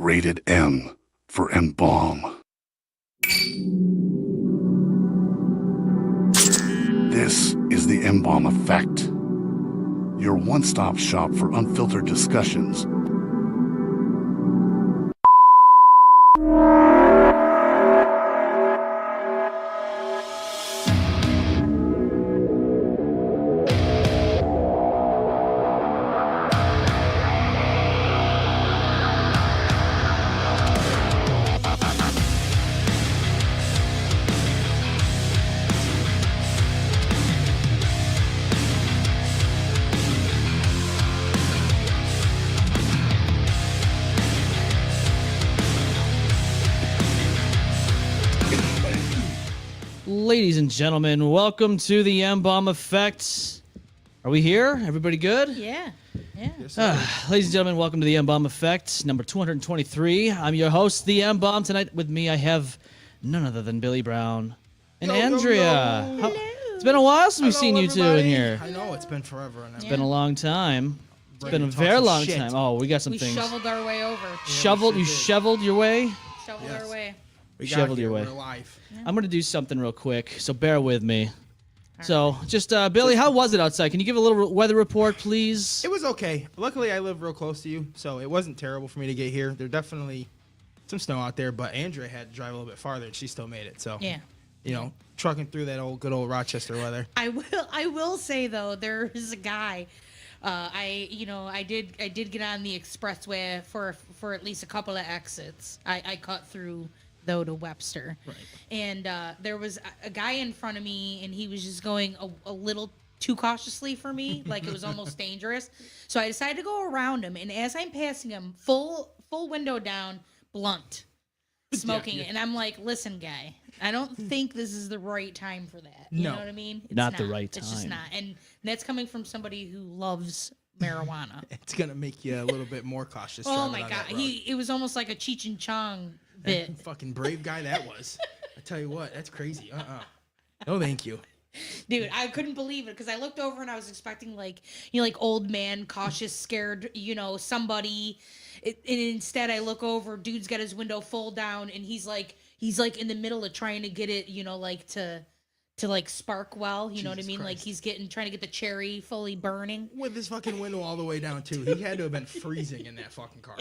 Rated M for M-Balm. This is the M-Balm Effect, your one-stop shop for unfiltered discussions. Ladies and gentlemen, welcome to the M-Balm Effect. Are we here? Everybody good? Yeah. Ladies and gentlemen, welcome to the M-Balm Effect, number 223. I'm your host, the M-Balm. Tonight with me, I have none other than Billy Brown and Andrea. Hello. It's been a while since we've seen you two in here. I know, it's been forever. And It's been a long time. It's been a very long time. Oh, we got some We things. shoveled our way over. Shoveled? You shoveled your way? Shoveled Yes. our way. We Shoveled your way. We're alive. I'm going to do something real quick, so bear with me. So, just, Billy, how was it outside? Can you give a little weather report, please? It was okay. Luckily, I live real close to you, so it wasn't terrible for me to get here. There's definitely some snow out there, but Andrea had to drive a little bit farther, and she still made it. So, Yeah. you know, trucking through that good old Rochester weather. I will say though, there is a guy. I did get on the expressway for at least a couple of exits. I cut through though to Webster, Right. And there was a guy in front of me, and he was just going a little too cautiously for me, like it was almost dangerous. So I decided to go around him, and as I'm passing him, full window down, blunt, smoking Yeah. it, and I'm like, listen, guy, I don't think this is the right time for that. You No. know what I mean? It's Not the right It's just time. not, and that's coming from somebody who loves marijuana. It's going to make you a little bit more cautious. Oh driving my on god, that road. it was almost like a Cheech and Chong bit. Fucking brave guy that was. I tell you what, that's crazy. No, thank you. Dude, I couldn't believe it because I looked over and I was expecting like old man, cautious, scared, somebody. And instead, I look over, dude's got his window full down, and he's like in the middle of trying to get it, to like spark well. You know what I Jesus mean? Like Christ. he's trying to get the cherry fully burning. With his fucking window all the way down, too. He had to have been freezing in that fucking car.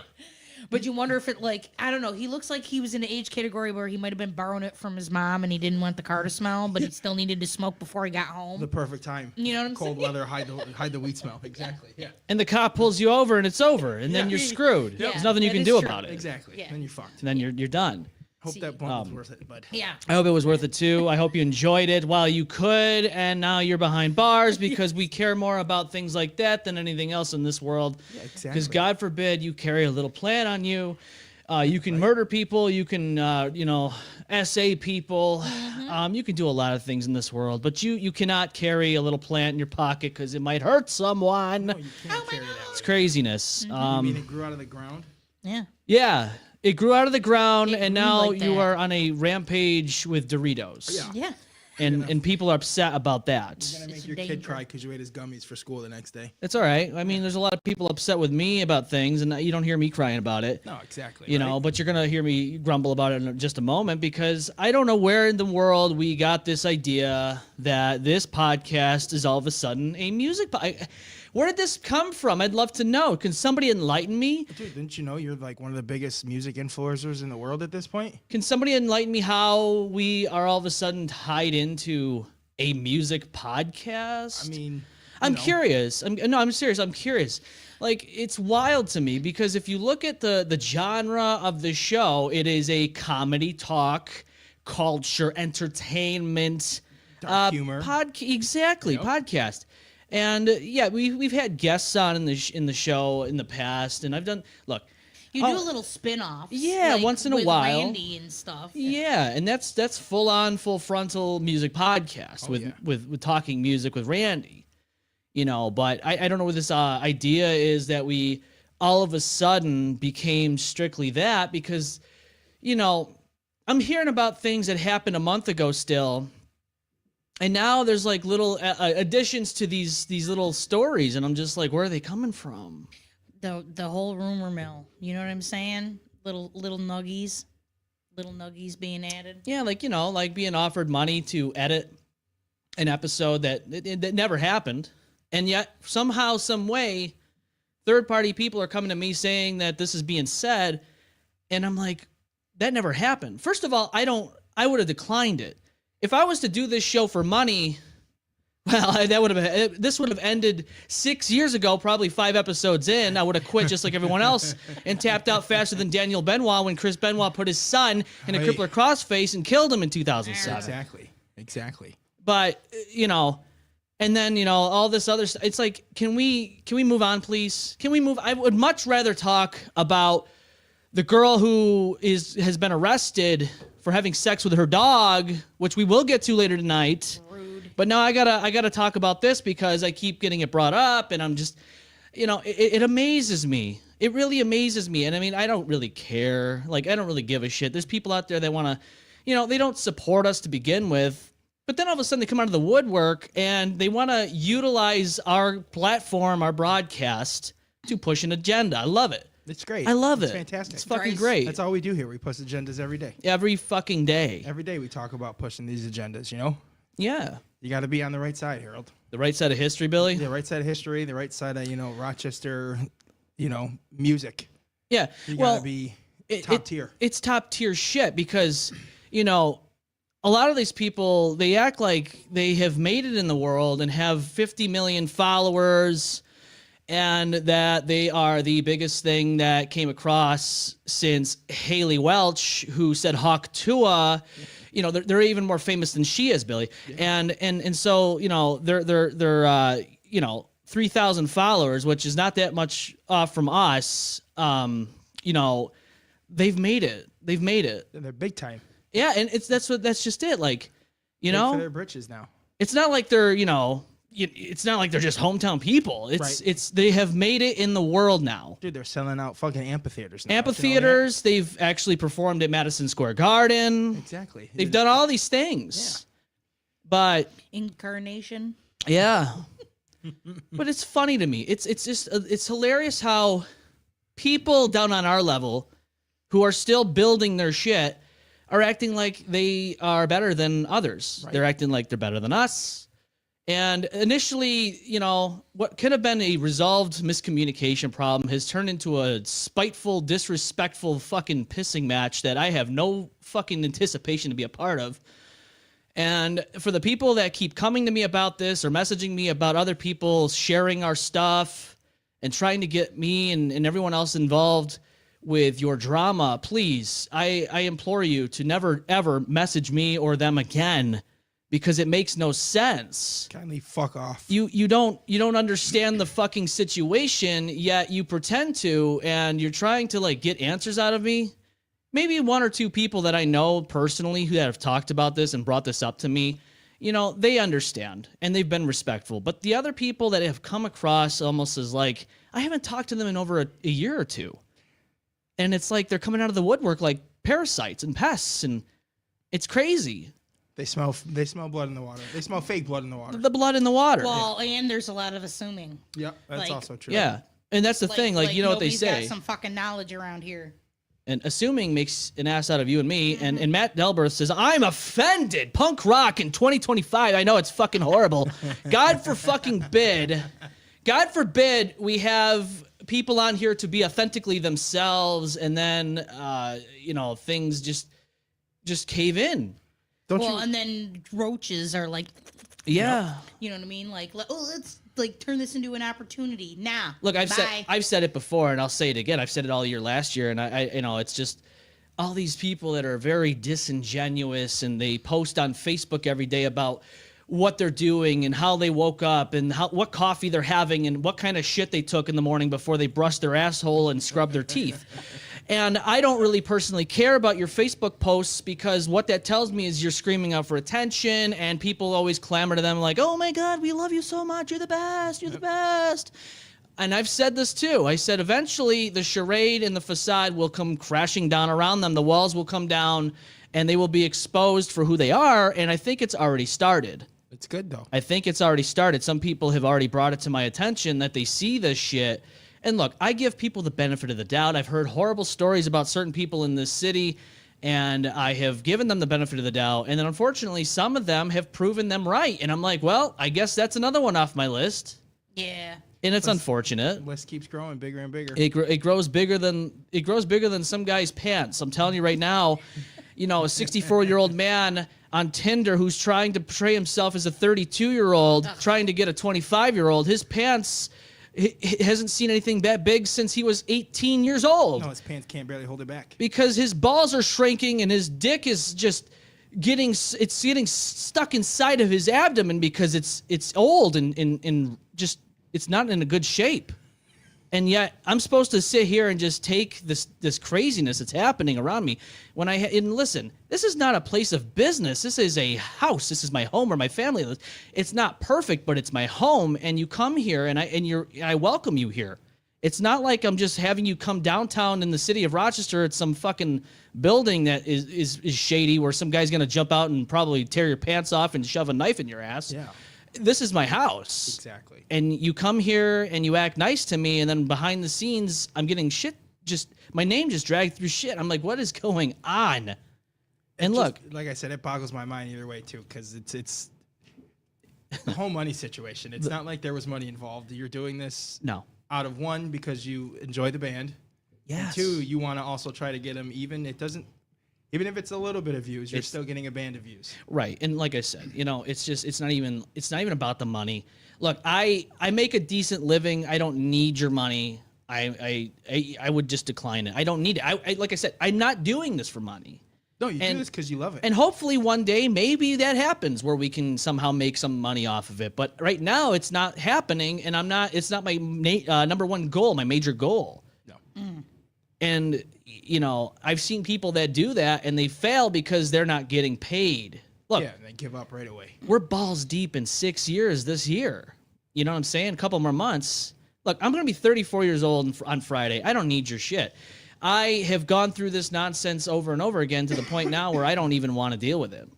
But you wonder if it I don't know. He looks like he was in an age category where he might have been borrowing it from his mom, and he didn't want the car to smell, but he still needed to smoke before he got home. The perfect time. You know what I'm Cold saying? weather, hide the weed smell. Exactly. Yeah. And the cop pulls you over, and it's over, and then Yeah. you're screwed. Yeah, There's nothing you that can is do true. about it. Exactly. Yeah. Then you're fucked. And then you're done. Hope that bump was worth it, bud. Yeah. I hope it was worth it too. I hope you enjoyed it while you could, and now you're behind bars because we care more about things like that than anything else in this world. Yeah, Because exactly. God forbid you carry a little plant on you. You can murder people. You can, SA people. You can do a lot of things in this world, but you cannot carry a little plant in your pocket because it might hurt someone. No, you can't carry It's that. craziness. You mean it grew out of the ground? Yeah. Yeah, it grew out of the ground, It and grew now like you that. are on a rampage with Doritos. Yeah. Yeah. And people are upset about that. You're gonna make It's your kid dangerous. cry because you ate his gummies for school the next day. It's all right. I mean, there's a lot of people upset with me about things, and you don't hear me crying about it. No, exactly. You know, but you're going to hear me grumble about it in just a moment because I don't know where in the world we got this idea that this podcast is all of a sudden a music podcast. Where did this come from? I'd love to know. Can somebody enlighten me? Dude, didn't you know you're like one of the biggest music influencers in the world at this point? Can somebody enlighten me how we are all of a sudden tied into a music podcast? I mean, I'm curious. I'm serious. I'm curious. Like, it's wild to me because if you look at the genre of the show, it is a comedy talk, culture, entertainment, Dark humor. Exactly, Yep. podcast. And yeah, we've had guests on in the show in the past, and I've done. Look, You do a little spin-offs. Yeah, once in a with while. Randy and stuff. yeah, and that's full frontal music podcast with, yeah. with talking music with Randy. But I don't know what this idea is that we all of a sudden became strictly that because, I'm hearing about things that happened a month ago still. And now there's like little additions to these little stories. And I'm just like, where are they coming from? The whole rumor mill. You know what I'm saying? little nuggies being added. Yeah, like, like being offered money to edit an episode that never happened. And yet somehow, some way, third-party people are coming to me saying that this is being said. And I'm like, that never happened. First of all, I would have declined it. If I was to do this show for money, well, this would have ended 6 years ago, probably 5 episodes in. I would have quit just like everyone else and tapped out faster than Daniel Benoit when Chris Benoit put his son in a crippler crossface and killed him in 2007. Exactly. But, and then, all this other stuff. It's like, can we move on, please? Can we move? I would much rather talk about the girl who has been arrested for having sex with her dog, which we will get to later tonight. Rude. But now I gotta talk about this because I keep getting it brought up, and I'm just, it amazes me. It really amazes me. And I mean, I don't really care. Like, I don't really give a shit. There's people out there that want to, they don't support us to begin with. But then all of a sudden they come out of the woodwork and they want to utilize our platform, our broadcast, to push an agenda. I love it. It's great. I love it's it. Fantastic. It's fucking great. That's all we do here. We push agendas every day. Every fucking day. Every day we talk about pushing these agendas, Yeah. You got to be on the right side, Harold. The right side of history, Billy? The right side of history, the right side of, Rochester, music. Yeah. You got to be top tier. It's top tier shit because, a lot of these people, they act like they have made it in the world and have 50 million followers and that they are the biggest thing that came across since Haley Welch, who said Hawk Tua. They're even more famous than she is, Billy. Yeah. And so, they're 3,000 followers, which is not that much off from us. They've made it. They've made it. They're big time. Yeah, and that's just it. Like, Big for their britches now. It's not like they're, it's not like they're just hometown people. They have made it in the world now. Dude, they're selling out fucking amphitheaters now. Amphitheaters, they've actually performed at Madison Square Garden. Exactly. They've done all these things. Yeah. But Incarnation. Yeah. But it's funny to me. It's just it's hilarious how people down on our level who are still building their shit are acting like they are better than others. Right. They're acting like they're better than us. And initially, what could have been a resolved miscommunication problem has turned into a spiteful, disrespectful fucking pissing match that I have no fucking anticipation to be a part of. And for the people that keep coming to me about this or messaging me about other people sharing our stuff and trying to get me and everyone else involved with your drama, please, I implore you to never, ever message me or them again because it makes no sense. Kindly fuck off. You don't understand the fucking situation, yet you pretend to, and you're trying to get answers out of me. Maybe 1 or 2 people that I know personally who have talked about this and brought this up to me, they understand and they've been respectful. But the other people that have come across almost as I haven't talked to them in over a year or 2. And it's like they're coming out of the woodwork like parasites and pests, and it's crazy. They smell blood in the water. They smell fake blood in the water. The blood in the water. Well, and there's a lot of assuming. Yep, that's also true. Yeah, and that's the thing. What they say. Got some fucking knowledge around here. And assuming makes an ass out of you and me. Mm-hmm. And Matt Delbert says, I'm offended. Punk rock in 2025. I know it's fucking horrible. God forbid we have people on here to be authentically themselves, and then things just cave in. And then roaches are like, yeah, you know what I mean? Let's turn this into an opportunity. Nah. Look, I've said it before, and I'll say it again. I've said it all year last year, and I it's just all these people that are very disingenuous, and they post on Facebook every day about what they're doing and how they woke up and what coffee they're having and what kind of shit they took in the morning before they brushed their asshole and scrubbed their teeth. And I don't really personally care about your Facebook posts because what that tells me is you're screaming out for attention, and people always clamor to them like, oh my God, we love you so much. You're the best. You're the best. And I've said this too. I said eventually the charade and the facade will come crashing down around them. The walls will come down and they will be exposed for who they are. And I think it's already started. It's good though. I think it's already started. Some people have already brought it to my attention that they see this shit And look, I give people the benefit of the doubt. I've heard horrible stories about certain people in this city, and I have given them the benefit of the doubt. And then unfortunately, some of them have proven them right. And I'm like, well, I guess that's another one off my list. Yeah. And it's unfortunate. The list keeps growing bigger and bigger. It grows bigger than some guy's pants. I'm telling you right now, a 64-year-old man on Tinder who's trying to portray himself as a 32-year-old, trying to get a 25-year-old. His pants, he hasn't seen anything that big since he was 18 years old. No, his pants can't barely hold it back. Because his balls are shrinking and his dick is just getting stuck inside of his abdomen because it's old and just it's not in a good shape. And yet I'm supposed to sit here and just take this craziness that's happening around me when and listen, this is not a place of business. This is a house. This is my home where my family lives. It's not perfect, but it's my home. And you come here and I welcome you here. It's not like I'm just having you come downtown in the city of Rochester at some fucking building that is shady where some guy's going to jump out and probably tear your pants off and shove a knife in your ass. Yeah. This is my house. Exactly. And you come here and you act nice to me, and then behind the scenes, I'm getting shit. My name just dragged through shit. I'm like, what is going on? And look, like I said, it boggles my mind either way too, because it's the whole money situation. It's not like there was money involved. You're doing this out of one because you enjoy the band. Yes. And two, you want to also try to get them even. Even if it's a little bit of views, you're still getting a band of views. Right. And like I said, it's not even about the money. Look, I make a decent living. I don't need your money. I would just decline it. I don't need it. Like I said, I'm not doing this for money. No, you do this because you love it. And hopefully one day, maybe that happens where we can somehow make some money off of it. But right now it's not happening. And it's not my number one goal, my major goal. No. And, I've seen people that do that and they fail because they're not getting paid. Look, Yeah, and they give up right away. we're balls deep in 6 years this year. You know what I'm saying? A couple more months. Look, I'm going to be 34 years old on Friday. I don't need your shit. I have gone through this nonsense over and over again to the point now where I don't even want to deal with it.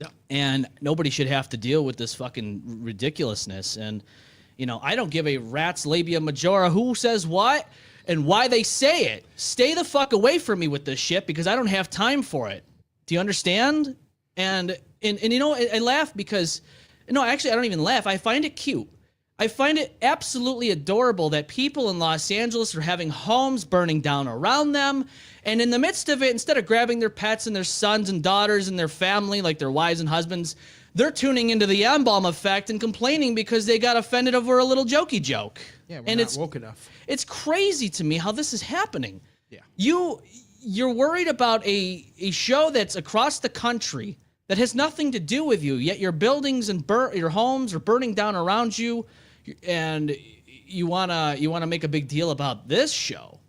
No. And nobody should have to deal with this fucking ridiculousness. And, I don't give a rat's labia majora who says what and why they say it. Stay the fuck away from me with this shit because I don't have time for it. Do you understand? And I laugh because, actually I don't even laugh. I find it cute. I find it absolutely adorable that people in Los Angeles are having homes burning down around them. And in the midst of it, instead of grabbing their pets and their sons and daughters and their family, like their wives and husbands, they're tuning into the M-Balm Effect and complaining because they got offended over a little jokey joke. Yeah, and not woke enough. It's crazy to me how this is happening. Yeah. You're worried about a show that's across the country that has nothing to do with you, yet your buildings and your homes are burning down around you, and you wanna make a big deal about this show.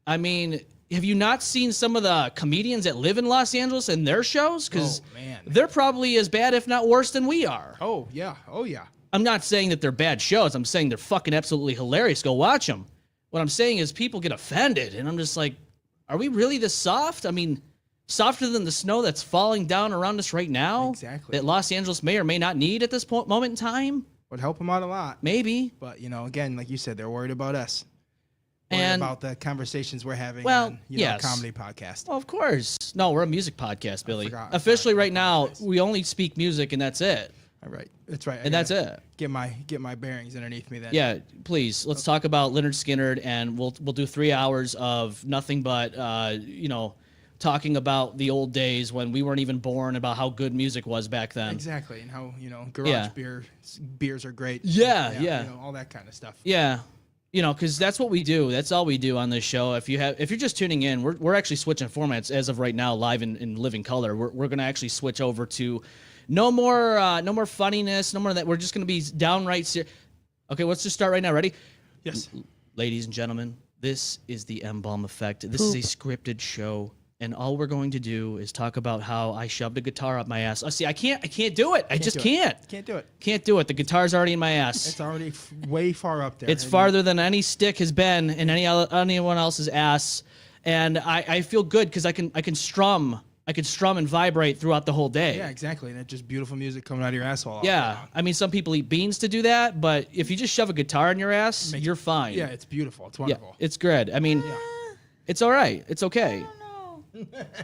I mean, have you not seen some of the comedians that live in Los Angeles and their shows? Because they're probably as bad, if not worse, than we are. Oh yeah. I'm not saying that they're bad shows. I'm saying they're fucking absolutely hilarious. Go watch them. What I'm saying is people get offended, and I'm just like, are we really this soft? I mean, softer than the snow that's falling down around us right now? Exactly. That Los Angeles may or may not need at this moment in time? Would help them out a lot. Maybe. But, again, like you said, they're worried about us. Worried And about the conversations we're having well, on, yes. comedy podcast. Well, of course. No, we're a music podcast, Billy. forgot. Officially Sorry. right now, Apologize. we only speak music and that's it. All right. That's right. And that's it. Get my bearings underneath me then. Yeah, please. Let's talk about Leonard Skinner, and we'll do 3 hours of nothing but talking about the old days when we weren't even born, about how good music was back then. Exactly. And how, garage beers are great. Yeah. All that kind of stuff. Yeah. Because that's what we do. That's all we do on this show. If you're just tuning in, we're actually switching formats as of right now, live in living color. We're gonna actually switch over to no more funniness, no more of that. We're just gonna be downright serious. Okay, let's just start right now. Ready? Yes. Ladies and gentlemen, this is the M-Balm Effect. This is a scripted show, and all we're going to do is talk about how I shoved a guitar up my ass. Oh, see, I can't do it. I just can't. Can't do it. Can't do it. The guitar's already in my ass. It's already way far up there. It's farther than any stick has been in anyone else's ass, and I feel good because I can strum I could strum and vibrate throughout the whole day. Yeah, exactly. And it's just beautiful music coming out of your asshole. All Yeah. day long. I mean, some people eat beans to do that, but if you just shove a guitar in your ass, you're fine. Yeah, it's beautiful. It's wonderful. Yeah, it's good. I mean, it's all right. It's okay.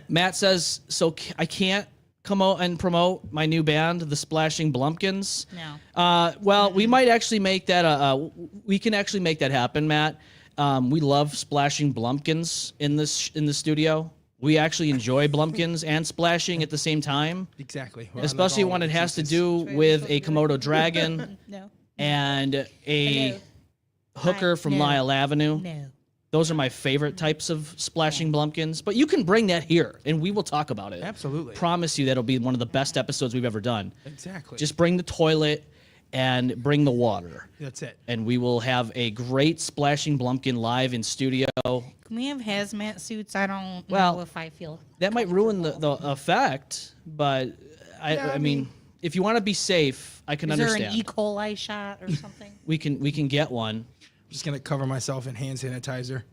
Matt says, so I can't come out and promote my new band, the Splashing Blumpkins. No. Well, we might actually make that we can actually make that happen, Matt. We love Splashing Blumpkins in the studio. We actually enjoy Blumpkins and splashing at the same time. Exactly. Especially when it has to do with a Komodo dragon and a hooker from Lyle Avenue. No. Those are my favorite types of splashing Blumpkins. But you can bring that here, and we will talk about it. Absolutely. Promise you that'll be one of the best episodes we've ever done. Exactly. Just bring the toilet and bring the water. That's it. And we will have a great Splashing Blumpkin live in studio. Can we have hazmat suits? I don't know if I feel that might ruin the effect, but I mean, if you want to be safe, I can understand. Is there an E. coli shot or something? We can get one. I'm just gonna cover myself in hand sanitizer.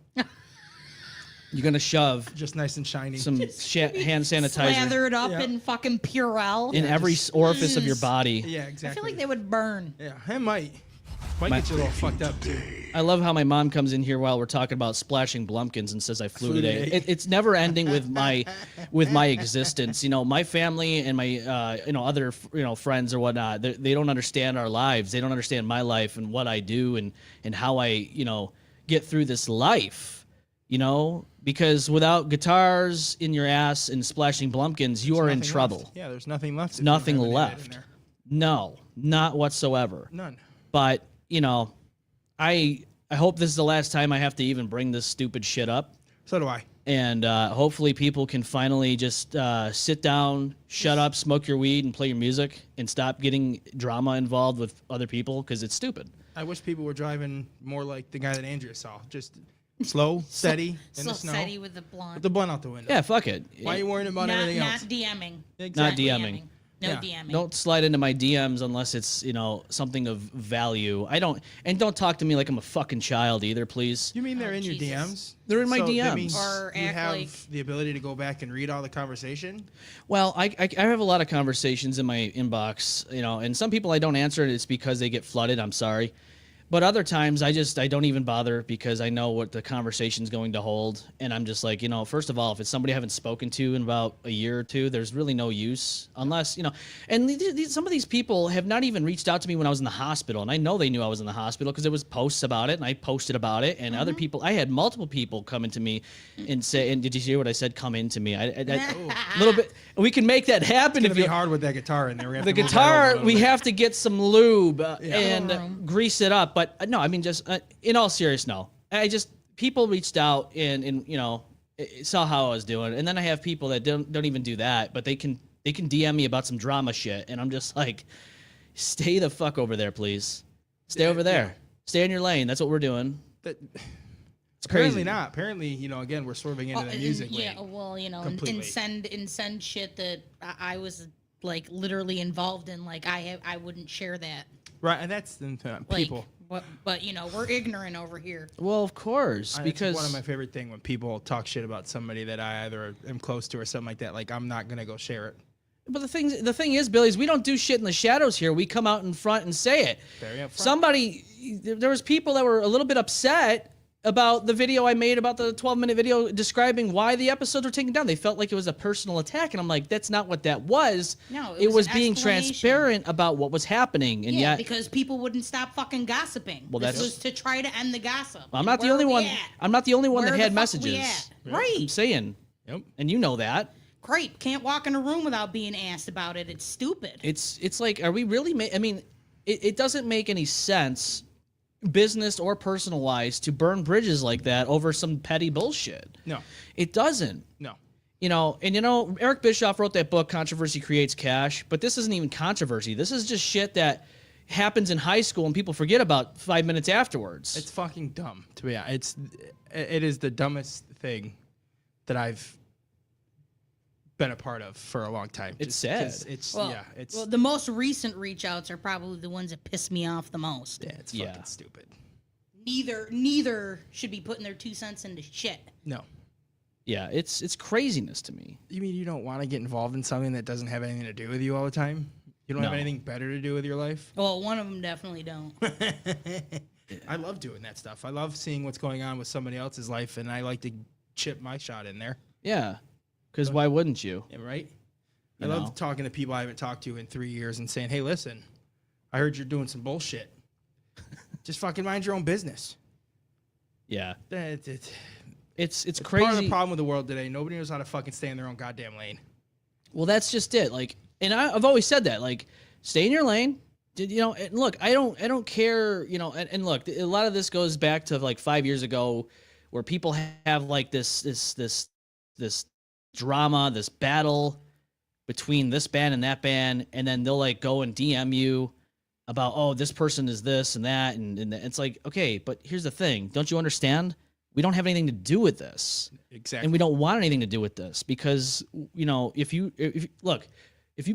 You're gonna shove just nice and shiny some hand sanitizer slathered up in fucking Purell in every orifice of your body. Yeah, exactly. I feel like they would burn. Yeah, it might get you a little fucked up too. I love how my mom comes in here while we're talking about Splashing Blumpkins and says I flew today. It's never ending with my existence. You know, my family and my other friends or whatnot. They don't understand our lives. They don't understand my life and what I do and how I get through this life. Because without guitars in your ass and Splashing Blumpkins, you are in trouble. Left. Yeah, there's nothing left. Nothing left. No, not whatsoever. None. But I hope this is the last time I have to even bring this stupid shit up. So do I. And hopefully people can finally just sit down, shut up, smoke your weed, and play your music, and stop getting drama involved with other people because it's stupid. I wish people were driving more like the guy that Andrea saw. Just slow, steady, in the snow. Steady with the blunt. With the blunt out the window. Yeah, fuck it. Why are you worrying about everything else? Not DMing. Exactly. Not DMing. No DMing. Don't slide into my DMs unless it's something of value. Don't talk to me like I'm a fucking child either, please. You mean they're in your DMs? They're in my DMs. That means or you have the ability to go back and read all the conversation? Well, I have a lot of conversations in my inbox, and some people I don't answer, and it's because they get flooded. I'm sorry. But other times I don't even bother because I know what the conversation's going to hold. And I'm just like, first of all, if it's somebody I haven't spoken to in about a year or two, there's really no use unless, and some of these people have not even reached out to me when I was in the hospital. And I know they knew I was in the hospital because there was posts about it and I posted about it. And other people, I had multiple people come into me and say, and did you hear what I said? Come into me. A little bit. We can make that happen. It's going to be hard with that guitar in there. The guitar, we have to get some lube and grease it up. But no, I mean, just in all seriousness, no. People reached out and saw how I was doing, and then I have people that don't even do that, but they can DM me about some drama shit, and I'm just like, stay the fuck over there, please. Stay over there. Yeah. Stay in your lane. That's what we're doing. It's crazy. Apparently not. Apparently, again, we're swerving into the music lane. Yeah, well, and send shit that I was like literally involved in. Like I wouldn't share that. Right, and that's the people. But we're ignorant over here. Well, of course, because it's one of my favorite things when people talk shit about somebody that I either am close to or something like that. Like I'm not gonna go share it. But the thing is, Billy, is we don't do shit in the shadows here. We come out in front and say it. Very up front. There was people that were a little bit upset about the video I made about the 12-minute video describing why the episodes were taken down. They felt like it was a personal attack, and I'm like, that's not what that was. No, it was being transparent about what was happening, and yet because people wouldn't stop fucking gossiping. Well, this was to try to end the gossip. I'm not the only one. I'm not the only one that had messages. Right. I'm saying. Yep. And you know that. Great. Can't walk in a room without being asked about it. It's stupid. It's like, are we really? It doesn't make any sense, business or personal wise, to burn bridges like that over some petty bullshit. No, it doesn't. No. Eric Bischoff wrote that book, Controversy Creates Cash, but this isn't even controversy. This is just shit that happens in high school and people forget about 5 minutes afterwards. It's fucking dumb, to be honest. It is the dumbest thing that I've been a part of for a long time. It's sad. Well, the most recent reach outs are probably the ones that piss me off the most. Yeah, it's fucking stupid. Neither should be putting their 2 cents into shit. No. Yeah, it's craziness to me. You mean you don't want to get involved in something that doesn't have anything to do with you all the time? You don't have anything better to do with your life? Well, one of them definitely don't. I love doing that stuff. I love seeing what's going on with somebody else's life, and I like to chip my shot in there. Yeah, because why wouldn't you? Yeah, right? You I know? love talking to people I haven't talked to in 3 years and saying, hey, listen, I heard you're doing some bullshit. Just fucking mind your own business. Yeah. It's part of the crazy. problem with the world today. Nobody knows how to fucking stay in their own goddamn lane. Well, that's just it. Like, and I've always said that. Like, stay in your lane. You know, and look, I don't care. You know, and look, a lot of this goes back to like 5 years ago, where people have like this drama, this battle between this band and that band, and then they'll like go and DM you about, oh, this person is this and that, and it's like, okay, but here's the thing. Don't you understand? We don't have anything to do with this. Exactly. And we don't want anything to do with this because, you know, if you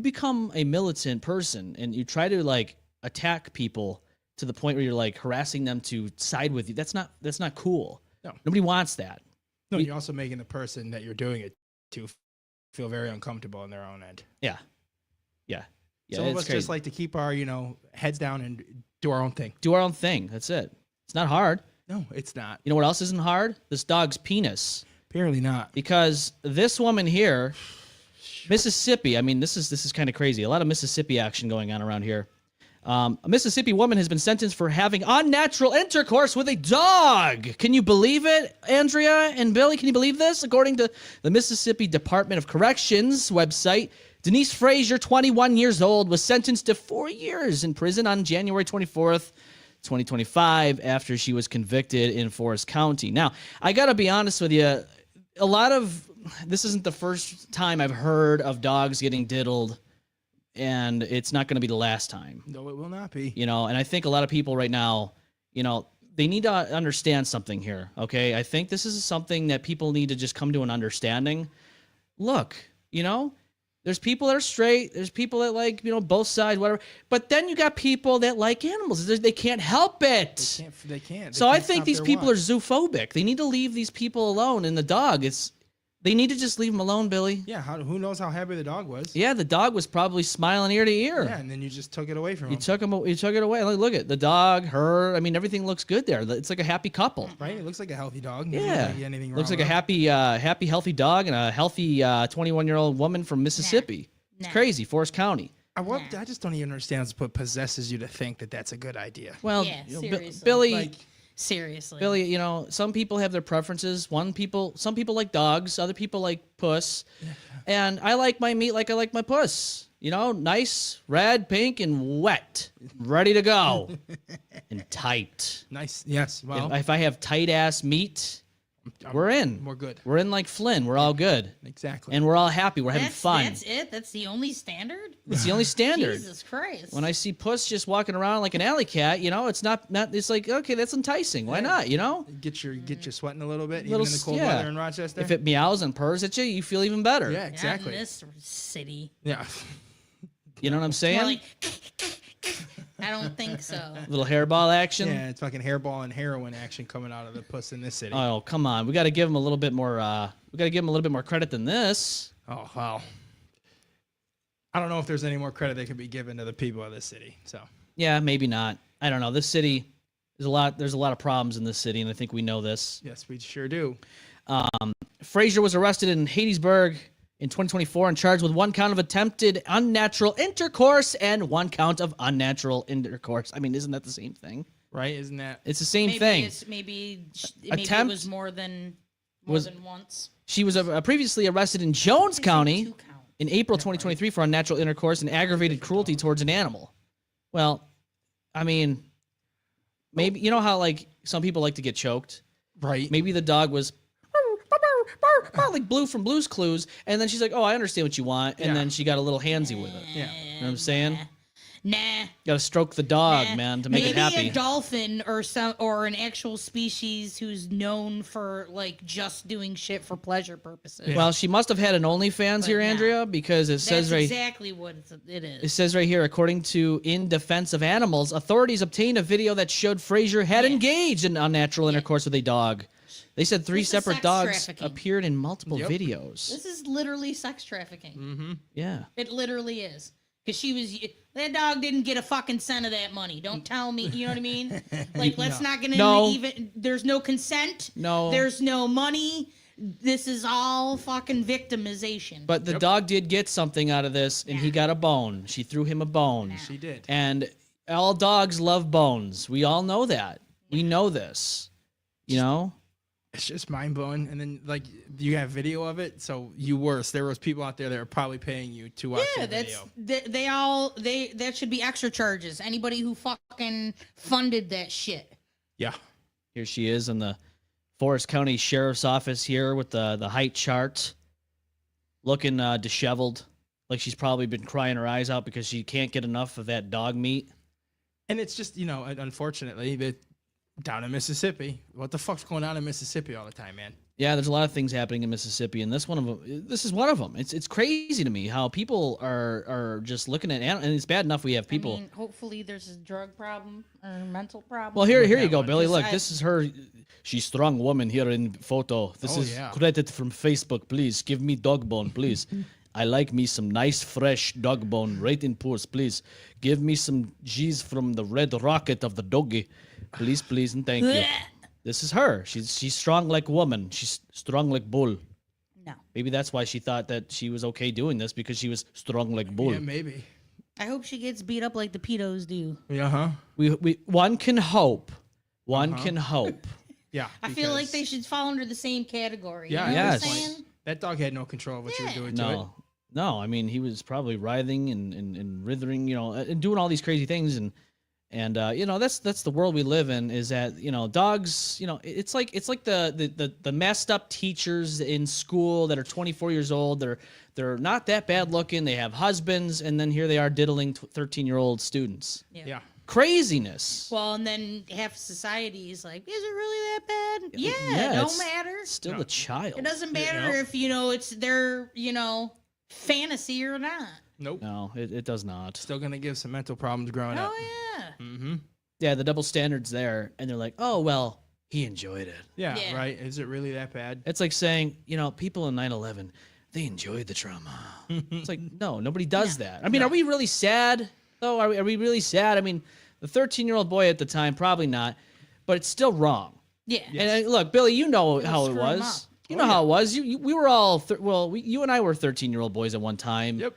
become a militant person and you try to like attack people to the point where you're like harassing them to side with you, that's not cool. No. Nobody wants that. No, you're also making the person that you're doing it to feel very uncomfortable on their own end. Yeah. Yeah. Yeah. Some of it's us crazy. just like to keep our, heads down and do our own thing. Do our own thing. That's it. It's not hard. No, it's not. You know what else isn't hard? This dog's penis. Apparently not. Because this woman here, Mississippi, I mean, this is kind of crazy. A lot of Mississippi action going on around here. A Mississippi woman has been sentenced for having unnatural intercourse with a dog. Can you believe it, Andrea and Billy? Can you believe this? According to the Mississippi Department of Corrections website, Denise Frazier, 21 years old, was sentenced to 4 years in prison on January 24th, 2025, after she was convicted in Forest County. Now, I got to be honest with you. This isn't the first time I've heard of dogs getting diddled, and it's not going to be the last time. No, it will not be. You know, and I think a lot of people right now, they need to understand something here, okay? I think this is something that people need to just come to an understanding. Look, there's people that are straight, there's people that like, both sides, whatever. But then you got people that like animals. They can't help it. They can't. So I think these people are zoophobic. They need to leave these people alone. And the dog, they need to just leave him alone, Billy. Yeah, who knows how happy the dog was? Yeah, the dog was probably smiling ear to ear. Yeah, and then you just took it away from him. You took it away. Like, look at the dog, her. I mean, everything looks good there. It's like a happy couple. Right? It looks like a healthy dog. Yeah. Anything Looks wrong like a with it. happy, healthy dog and a healthy 21-year-old woman from Mississippi. It's crazy, Forest County. I just don't even understand what possesses you to think that that's a good idea. Well, Yeah, seriously. Billy, Seriously. Billy, some people have their preferences. Some people like dogs. Other people like puss. And I like my meat like I like my puss. Nice, red, pink, and wet. Ready to go. And tight. Nice. Yes. Well, If I have tight-ass meat, we're in. We're good. We're in like Flynn. We're all good. Exactly. And we're all happy. We're having fun. That's it? That's the only standard? It's the only standard. Jesus Christ. When I see puss just walking around like an alley cat, it's not. It's like, okay, that's enticing. Why not? Get you sweating a little bit, Little even in the cold yeah. weather in Rochester. If it meows and purrs at you, you feel even better. Yeah, Not exactly. in this city. Yeah. You know what I'm saying? More like, I don't think so. Little hairball action. Yeah, it's fucking hairball and heroin action coming out of the puss in this city. Oh, come on. We got to give him a little bit more. We got to give him a little bit more credit than this. Oh, wow. I don't know if there's any more credit that could be given to the people of this city. So. Yeah, maybe not. I don't know. This city, there's a lot of problems in this city, and I think we know this. Yes, we sure do. Frazier was arrested in Hattiesburg in 2024 and charged with 1 count of attempted unnatural intercourse and 1 count of unnatural intercourse. I mean, isn't that the same thing? Right? Isn't that? It's the same Maybe thing. Maybe Attempt it was more than once. She was previously arrested in Jones County 2 count. in April 2023 for unnatural intercourse and aggravated cruelty towards an animal. Well, I mean, maybe how like some people like to get choked. Right. Maybe the dog was like Blue from Blue's Clues, and then she's like, "Oh, I understand what you want," and then she got a little handsy with it. Yeah. You know what I'm saying? Nah. Got to stroke the dog, Nah. man, to make Maybe it happy. a dolphin or an actual species who's known for like just doing shit for pleasure purposes. Well, she must have had an OnlyFans here, nah. Andrea, because it says That's right. exactly what it is. It says right here, according to In Defense of Animals, authorities obtained a video that showed Frazier had engaged in unnatural intercourse with a dog. They said 3 separate sex dogs trafficking. appeared in multiple videos. This is literally sex trafficking. Mm-hmm. Yeah. It literally is. Because that dog didn't get a fucking cent of that money. Don't tell me, you know what I mean? Like, let's not get into even, there's no consent. No. There's no money. This is all fucking victimization. But the dog did get something out of this, and he got a bone. She threw him a bone. She did. And all dogs love bones. We all know that. We know this. You know? It's just mind blowing. And then, like, you have video of it. So there was people out there that are probably paying you to watch the video. That should be extra charges. Anybody who fucking funded that shit. Yeah. Here she is in the Forest County Sheriff's Office here with the height chart, looking disheveled, like she's probably been crying her eyes out because she can't get enough of that dog meat. And it's just, unfortunately, that down in Mississippi, what the fuck's going on in Mississippi all the time, man? Yeah, there's a lot of things happening in Mississippi, and this is one of them. It's crazy to me how people are just looking at and it's bad enough we have people. I mean, hopefully there's a drug problem or a mental problem. Well, here you go, Billy. Look, this is her. She's strong woman here in photo. This is credit from Facebook. Please give me dog bone, please. I like me some nice fresh dog bone right in purse, please. Give me some G's from the red rocket of the doggy, please, and thank you. This is her. She's strong like woman. She's strong like bull. No. Maybe that's why she thought that she was okay doing this, because she was strong like bull. Yeah, maybe. I hope she gets beat up like the pedos do. Yeah, One can hope. One can hope. Yeah. I feel like they should fall under the same category. Yeah, you know what I'm yes. saying? That dog had no control of what you were doing to it. No. I mean, he was probably writhing and writhing, and doing all these crazy things, and that's the world we live in. Is that dogs? It's like the messed up teachers in school that are 24 years old. They're not that bad looking. They have husbands, and then here they are diddling 13-year-old students. Yeah. Craziness. Well, and then half society is like, is it really that bad? Yeah, it it's don't matter. Still a child. It doesn't matter if it's their fantasy or not. Nope. No, it does not. Still gonna give some mental problems growing up. Oh yeah. Mm-hmm. Yeah, the double standards there, and they're like, oh well, he enjoyed it. Yeah, right. Is it really that bad? It's like saying, people in 9/11, they enjoyed the trauma. It's like, no, nobody does that. I mean, are we really sad though? Are we really sad? I mean, the 13-year-old boy at the time, probably not, but it's still wrong. Yeah. And look, Billy, you know how it was. You know how it was. We were all you and I were 13-year-old boys at one time. Yep.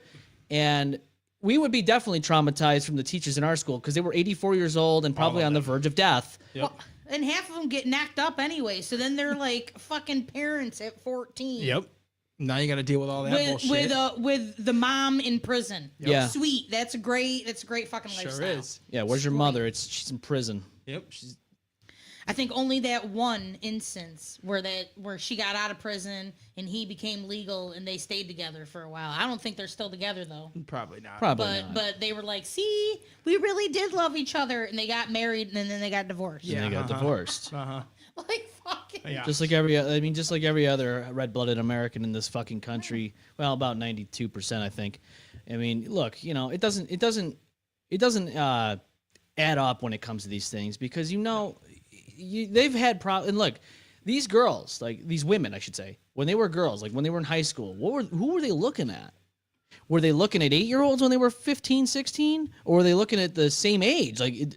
And we would be definitely traumatized from the teachers in our school because they were 84 years old and probably on the verge of death. Yep. Well, and half of them get knocked up anyway, so then they're like fucking parents at 14. Yep. Now you got to deal with all that bullshit. With the mom in prison. Yep. Yeah. Sweet. That's a great fucking Sure lifestyle. is. Yeah, where's your mother? She's in prison. Yep. I think only that one instance where she got out of prison and he became legal and they stayed together for a while. I don't think they're still together though. Probably not. But they were like, see, we really did love each other, and they got married and then they got divorced. Yeah, they got divorced. Like fucking. Yeah. Just like every other red-blooded American in this fucking country. Well, about 92%, I think. I mean, look, it doesn't add up when it comes to these things because they've had problems. And look, these girls, like these women, I should say, when they were girls, like when they were in high school, who were they looking at? Were they looking at 8-year-olds when they were 15, 16? Or were they looking at the same age? Like, did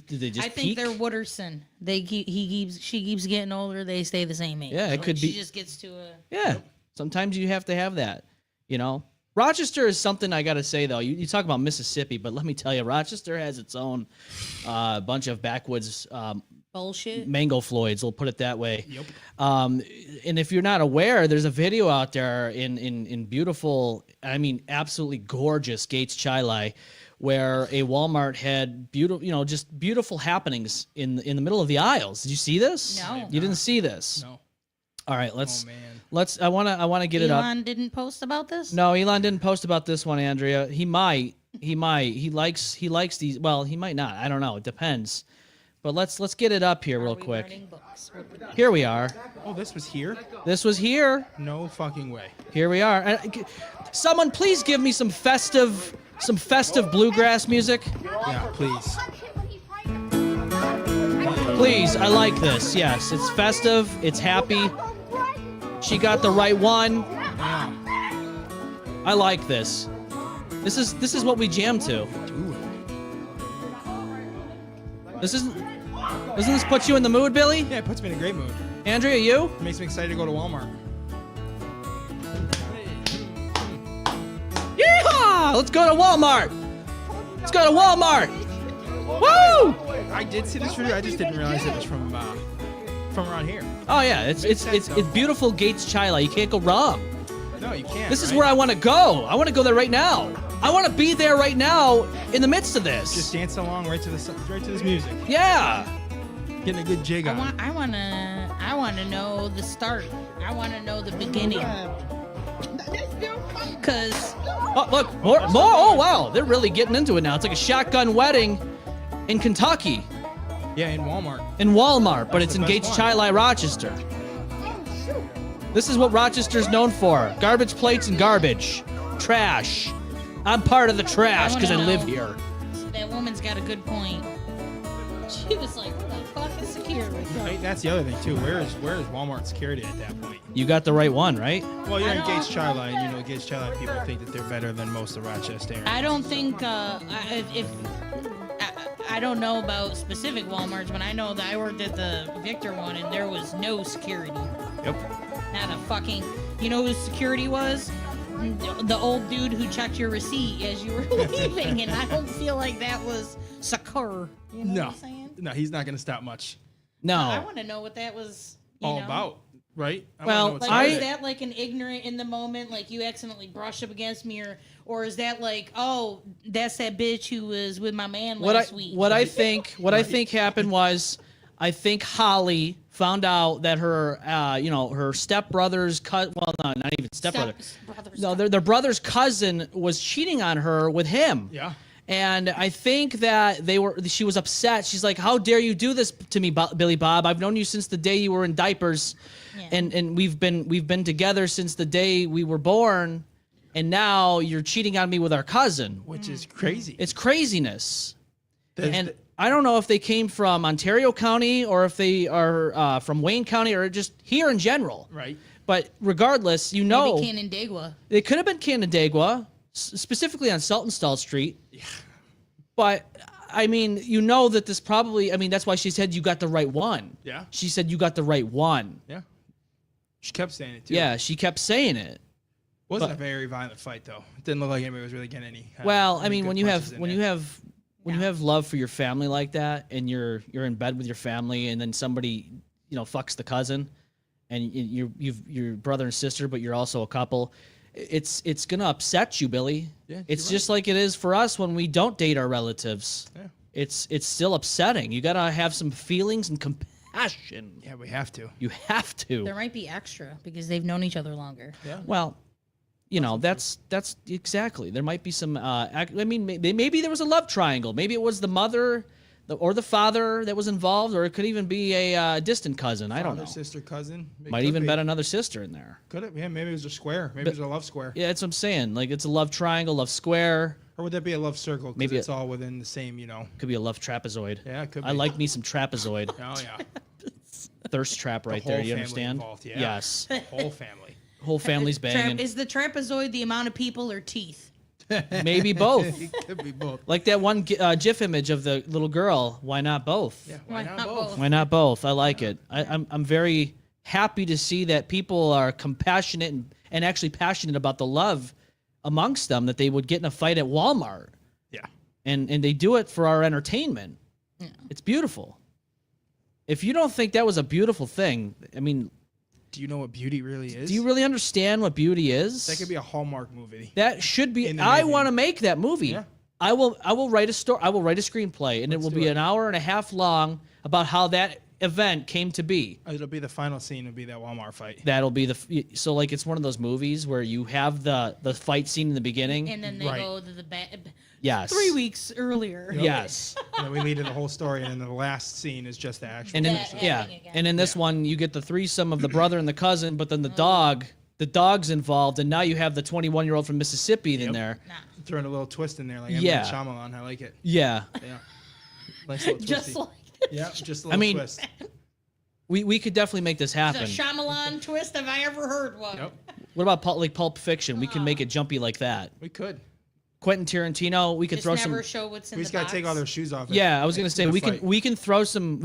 they just I think peak? they're Wooderson. She keeps getting older. They stay the same age. Yeah, it could be. She just gets to a. Yeah, sometimes you have to have that. Rochester is something I got to say, though. You talk about Mississippi, but let me tell you, Rochester has its own bunch of backwoods bullshit. mango Floyds, we'll put it that way. Yep. And if you're not aware, there's a video out there in beautiful, I mean, absolutely gorgeous Gates Chili, where a Walmart had just beautiful happenings in the middle of the aisles. Did you see this? No. You didn't see this? No. All right, man. I want to get it up. Elon didn't post about this? No, Elon didn't post about this one, Andrea. He might. He likes these. Well, he might not. I don't know. It depends. But let's get it up here real quick. Here we are. Oh, this was here? This was here. No fucking way. Here we are. Someone please give me some festive bluegrass music. Yeah, please. Please, I like this. Yes, it's festive. It's happy. She got the right one. I like this. This is what we jam to. Doesn't this put you in the mood, Billy? Yeah, it puts me in a great mood. Andrea, you? It makes me excited to go to Walmart. Yeehaw! Let's go to Walmart. Let's go to Walmart. Woo! I did see this video. I just didn't realize it was from around here. Oh yeah, it's beautiful Gates Chila. You can't go wrong. No, you can't. This is where I want to go. I want to go there right now. I want to be there right now in the midst of this. Just dancing along right to this music. Yeah. Getting a good jig on. I wanna know the start. I wanna know the beginning. Cause look, more. Oh wow, they're really getting into it now. It's like a shotgun wedding in Kentucky. Yeah, in Walmart. In Walmart, but it's in Gates Chili, Rochester. This is what Rochester's known for: garbage plates and garbage, trash. I'm part of the trash because I live here. That woman's got a good point. She was like, "What the fuck is security?" Right, that's the other thing too. Where is Walmart security at that point? You got the right one, right? Well, you're in Gates Chili, and Gates Chili people think that they're better than most of Rochester area. I don't think I don't know about specific Walmarts, but I know that I worked at the Victor one, and there was no security. Yep. Not a fucking. You know who security was? The old dude who checked your receipt as you were leaving, and I don't feel like that was secure. You know what I'm saying? No, he's not going to stop much. No. I want to know what that was all about, right? Well, is that like an ignorant in the moment, like you accidentally brush up against me, or is that like, oh, that's that bitch who was with my man last week? What I think happened was, I think Holly found out that her, her stepbrother's not even stepbrother. Their brother's cousin was cheating on her with him. Yeah. And I think that she was upset. She's like, "How dare you do this to me, Billy Bob? I've known you since the day you were in diapers, and we've been together since the day we were born, and now you're cheating on me with our cousin, which is crazy. It's craziness." I don't know if they came from Ontario County or if they are from Wayne County or just here in general. Right. But regardless, Maybe Canandaigua. It could have been Canandaigua, specifically on Saltonstall Street. Yeah. But, I mean, that this probably, that's why she said you got the right one. Yeah. She said you got the right one. Yeah. She kept saying it, too. Yeah, she kept saying it. Wasn't a very violent fight, though. It didn't look like anybody was really getting any. When you have love for your family like that, and you're in bed with your family, and then somebody fucks the cousin, and you're brother and sister, but you're also a couple, it's gonna upset you, Billy. Yeah, it's just like it is for us when we don't date our relatives. Yeah. It's still upsetting. You gotta have some feelings and compassion. Yeah, we have to. You have to. There might be extra because they've known each other longer. Yeah. Well, that's exactly. There might be some. Maybe there was a love triangle. Maybe it was the mother, or the father that was involved, or it could even be a distant cousin. I don't know. Sister, cousin. Might even been another sister in there. Could it? Yeah, maybe it was a square. Maybe it was a love square. Yeah, that's what I'm saying. Like it's a love triangle, love square. Or would that be a love circle? Maybe it's all within the same. Could be a love trapezoid. Yeah, it could be. I like me some trapezoid. Oh yeah. Thirst trap right there. You understand? Involved, yeah. Yes. The whole family. Whole family's banging. Is the trapezoid the amount of people or teeth? Maybe both. It could be both. Like that one GIF image of the little girl. Why not both? Yeah, why not both? Why not both? I like it. I'm very happy to see that people are compassionate and actually passionate about the love amongst them, that they would get in a fight at Walmart. Yeah. And they do it for our entertainment. Yeah. It's beautiful. If you don't think that was a beautiful thing, do you know what beauty really is? Do you really understand what beauty is? That could be a Hallmark movie. That should be. I want to make that movie. Yeah. I will write a story. I will write a screenplay, and it will be an hour and a half long about how that event came to be. It'll be the final scene. It'll be that Walmart fight. That'll be it's one of those movies where you have the fight scene in the beginning, and then they go to the bed. Yes. 3 weeks earlier. Yep. Yes. And then we lead in the whole story, and then the last scene is just the actual. And in this one, you get the threesome of the brother and the cousin, but then the dog's involved, and now you have the 21-year-old from Mississippi in there. Nah. Throwing a little twist in there, like M. Night Shyamalan. I like it. Yeah. Yeah. Nice little just like Yeah, just a little twist. We could definitely make this happen. It's a Shyamalan twist if I ever heard one. Yep. What about Pulp Fiction? We can make it jumpy like that. We could. Quentin Tarantino, we could throw some. Show what's in We the just gotta box. take all their shoes off. Yeah, I was gonna say we fight. can throw some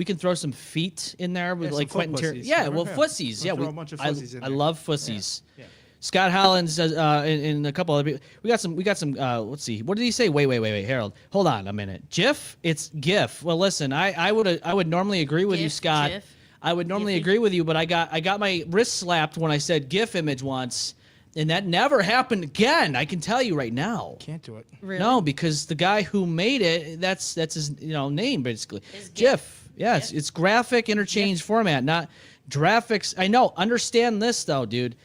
feet in there with like some foot Quentin Tarantino. pussies. Yeah, Yeah, well, yeah. fussies. We'll Yeah, throw a bunch of fussies in I there. love fussies. Yeah. Scott Holland says, and a couple other people. We got some. Let's see. What did he say? Wait, Harold. Hold on a minute. GIF? It's GIF. Well, listen, I would normally agree with you, GIF, Scott. GIF. I would normally agree with you, but I got my wrist slapped when I said GIF image once, and that never happened again. I can tell you right now. Can't do it. Really? No, because the guy who made it, that's his name basically. Is GIF. Yes, it's graphic interchange format, not graphics. I know. Understand this though, dude.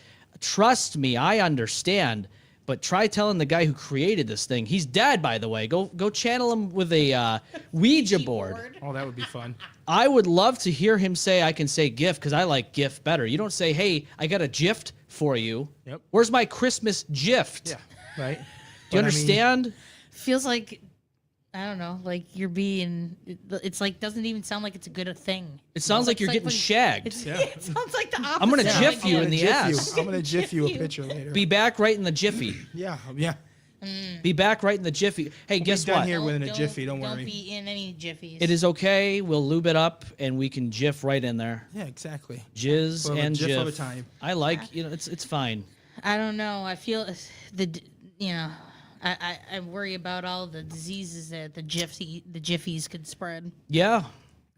Trust me, I understand. But try telling the guy who created this thing. He's dead, by the way. Go channel him with a Ouija board. Oh, that would be fun. I would love to hear him say, I can say GIF because I like GIF better. You don't say, hey, I got a gift for you. Yep. Where's my Christmas gift? Yeah. Right. Do you understand? Feels like, I don't know, like you're being. It's like doesn't even sound like it's a good thing. It sounds like you're getting shagged. It sounds like the opposite. I'm gonna of GIF like you a- in the ass. I'm gonna GIF you a picture later. Be back right in the jiffy. Yeah. Be back right in the jiffy. Hey, guess be done what? here within a jiffy. Don't worry. Don't be in any jiffies. It is okay. We'll lube it up and we can jiff right in there. Yeah, exactly. Jizz Well, a and jiff jiff. of a time. I like, it's fine. I don't know. I feel I worry about all the diseases that the jiffies could spread. Yeah.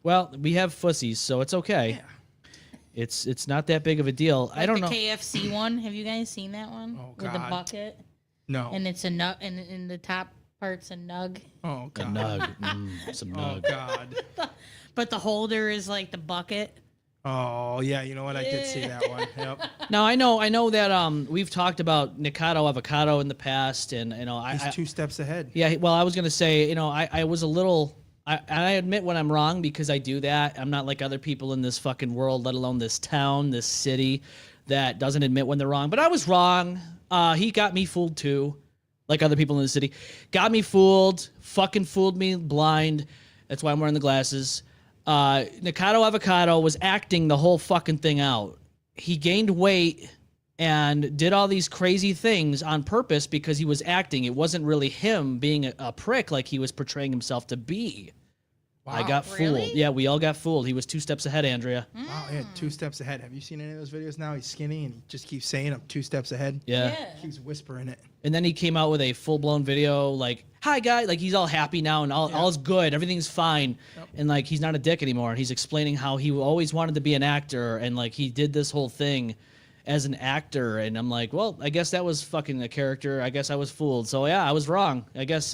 Well, we have fussies, so it's okay. Yeah. It's not that big of a deal. I don't know. The KFC one. Have you guys seen that one? Oh, With the God. bucket. No. And it's a nut, and in the top part's a nug. Oh A God. nug. Some Oh nug. God. But the holder is like the bucket. Oh yeah. You know what? I did see that one. Yep. Now I know that we've talked about Nikado Avocado in the past, and He's 2 steps ahead. Yeah, well, I was gonna say, I was a little. I admit when I'm wrong because I do that. I'm not like other people in this fucking world, let alone this town, this city, that doesn't admit when they're wrong. But I was wrong. He got me fooled too, like other people in the city. Got me fooled. Fucking fooled me blind. That's why I'm wearing the glasses. Nikado Avocado was acting the whole fucking thing out. He gained weight and did all these crazy things on purpose because he was acting. It wasn't really him being a prick like he was portraying himself to be. I got really? fooled. Yeah, we all got fooled. He was 2 steps ahead, Andrea. Wow, yeah, 2 steps ahead. Have you seen any of those videos now? He's skinny and he just keeps saying I'm 2 steps ahead. Yeah. He keeps whispering it. And then he came out with a full-blown video like, hi, guys. Like, he's all happy now and all is good. Everything's fine. Yep. And, like, he's not a dick anymore. And he's explaining how he always wanted to be an actor. And, like, he did this whole thing as an actor. And I'm like, well, I guess that was fucking a character. I guess I was fooled. So, yeah, I was wrong. I guess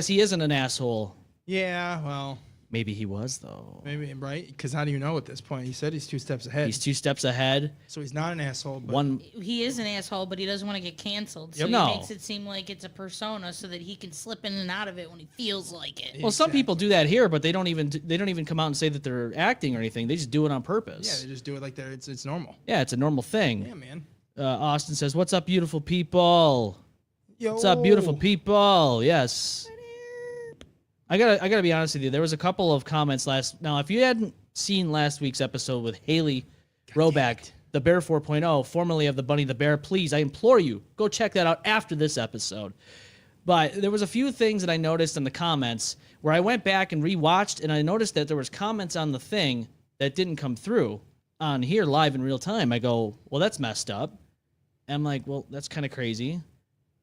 he isn't an asshole. Yeah, well, Maybe he was, though. maybe, right? Because how do you know at this point? He said he's 2 steps ahead. He's 2 steps ahead. So he's not an asshole. But One. He is an asshole, but he doesn't want to get canceled. So Yep. he No. makes it seem like it's a persona so that he can slip in and out of it when he feels like it. Well, some people do that here, but they don't even come out and say that they're acting or anything. They just do it on purpose. Yeah, they just do it like it's normal. Yeah, it's a normal thing. Yeah, man. Austin says, "What's up, beautiful people? Yo. What's up, beautiful people?" Yes. I gotta be honest with you. There was a couple of comments Now, if you hadn't seen last week's episode with Haley Roback, the Bear 4.0, formerly of the Bunny the Bear, please, I implore you, go check that out after this episode. But there was a few things that I noticed in the comments where I went back and rewatched, and I noticed that there was comments on the thing that didn't come through on here live in real time. I go, well, that's messed up. And I'm like, well, that's kind of crazy.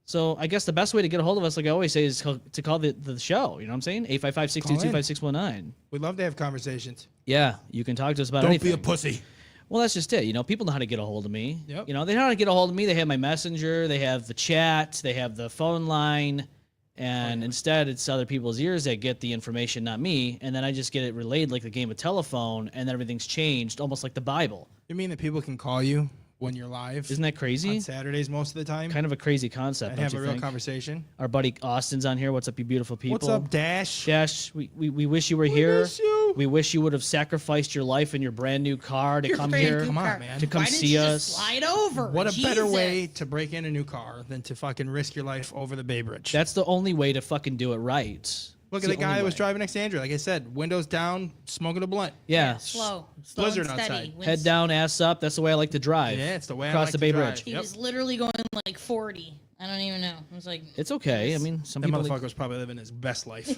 So I guess the best way to get a hold of us, like I always say, is to call the show. You know what I'm saying? 855-622-5619. We'd love to have conversations. Yeah, you can talk to us about Don't anything. be a pussy. Well, that's just it. You know, people know how to get a hold of me. Yep. You know, they know how to get a hold of me. They have my messenger. They have the chat. They have the phone line. And instead, it's other people's ears that get the information, not me. And then I just get it relayed like the game of telephone, and then everything's changed, almost like the Bible. You mean that people can call you when you're live? Isn't that crazy? On Saturdays most of the time? Kind of a crazy concept, And don't have you a real think? conversation. Our buddy Austin's on here. What's up, you beautiful people? What's up, Dash? Dash, we wish you were here. miss you. We wish you would have sacrificed your life in your brand new car to come here. Come on, man. To come Why didn't see you us. just slide over? What a better Jesus. way to break in a new car than to fucking risk your life over the Bay Bridge. That's the only way to fucking do it right. Look at the guy that was driving next to Andrew. Like I said, windows down, smoking a blunt. Yeah. Slow Blizzard and steady. outside. Head down, ass up. That's the way I like to drive. Yeah, it's the way I across like the to Bay drive. Bridge. He was literally going like 40. I don't even know. I was like, It's okay. I mean, some That people. motherfucker was probably living his best life.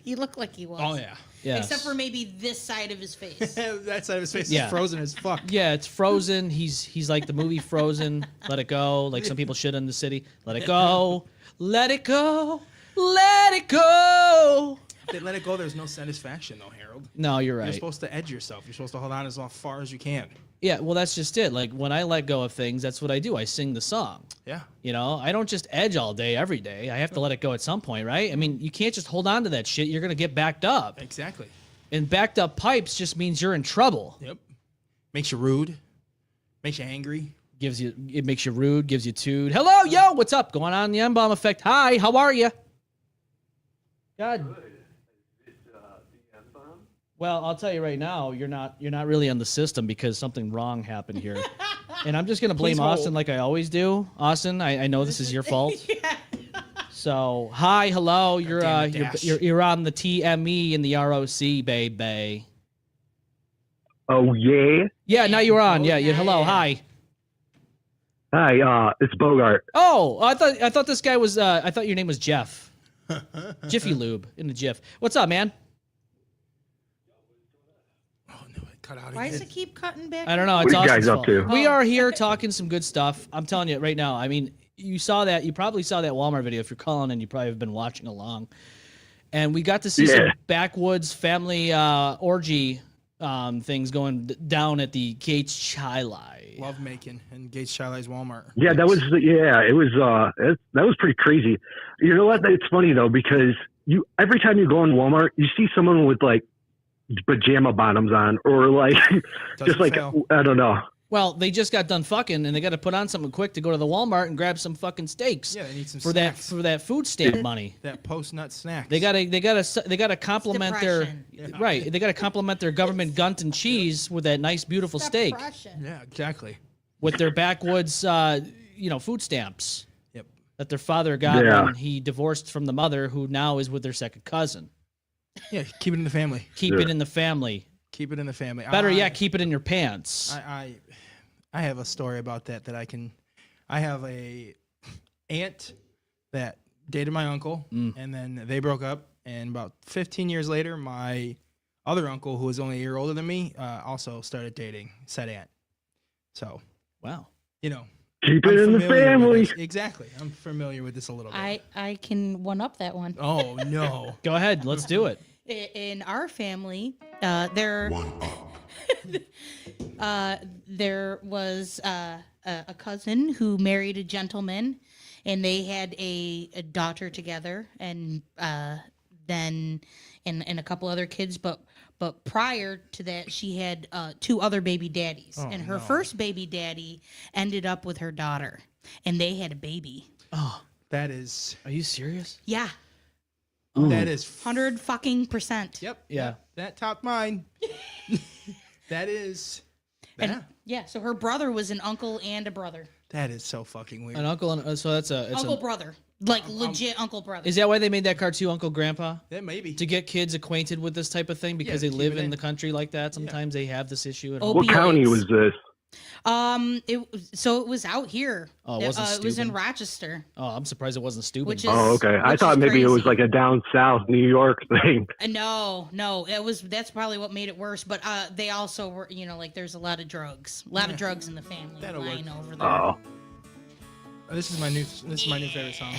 he looked like he was. Oh, yeah. Yes. Except for maybe this side of his face. That side of his face Yeah. is frozen as fuck. Yeah, it's Frozen. He's like the movie Frozen. Let it go. Like some people should in the city. Let it go. Let it go. Let it go. If they let it go, there's no satisfaction, though, Harold. No, you're right. You're supposed to edge yourself. You're supposed to hold on as far as you can. Yeah, well, that's just it. Like when I let go of things, that's what I do. I sing the song. Yeah. You know, I don't just edge all day, every day. I have to let it go at some point, right? I mean, you can't just hold on to that shit. You're going to get backed up. Exactly. And backed up pipes just means you're in trouble. Yep. Makes you rude. Makes you angry. It makes you rude, gives you tood. Hello, yo, what's up? Going on the M-Balm Effect. Hi, how are you? God. Well, I'll tell you right now, you're not really on the system because something wrong happened here. And I'm just gonna blame Please Austin hold. like I always do. Austin, I know this is your fault. Yeah. So hi, hello, you're damn it, Dash. you're on the TME and the ROC, baby. Oh yeah. Yeah, now you're on. Oh, Yeah, hello, yeah. hi. Hi, it's Bogart. Oh, I thought this guy was I thought your name was Jeff. Jiffy Lube in the Jiff. What's up, man? Oh, no, it cut out Why again. does it keep cutting back? I don't know. What It's are you Austin's guys up fault. to? We Oh. are here talking some good stuff. I'm telling you right now. I mean, you probably saw that Walmart video. If you're calling and you probably have been watching along. And we got to see some Yeah. backwoods family orgy things going down at the Gates Chili. Love making and Gates Charlie's Walmart. Yeah, it was that was pretty crazy. You know what? It's funny though because every time you go in Walmart, you see someone with like pajama bottoms on or like just like fail. I don't know. Well, they just got done fucking, and they got to put on something quick to go to the Walmart and grab some fucking steaks. Yeah, they need some for snacks. that food stamp money. That post-nut snack. They gotta compliment their Depression. right. They gotta compliment their government gunt and cheese with that nice, beautiful steak Depression. Yeah, exactly. with their backwoods, food stamps Yep. that their father got Yeah. when he divorced from the mother, who now is with their second cousin. Yeah, keep it in the family. Keep Yeah. it in the family. Keep it in the family. Better yet, keep it in your pants. I have a story about that I have a aunt that dated my uncle and then they broke up, and about 15 years later my other uncle, who was only a year older than me, also started dating said aunt. So, Wow. you know, Keep I'm it in the familiar with family. this. Exactly. I'm familiar with this a little bit. I can one up that one. Oh no. Go ahead. Let's do it. In our family, there was a cousin who married a gentleman, and they had a daughter together, and then and a couple other kids. But prior to that, she had two other baby daddies, and her first baby daddy ended up with her daughter, and they had a baby. Oh, That is are you serious? Yeah, that is 100%. Yep. Yeah. That topped mine. That is And yeah, so her brother was an uncle and a brother. that is so fucking weird. An uncle, and so it's Uncle brother. Like legit uncle brother. Is that why they made that cartoon Uncle Grandpa? Yeah, maybe. To get kids acquainted with this type of thing because Yeah, they keep live it in in. the country like that. Sometimes they have this issue at Oh, home. What county Opioids. was this? So it was out here. Oh, it wasn't it was in stupid. Rochester. Oh, I'm surprised it wasn't stupid. Which is- Oh, okay. I which thought is maybe it was crazy. like a down south New York thing. No, that's probably what made it worse. But they also were, like there's a lot of drugs in the family That'll lying work. over there. Oh. This is my new favorite song.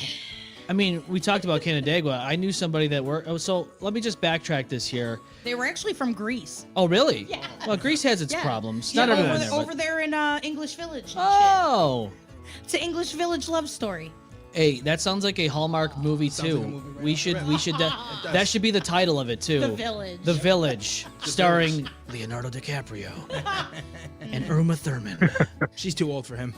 I mean, we talked about Canandaigua. I knew somebody that worked. Oh, so let me just backtrack this here. They were actually from Greece. Oh, really? Yeah. Well, Greece has its Yeah. problems. Yeah, Not everyone over, there. over but- there in English Village. And Oh. shit. It's an English Village love story. Hey, that sounds like a Hallmark movie Sounds too. like a movie right we off should the we rip. should does. that should be the title of it too. The Village. The Village, starring Leonardo DiCaprio and Uma Thurman. She's too old for him.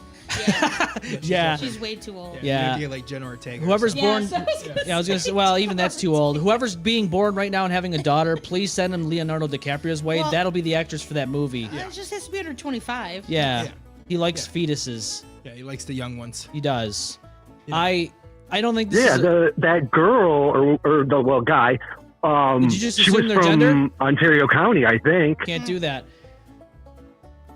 Yeah. She's way too old. Yeah. You have to get like Jenna Ortega. or Whoever's something. born, so I was gonna yeah, I was gonna say. Well, even that's too old. Whoever's being born right now and having a daughter, please send him Leonardo DiCaprio's way. Well- That'll be the actress for that movie. It just has to be under 25. Yeah, Yeah. he likes fetuses. Yeah, he likes the young ones. He does. Yeah. I don't think this Yeah, is that girl or the guy. Did you just she assume was their from gender? Ontario County, I think. Can't do that.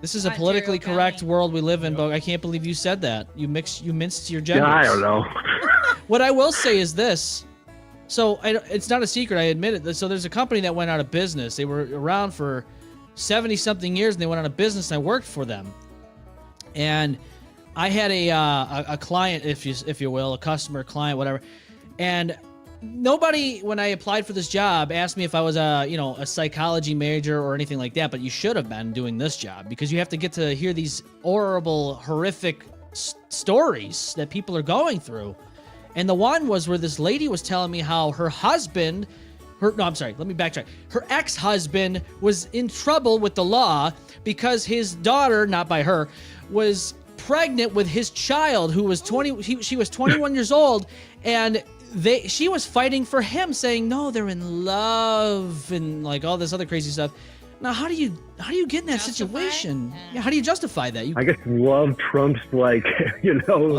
This is a Ontario politically correct County. world we live in, but I can't believe you said that. You minced your Yeah, genders. I don't know. What I will say is this. So it's not a secret, I admit it. So there's a company that went out of business. They were around for 70-something years, and they went out of business, and I worked for them. And I had a client, if you will, a customer, client, whatever. And nobody, when I applied for this job, asked me if I was a psychology major or anything like that, but you should have been doing this job because you have to get to hear these horrible, horrific stories that people are going through. And the one was where this lady was telling me how her husband, let me backtrack. Her ex-husband was in trouble with the law because his daughter, not by her, was pregnant with his child who was 20, she was 21 years old, and she was fighting for him, saying, no, they're in love and like all this other crazy stuff. Now, how do you get in that situation? Yeah, how do you justify that? I guess love trumps I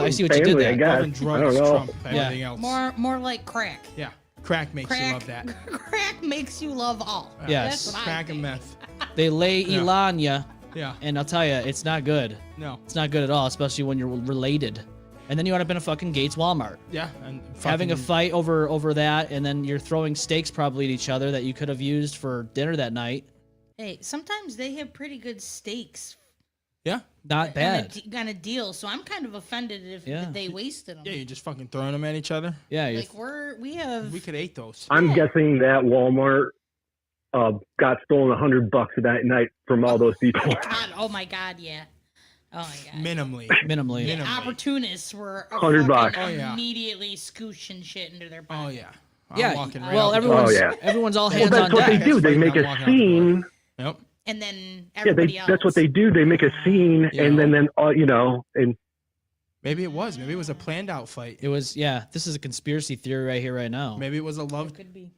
see what you did family, there. I guess. Love and I drugs don't know. trump everything else. More like crack. Yeah, crack makes you Crack, love that. crack makes you love all. Yes. That's what Crack I and think. meth. They lay Yeah. Elanya, Yeah. and I'll tell you, it's not good. No. It's not good at all, especially when you're related. And then you end up in a fucking Gates Walmart. Yeah. And Having a fucking- fight over that, and then you're throwing steaks probably at each other that you could have used for dinner that night. Hey, sometimes they have pretty good steaks Yeah. Not bad. on a deal, so I'm kind of offended if Yeah. they wasted them. Yeah, you're just fucking throwing them at each other. Yeah, Like we have We could eat those. I'm guessing that Walmart got stolen $100 that night from all those people. God, oh my God, yeah. Oh my God. Minimally. minimally. The minimally. opportunists were $100. fucking Oh, yeah. immediately scooching shit into their Oh pocket. yeah. I'm Yeah. walking right Well, out the door. everyone's all Well, hands that's on what they deck. do. They Right make now, a walking out the door. scene. Yep. And then Yeah, everybody else. that's what they do. They make a scene, Yeah. and then and Maybe it was. Maybe it was a planned out fight. It was, yeah. This is a conspiracy theory right here, right now. Maybe it was a Could be.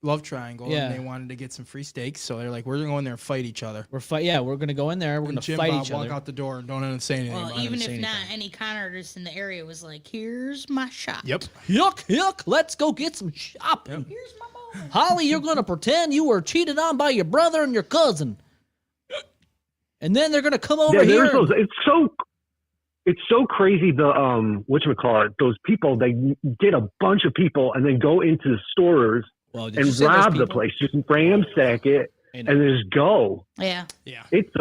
love triangle, Yeah. and they wanted to get some free steaks, so they're like, "We're gonna go in there and fight each other." We're gonna go in there. We're And gonna Jim fight Bob each walk other. out the door and don't even say anything. Well, about it. even say if not, anything. any con artist in the area was like, "Here's my shop. Yep. Yuck! Let's go get some shopping. Here's my mom." Holly, you're gonna pretend you were cheated on by your brother and your cousin, and then they're gonna come over yeah, here. there's those. It's so crazy. The whatchamacallit, those people, they get a bunch of people and then go into the stores Well, did and you say those rob the people? place, just ransack it, I and know. then just go. Yeah, Yeah. It's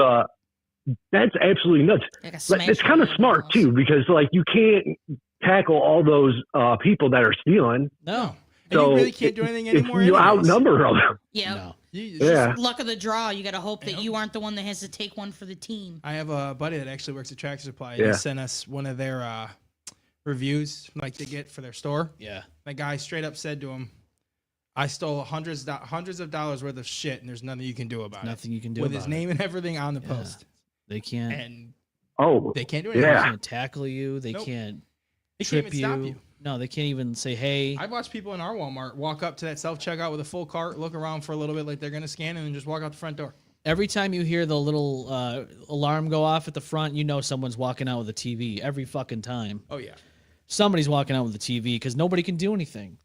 that's absolutely nuts. like a Like, smash. it's kind of smart too, because you can't tackle all those people that are stealing. No, And So you really can't do anything if anymore. you anyways. outnumber them. Yeah. no. You Yeah. Luck of the draw. You got to hope that Yep. you aren't the one that has to take one for the team. I have a buddy that actually works at Tractor Supply. Yeah. He sent us one of their reviews, like they get for their store. Yeah. The guy straight up said to him, "I stole hundreds of dollars worth of shit, and there's nothing you can do about Nothing it." you can do With about his name and everything on the Yeah. post, They can't. and Oh, they can't do anything. They Yeah. can't tackle you. They Nope. can't They can't trip even stop you. No, they can't even say, "Hey." I've watched people in our Walmart walk up to that self checkout with a full cart, look around for a little bit like they're gonna scan, and then just walk out the front door. Every time you hear the little alarm go off at the front, you know someone's walking out with a TV. Every fucking time, Oh yeah. somebody's walking out with a TV because nobody can do anything.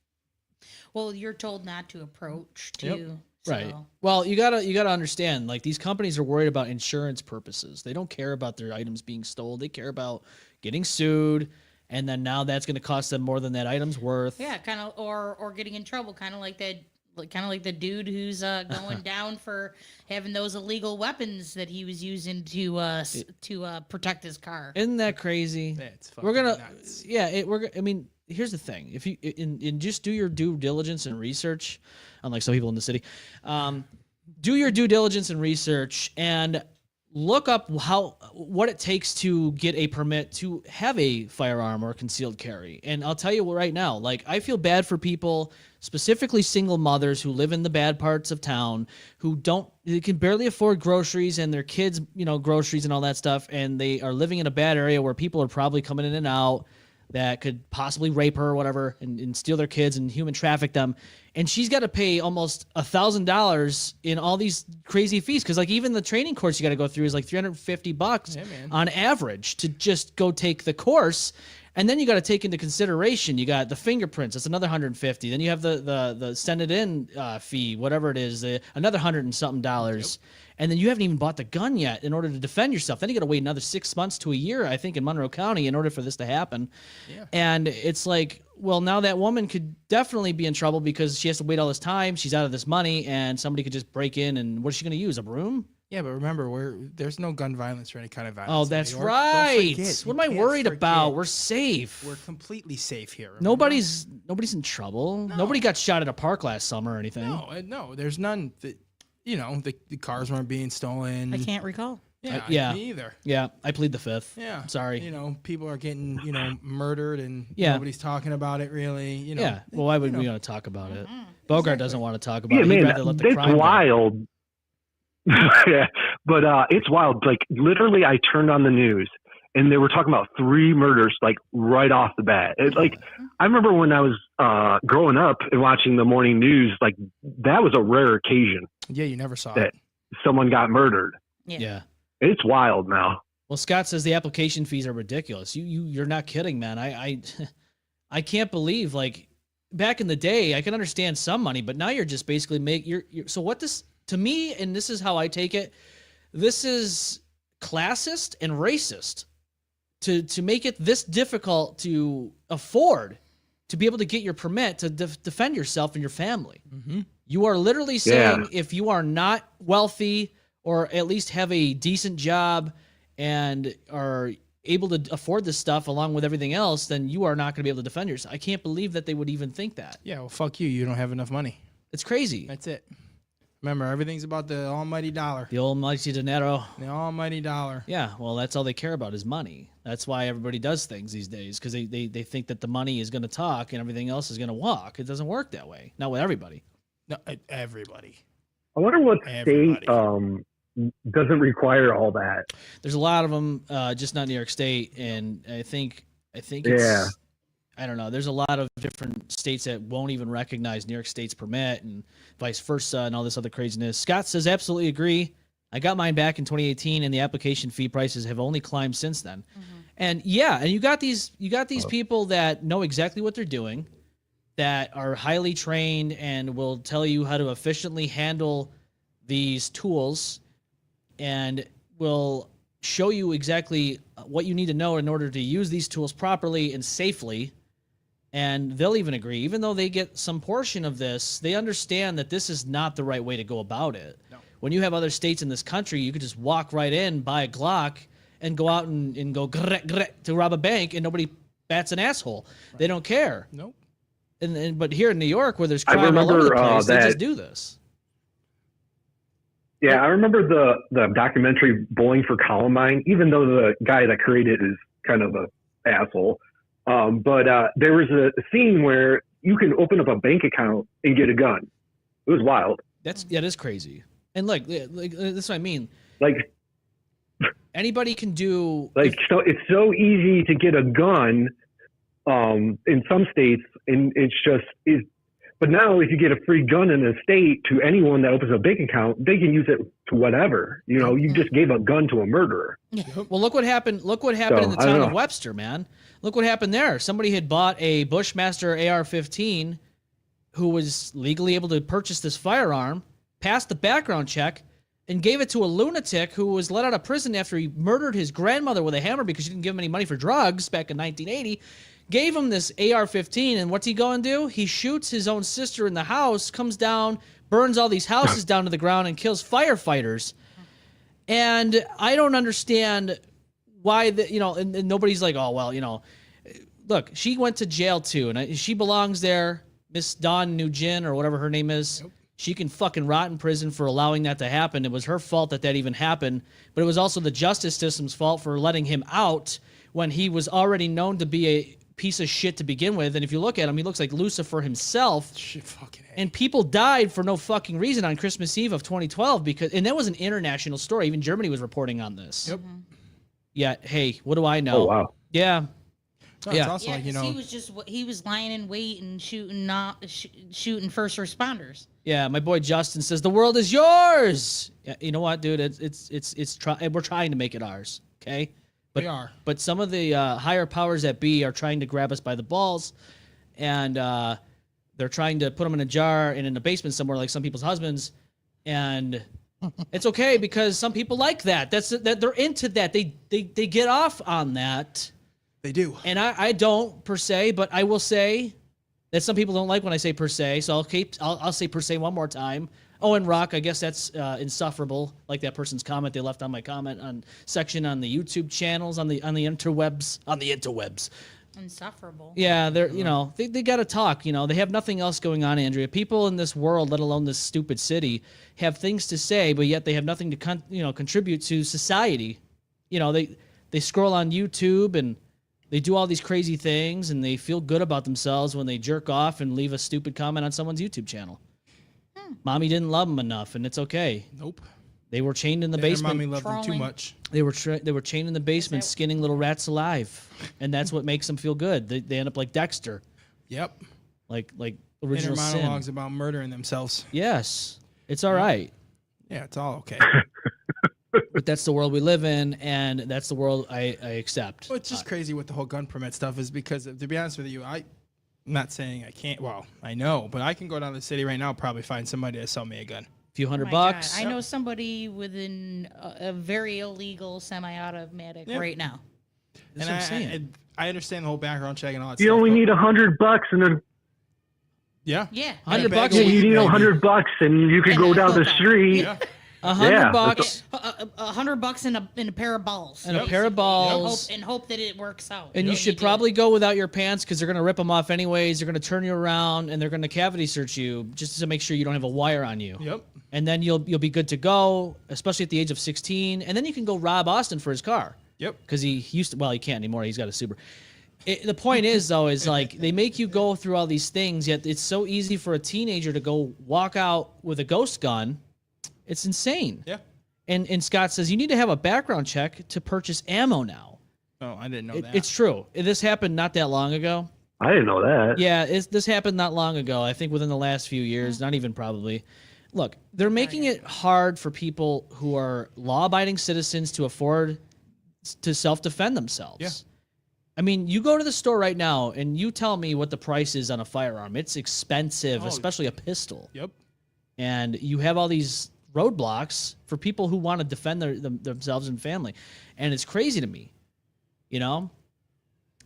Well, you're told not to approach too. Yep. Right. So, Well, you gotta understand, like, these companies are worried about insurance purposes. They don't care about their items being stolen. They care about getting sued, and then now that's going to cost them more than that item's worth. yeah, kind of, or getting in trouble, kind of like that. Kind of like the dude who's going down for having those illegal weapons that he was using to protect his car. Isn't that crazy? That's fucking We're gonna, nuts. yeah. I mean, here's the thing: if you in just do your due diligence and research, unlike some people in the city, do your due diligence and research and look up what it takes to get a permit to have a firearm or concealed carry. And I'll tell you right now, like, I feel bad for people, specifically single mothers who live in the bad parts of town, they can barely afford groceries and their kids, groceries and all that stuff. And they are living in a bad area where people are probably coming in and out that could possibly rape her or whatever and steal their kids and human traffic them. And she's got to pay almost $1,000 in all these crazy fees. Cause like even the training course you got to go through is like $350 Yeah, man. on average to just go take the course. And then you got to take into consideration, you got the fingerprints, that's another 150. Then you have the send it in fee, whatever it is, another $100 and something. And then you haven't even bought the gun yet in order to defend yourself. Then you got to wait another 6 months to a year, I think, in Monroe County in order for this to happen. Yeah. And it's like, well, now that woman could definitely be in trouble because she has to wait all this time. She's out of this money, and somebody could just break in. And what is she going to use? A broom? Yeah, but remember, there's no gun violence or any kind of violence. Oh, that's right. What am I worried about? We're safe. We're completely safe here. Remember? Nobody's in trouble. No. Nobody got shot at a park last summer or anything. No, there's none. The cars weren't being stolen. I can't recall. Yeah, me either. Yeah, I plead the fifth. Yeah, sorry. People are getting murdered and nobody's talking about it really. Yeah. Well, why would we want to talk about it? Bogart doesn't want to talk about it. He'd rather let the crime it's wild. Yeah, but it's wild. Like literally, I turned on the news and they were talking about 3 murders like right off the bat. It's like I remember when I was growing up and watching the morning news, like that was a rare occasion. Yeah, you never saw that it. Someone got murdered. Yeah. It's wild now. Well, Scott says the application fees are ridiculous. You're not kidding, man. I can't believe, like, back in the day, I can understand some money, but now you're just basically so what this, to me, and this is how I take it, this is classist and racist to make it this difficult to afford to be able to get your permit to defend yourself and your family. Mm-hmm. You are literally saying if you are not wealthy or at least have a decent job and are able to afford this stuff along with everything else, then you are not going to be able to defend yourself. I can't believe that they would even think that. Yeah, well, fuck you. You don't have enough money. It's crazy. That's it. Remember, everything's about the almighty dollar. The almighty dinero. The almighty dollar. Yeah, well, that's all they care about is money. That's why everybody does things these days, because they think that the money is going to talk and everything else is going to walk. It doesn't work that way. Not with everybody. No, everybody. I wonder what state doesn't require all that. There's a lot of them, just not New York State, and I think it's, I don't know. There's a lot of different states that won't even recognize New York State's permit and vice versa and all this other craziness. Scott says, absolutely agree. I got mine back in 2018 and the application fee prices have only climbed since then. Mm-hmm. And and you got these people that know exactly what they're doing, that are highly trained and will tell you how to efficiently handle these tools and will show you exactly what you need to know in order to use these tools properly and safely. And they'll even agree, even though they get some portion of this, they understand that this is not the right way to go about it. No. When you have other states in this country, you could just walk right in, buy a Glock, and go out and go to rob a bank, and nobody bats an asshole. Right. They don't care. Nope. But here in New York, where there's crime all over the place, they just do this. Yeah, I remember the documentary Bowling for Columbine, even though the guy that created it is kind of an asshole. But there was a scene where you can open up a bank account and get a gun. It was wild. That is crazy. And like that's what I mean. Like anybody can do. So it's so easy to get a gun in some states, and it's just is. But now, if you get a free gun in a state to anyone that opens a bank account, they can use it to whatever. You just gave a gun to a murderer. Well, look what happened. Look what happened in the town of Webster, man. Look what happened there. Somebody had bought a Bushmaster AR-15, who was legally able to purchase this firearm, passed the background check, and gave it to a lunatic who was let out of prison after he murdered his grandmother with a hammer because she didn't give him any money for drugs back in 1980. Gave him this AR-15, and what's he going to do? He shoots his own sister in the house, comes down, burns all these houses down to the ground, and kills firefighters. And I don't understand why and nobody's like, oh, well, look, she went to jail too, and she belongs there. Miss Dawn Nugent, or whatever her name is. Nope. She can fucking rot in prison for allowing that to happen. It was her fault that even happened, but it was also the justice system's fault for letting him out when he was already known to be a piece of shit to begin with. And if you look at him, he looks like Lucifer himself. Shit, fucking hate. And people died for no fucking reason on Christmas Eve of 2012 and that was an international story. Even Germany was reporting on this. Yep. Yeah. Hey, what do I know? Oh, wow. Yeah. No, it's also like, he was lying in wait and shooting first responders. Yeah, my boy Justin says the world is yours. Yeah, you know what, dude? We're trying to make it ours. Okay, But, They are. But some of the higher powers that be are trying to grab us by the balls, and they're trying to put them in a jar and in a basement somewhere, like some people's husbands. And it's okay because some people like that. That they're into that. They get off on that. They do. And I don't per se, but I will say that some people don't like when I say per se. So I'll say per se one more time. Oh, and rock, I guess that's insufferable. Like that person's comment they left on my comment on section on the YouTube channels on the interwebs. Insufferable. Yeah, they're they got to talk. They have nothing else going on, Andrea. People in this world, let alone this stupid city, have things to say, but yet they have nothing to contribute to society. They scroll on YouTube and they do all these crazy things, and they feel good about themselves when they jerk off and leave a stupid comment on someone's YouTube channel. Mommy didn't love them enough, and it's okay. Nope. They were chained in the Their basement. mommy loved them too Trolling. much. They were chained in the basement, skinning little rats alive, and that's what makes them feel good. They end up like Dexter, Yep. like Inner original sin. monologues about murdering themselves. Yes, it's all right, Yeah, it's all okay. but that's the world we live in, and that's the world I accept. Well, it's just crazy with the whole gun permit stuff is because, to be honest with you, I'm not saying I can't. Well, I know, but I can go down to the city right now, probably find somebody to sell me a gun. Few Oh hundred my bucks. God. I know somebody within a very illegal semi-automatic Yep. right now. That's And what I'm saying. I understand the whole background check and all that You stuff. only but- need $100 and then Yeah. Yeah. $100 bag bucks. of you weed, need maybe. $100 and you can And go a down the cocaine. street. Yeah. $100 $100 in a pair of balls. and a pair of balls. And hope that it works out. And you When should do probably it. go without your pants because they're going to rip them off anyways. They're going to turn you around and they're going to cavity search you just to make sure you don't have a wire on you. Yep. And then you'll be good to go, especially at the age of 16. And then you can go rob Austin for his car Yep. because he used to. Well, he can't anymore. He's got a Subaru. The point is, though, is like they make you go through all these things, yet it's so easy for a teenager to go walk out with a ghost gun. It's insane. Yeah. And Scott says you need to have a background check to purchase ammo now. Oh, I didn't know that. It's true. This happened not that long ago. I didn't know that. Yeah, this happened not long ago. I think within the last few years, not even probably. Look, they're making it hard for people who are law-abiding citizens to afford to self-defend themselves. Yeah. I mean, you go to the store right now and you tell me what the price is on a firearm. It's expensive, Oh. especially a pistol. Yep. And you have all these roadblocks for people who want to defend themselves and family. And it's crazy to me,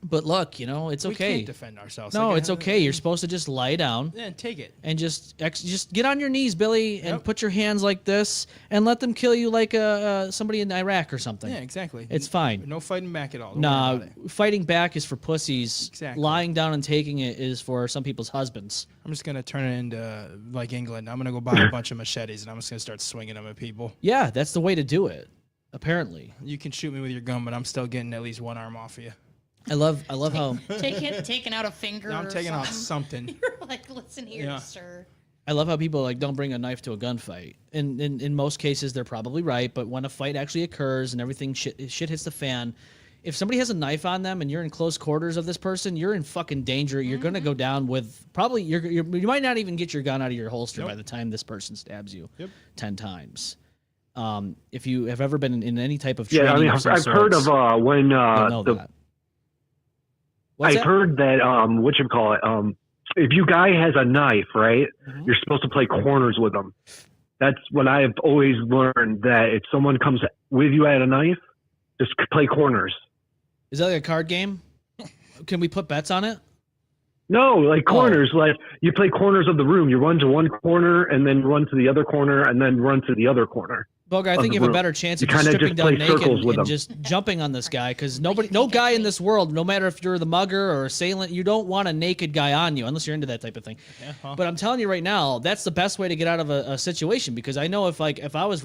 But look, it's We okay. can't defend ourselves. No, Like, it's okay. You're supposed to just lie down Yeah, take it. and just get on your knees, Billy, and Yep. put your hands like this and let them kill you like somebody in Iraq or something. Yeah, exactly. It's fine. No fighting back at all. Don't Nah, worry about it. fighting back is for pussies. Exactly. Lying down and taking it is for some people's husbands. I'm just gonna turn it into like England. I'm gonna go buy a bunch of machetes and I'm just gonna start swinging them at people. Yeah, that's the way to do it. Apparently, You can shoot me with your gun, but I'm still getting at least one arm off of you. I love how taking out a finger. Now I'm or taking out something. something. You're like, listen here, Yeah. sir. I love how people don't bring a knife to a gunfight. And in most cases, they're probably right. But when a fight actually occurs and everything shit hits the fan, if somebody has a knife on them and you're in close quarters of this person, you're in fucking danger. You're gonna go down with probably you might not even get your gun out of your holster Yep. by the time this person stabs you Yep. 10 times. If you have ever been in any type of training, Yeah, I mean, of some I've heard sorts, of when you'll know the that. What's I've that? heard that if you guy has a knife, right, Mhm. you're supposed to play corners with them. That's what I've always learned, that if someone comes with you at a knife, just play corners. Is that like a card game? Can we put bets on it? No, like Oh. corners, like you play corners of the room. You run to one corner and then run to the other corner and then run to the other corner. Bogart, I of think the you have a room. better chance You of just kinda stripping just down play naked circles and with them. just jumping on this guy because no guy in this world, no matter if you're the mugger or assailant, you don't want a naked guy on you unless you're into that type of thing. Yeah, huh? But I'm telling you right now, that's the best way to get out of a situation because I know if I were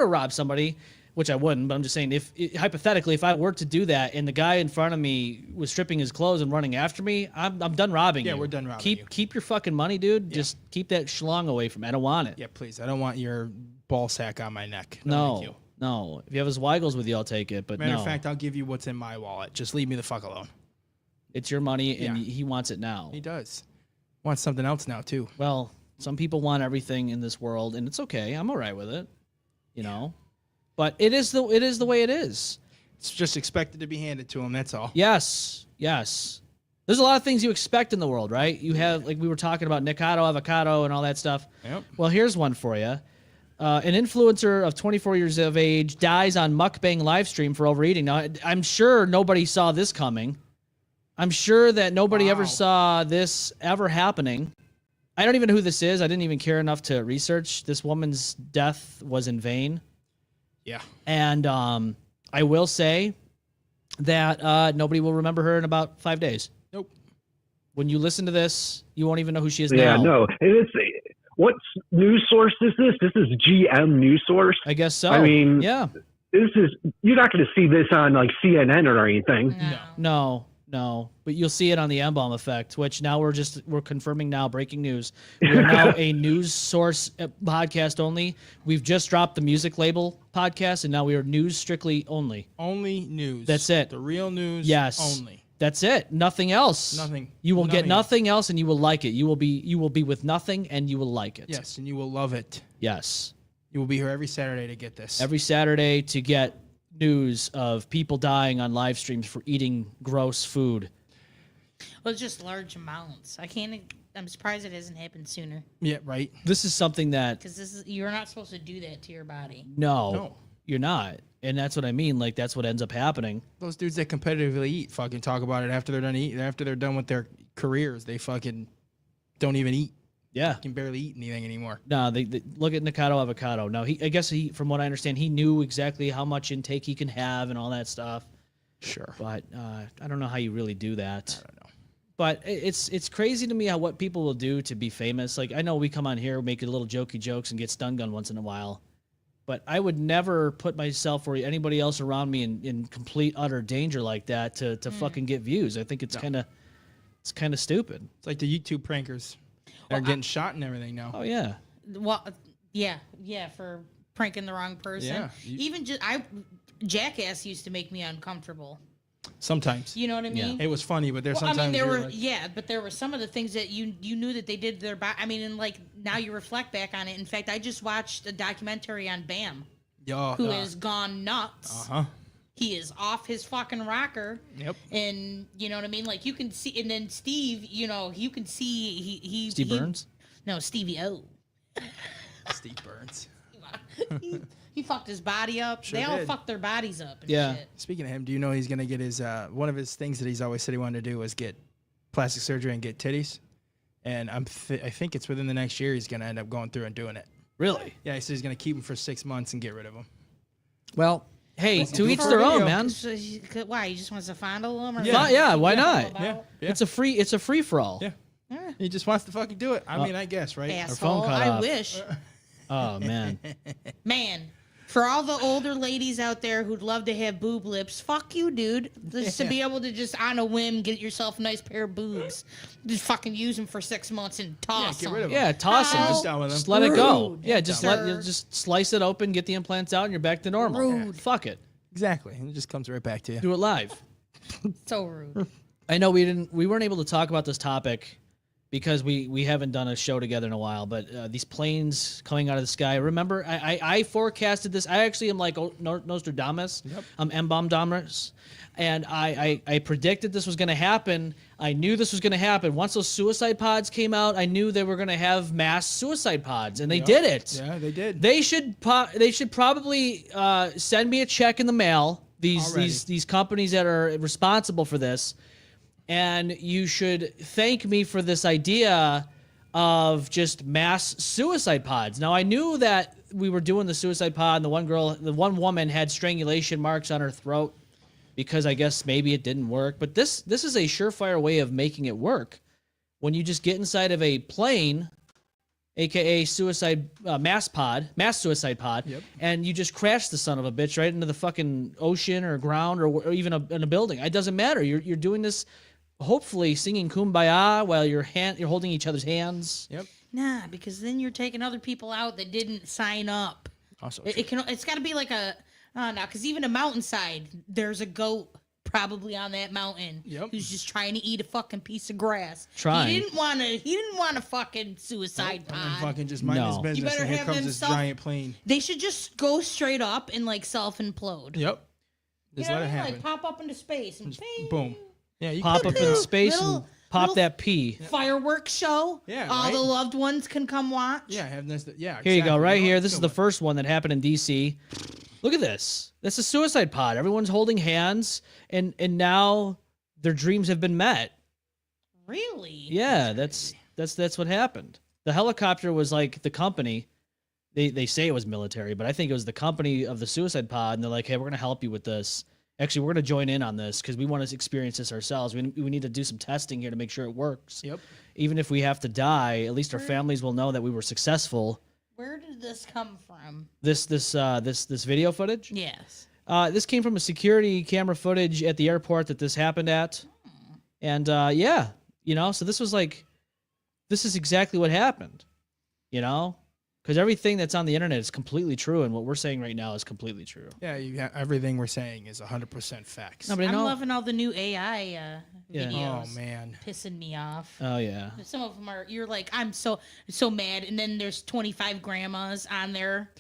to rob somebody, which I wouldn't, but I'm just saying hypothetically if I were to do that and the guy in front of me was stripping his clothes and running after me, I'm done robbing you. Yeah, we're done robbing keep you. Keep your fucking money, dude. Just keep that schlong away from me. I don't want it. Yeah, please. I don't want your ball sack on my neck. No. Thank you. No, if you have his Weigels with you, I'll take it. But Matter no, of fact, I'll give you what's in my wallet. Just leave me the fuck alone. it's your money, and Yeah. he wants it now. He does. Wants something else now too. Well, some people want everything in this world, and it's okay. I'm all right with it, But it is the way it is. It's just expected to be handed to them. That's all. Yes. There's a lot of things you expect in the world, right? You have, like we were talking about, Avocado, and all that stuff. Yep. Well, here's one for you. An influencer of 24 years of age dies on mukbang live stream for overeating. Now, I'm sure nobody saw this coming. I'm sure that nobody ever saw this ever happening. I don't even know who this is. I didn't even care enough to research. This woman's death was in vain. Yeah. And I will say that nobody will remember her in about 5 days. Nope. When you listen to this, you won't even know who she is Yeah, now. no. And it's what news source is this? This is GM News Source. I guess so. I mean, yeah. This is, you're not going to see this on like CNN or anything. No. But you'll see it on the M-Balm Effect, which now we're confirming now, breaking news. We're now a news source podcast only. We've just dropped the music label podcast, and now we are news strictly only. Only news. That's it. The real news. Yes. Only. That's it. Nothing else. Nothing. You will get nothing else, and you will like it. You will be with nothing, and you will like it. Yes, and you will love it. Yes. You will be here every Saturday to get this. Every Saturday to get news of people dying on live streams for eating gross food. Well, it's just large amounts. I'm surprised it hasn't happened sooner. Yeah, right. This is something that Because you're not supposed to do that to your body. no, you're not. And that's what I mean. Like, that's what ends up happening. Those dudes that competitively eat fucking talk about it after they're done eating. After they're done with their careers, they fucking don't even eat. Yeah. Can barely eat anything anymore. No, they look at Avocado. Now, I guess from what I understand, he knew exactly how much intake he can have and all that stuff. Sure. But I don't know how you really do that. I don't know. But it's crazy to me how what people will do to be famous. Like, I know we come on here, make a little jokey jokes, and get stun gun once in a while. But I would never put myself or anybody else around me in complete utter danger like that to fucking get views. I think it's kind of stupid. It's like the YouTube prankers. They're getting shot and everything now. Oh yeah. Well, yeah, for pranking the wrong person. Yeah. Even Jackass used to make me uncomfortable. Sometimes. You know what I mean? It was funny, but there's Well, sometimes there you're were like, but there were some of the things that you knew that they did to their body. I mean, and like now you reflect back on it. In fact, I just watched a documentary on Bam, who has gone nuts. He is off his fucking rocker. Yep. And you know what I mean? Like you can see, and then Steve, you can see Steve Burns? No, Stevie O. Steve Burns. He fucked his body up. Sure they all did. fucked their bodies up. And Yeah. shit. Speaking of him, do you know he's going to get his, one of his things that he's always said he wanted to do was get plastic surgery and get titties. And I think it's within the next year he's going to end up going through and doing it. Really? Yeah, he said he's going to keep him for 6 months and get rid of him. Well, hey, Listen, to do each for a their own, video. man. Why? He just wants to fondle them? Or Yeah, why not? Yeah. It's a free for all. Yeah. He just wants to fucking do it. I mean, I guess, right? Asshole. cut I off. wish. Oh man. Man, for all the older ladies out there who'd love to have boob lips, fuck you, dude. Just to be able to just on a whim get yourself a nice pair of boobs. Just fucking use them for 6 months and toss get them. rid of them. Yeah, toss them. How Just, done with them. just let it go. rude, Yeah, just sir. just slice it open, get the implants out, and you're back to normal. Rude. Fuck it. Exactly. And it just comes right back to you. Do it live. So rude. I know we weren't able to talk about this topic because we haven't done a show together in a while, but these planes coming out of the sky. Remember, I forecasted this. I actually am like Nostradamus. Yep. I'm M-Balm Dominus. And I predicted this was going to happen. I knew this was going to happen. Once those suicide pods came out, I knew they were going to have mass suicide pods, and they did it. Yeah, they did. They should probably send me a check in the mail. These companies that are responsible for this, and you should thank me for this idea of just mass suicide pods. Now I knew that we were doing the suicide pod, and the one woman had strangulation marks on her throat because I guess maybe it didn't work. But this is a surefire way of making it work. When you just get inside of a plane, aka mass suicide pod, Yep. and you just crash the son of a bitch right into the fucking ocean or ground or even in a building. It doesn't matter. You're doing this, hopefully singing Kumbaya while you're holding each other's hands. Yep. Nah, because then you're taking other people out that didn't sign up. Also, It's got to be like because even a mountainside, there's a goat probably on that mountain who's just trying to eat a fucking piece of grass. Trying. He didn't want a fucking suicide and pod. fucking just mind his No. business. You better And here have comes them this self- giant plane. They should just go straight up and like self implode. Yep. Just you let know what it I mean? happen. Like pop up into space and bing. Boom. Yeah, you Pop can up do in that. space and Little- pop little- that pee. Fireworks show. Yeah, All right? the loved ones can come watch. Yeah, have this. Yeah. Here you go, exactly. right know, here. it's This is good the one. first one that happened in DC. Look at this. That's a suicide pod. Everyone's holding hands, and now their dreams have been met. Really? Yeah, that's what happened. The helicopter was like the company. They say it was military, but I think it was the company of the suicide pod, and they're like, hey, we're gonna help you with this. Actually, we're gonna join in on this because we want to experience this ourselves. We need to do some testing here to make sure it works. Yep. Even if we have to die, at least our families will know that we were successful. Where did this come from? This video footage. Yes. This came from a security camera footage at the airport that this happened at. And yeah, so this is exactly what happened, because everything that's on the internet is completely true, and what we're saying right now is completely true. Yeah, everything we're saying is 100% facts. No, but I I'm know. loving all the new AI Yeah. videos. Oh man. Pissing me off. Oh yeah. Some of them you're like, I'm so mad, and then there's 25 grandmas on there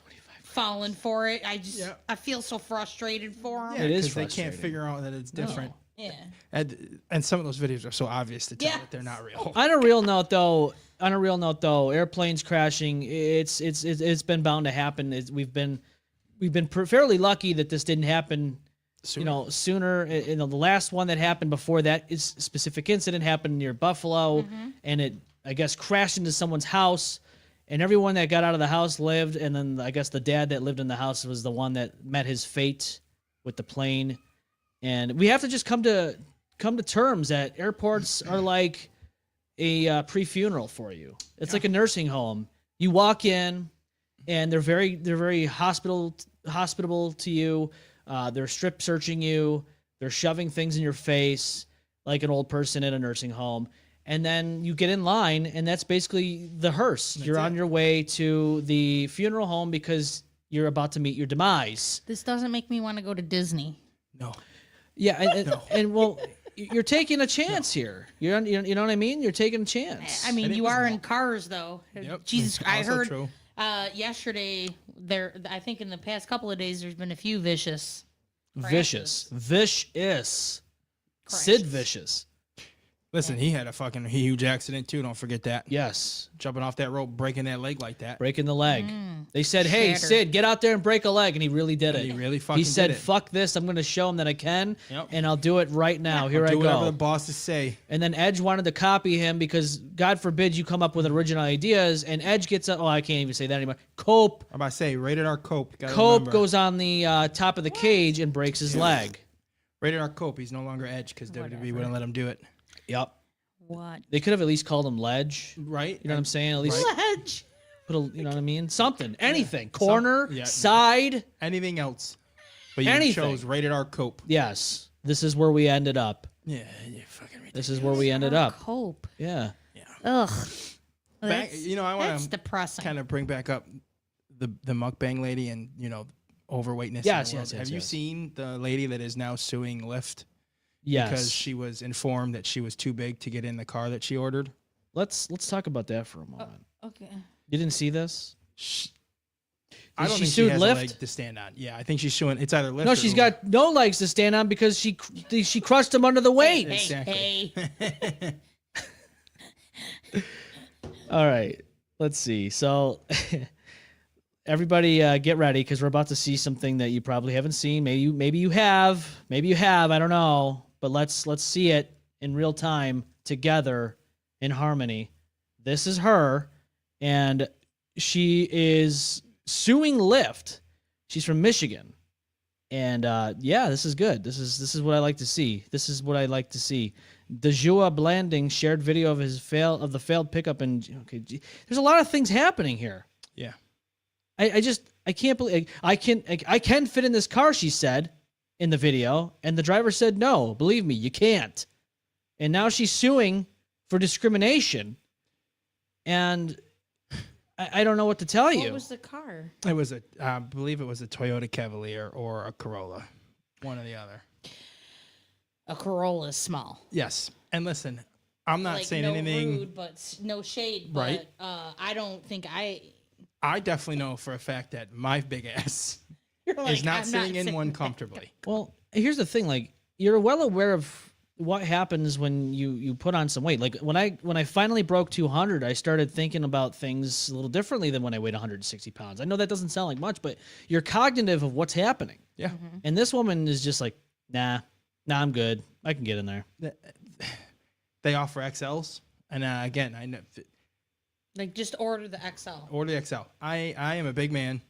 falling for it. I feel so frustrated for them. It is 'cause they can't frustrating. figure out that it's different. Yeah. And some of those videos are so obvious to tell Yeah. that they're not real. On a real note, though, airplanes crashing. It's been bound to happen. We've been fairly lucky that this didn't happen. Sooner. The last one that happened before that is specific incident happened near Buffalo, and it, I guess, crashed into someone's house, and everyone that got out of the house lived, and then I guess the dad that lived in the house was the one that met his fate with the plane. And we have to just come to terms that airports are like a pre-funeral for you. It's like a nursing home. You walk in, and they're very hospitable to you. They're strip searching you. They're shoving things in your face like an old person in a nursing home. And then you get in line, and that's basically the hearse. You're on your way to the funeral home because you're about to meet your demise. This doesn't make me want to go to Disney. No. Yeah, and well, you're taking a chance here. You know what I mean? You're taking a chance. I mean, And it you was are long. in cars though. Yep. Jesus, I Also heard true. yesterday I think in the past couple of days there's been a few vicious. Vicious. crashes. Sid Vicious. Listen, he had a fucking huge accident too. Don't forget that. Yes, Jumping off that rope, breaking that leg like that. breaking the leg. They said, "Hey, Shattered. Sid, get out there and break a leg," and he really did it. He really fucking He said, did it. "Fuck this! I'm going to show him that I can, Yep. and I'll do it right now. Here I Do whatever go." the bosses say. And then Edge wanted to copy him because, God forbid, you come up with original ideas. And Edge gets up. Oh, I can't even say that anymore. Cope I'm about to say, rated R Cope. Gotta Cope remember. goes on the top of the cage and breaks his leg. Rated R Cope. He's no longer Edge because WWE wouldn't let him do it. Yep. What? They could have at least called him Ledge. Right? You know what I'm saying? At least Ledge. put a, you know what I mean? Something, anything, corner, yeah. side. Anything else? But you Anything. chose rated R Cope. Yes, this is where we ended up. Yeah, you fucking ridiculous. This is where we ended up. Cope. Yeah. Ugh. Back, That's, I want that's to depressing. kind of bring back up the mukbang lady and overweightness. Yes, in the world. yes, yes, Have you yes. seen the lady that is now suing Lyft Yes. because she was informed that she was too big to get in the car that she ordered? Let's talk about that for a moment. Okay. You didn't see this? I don't she think sued she has a Lyft? leg to stand on. Yeah, I think she's suing. It's either Lyft. No, or she's Uber. got no legs to stand on because she crushed him under the weight. Hey, Exactly. hey. All right, let's see. So, everybody, get ready because we're about to see something that you probably haven't seen. Maybe you have. I don't know. But let's see it in real time together in harmony. This is her, and she is suing Lyft. She's from Michigan, and yeah, this is good. This is what I like to see. Dejua Blanding shared video of the failed pickup, and okay, there's a lot of things happening here. Yeah. I can't believe I can fit in this car, she said in the video, and the driver said no. Believe me, you can't. And now she's suing for discrimination, and I don't know what to tell you. What was the car? It was I believe it was a Toyota Cavalier or a Corolla, one or the other. A Corolla is small. Yes, and listen, I'm not saying no anything. rude, but no shade. Right. But I don't think I definitely know for a fact that my big ass You're like, is not I'm sitting in sitting one there. comfortably. Well, here's the thing, like you're well aware of what happens when you put on some weight. Like when I finally broke 200, I started thinking about things a little differently than when I weighed 160 pounds. I know that doesn't sound like much, but you're cognitive of what's happening. Yeah. Mm-hmm. And this woman is just like, nah, I'm good. I can get in there. They offer XLs, and again, I know. Like, just order the XL. Order the XL. I am a big man,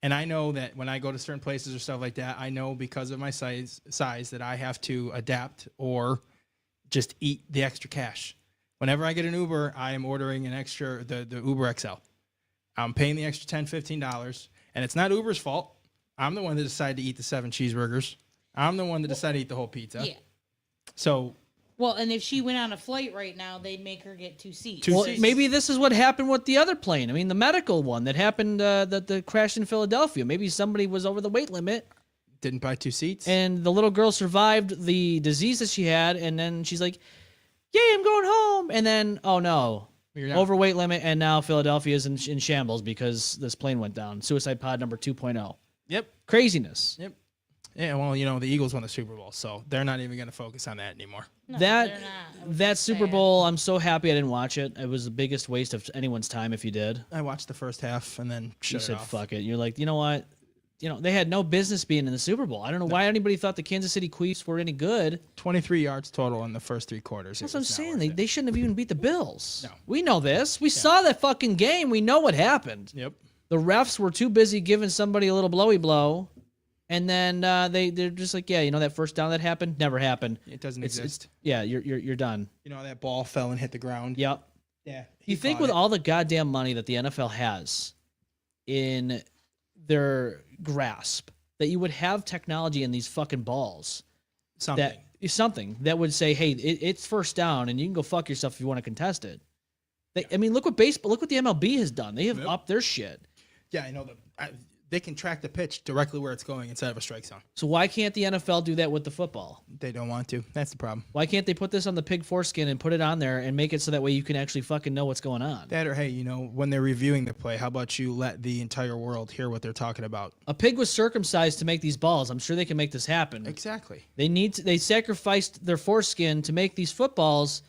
and I know that when I go to certain places or stuff like that, I know because of my size that I have to adapt or just eat the extra cash. Whenever I get an Uber, I am ordering an extra the Uber XL. I'm paying the extra $10, $15, and it's not Uber's fault. I'm the one that decided to eat the 7 cheeseburgers. I'm the one that decided to eat the whole pizza. Yeah. So. Well, and if she went on a flight right now, they'd make her get 2 seats. Well, maybe this is what happened with the other plane. I mean, the medical one that happened, that the crash in Philadelphia. Maybe somebody was over the weight limit. Didn't buy 2 seats. And the little girl survived the disease that she had. And then she's like, yay, I'm going home. And then, oh no, overweight limit. And now Philadelphia is in shambles because this plane went down. Suicide pod number 2.0. Yep. Craziness. Yep. Yeah, well, the Eagles won the Super Bowl, so they're not even going to focus on that anymore. No, that they're not. that Super sad. Bowl, I'm so happy I didn't watch it. It was the biggest waste of anyone's time if you did. I watched the first half and then You shut it said, off. fuck it. You're like, you know what? They had no business being in the Super Bowl. I don't know why anybody thought the Kansas City Chiefs were any good. 23 yards total in the first 3 quarters. That's what I'm saying. They shouldn't have even beat the Bills. No. We know this. We saw that fucking game. We know what happened. Yep. The refs were too busy giving somebody a little blowy blow. And then they're just like, yeah, that first down that happened never happened. It doesn't exist. Yeah, you're done. That ball fell and hit the ground. Yep. Yeah. You think with all the goddamn money that the NFL has in their grasp that you would have technology in these fucking balls something that would say, hey, it's first down and you can go fuck yourself if you want to contest it. I mean, look what the MLB has done. They have upped their shit. Yeah, I know they can track the pitch directly where it's going instead of a strike zone. So why can't the NFL do that with the football? They don't want to. That's the problem. Why can't they put this on the pig foreskin and put it on there and make it so that way you can actually fucking know what's going on? That or, hey, when they're reviewing the play, how about you let the entire world hear what they're talking about? A pig was circumcised to make these balls. I'm sure they can make this happen. Exactly. They sacrificed their foreskin to make these footballs,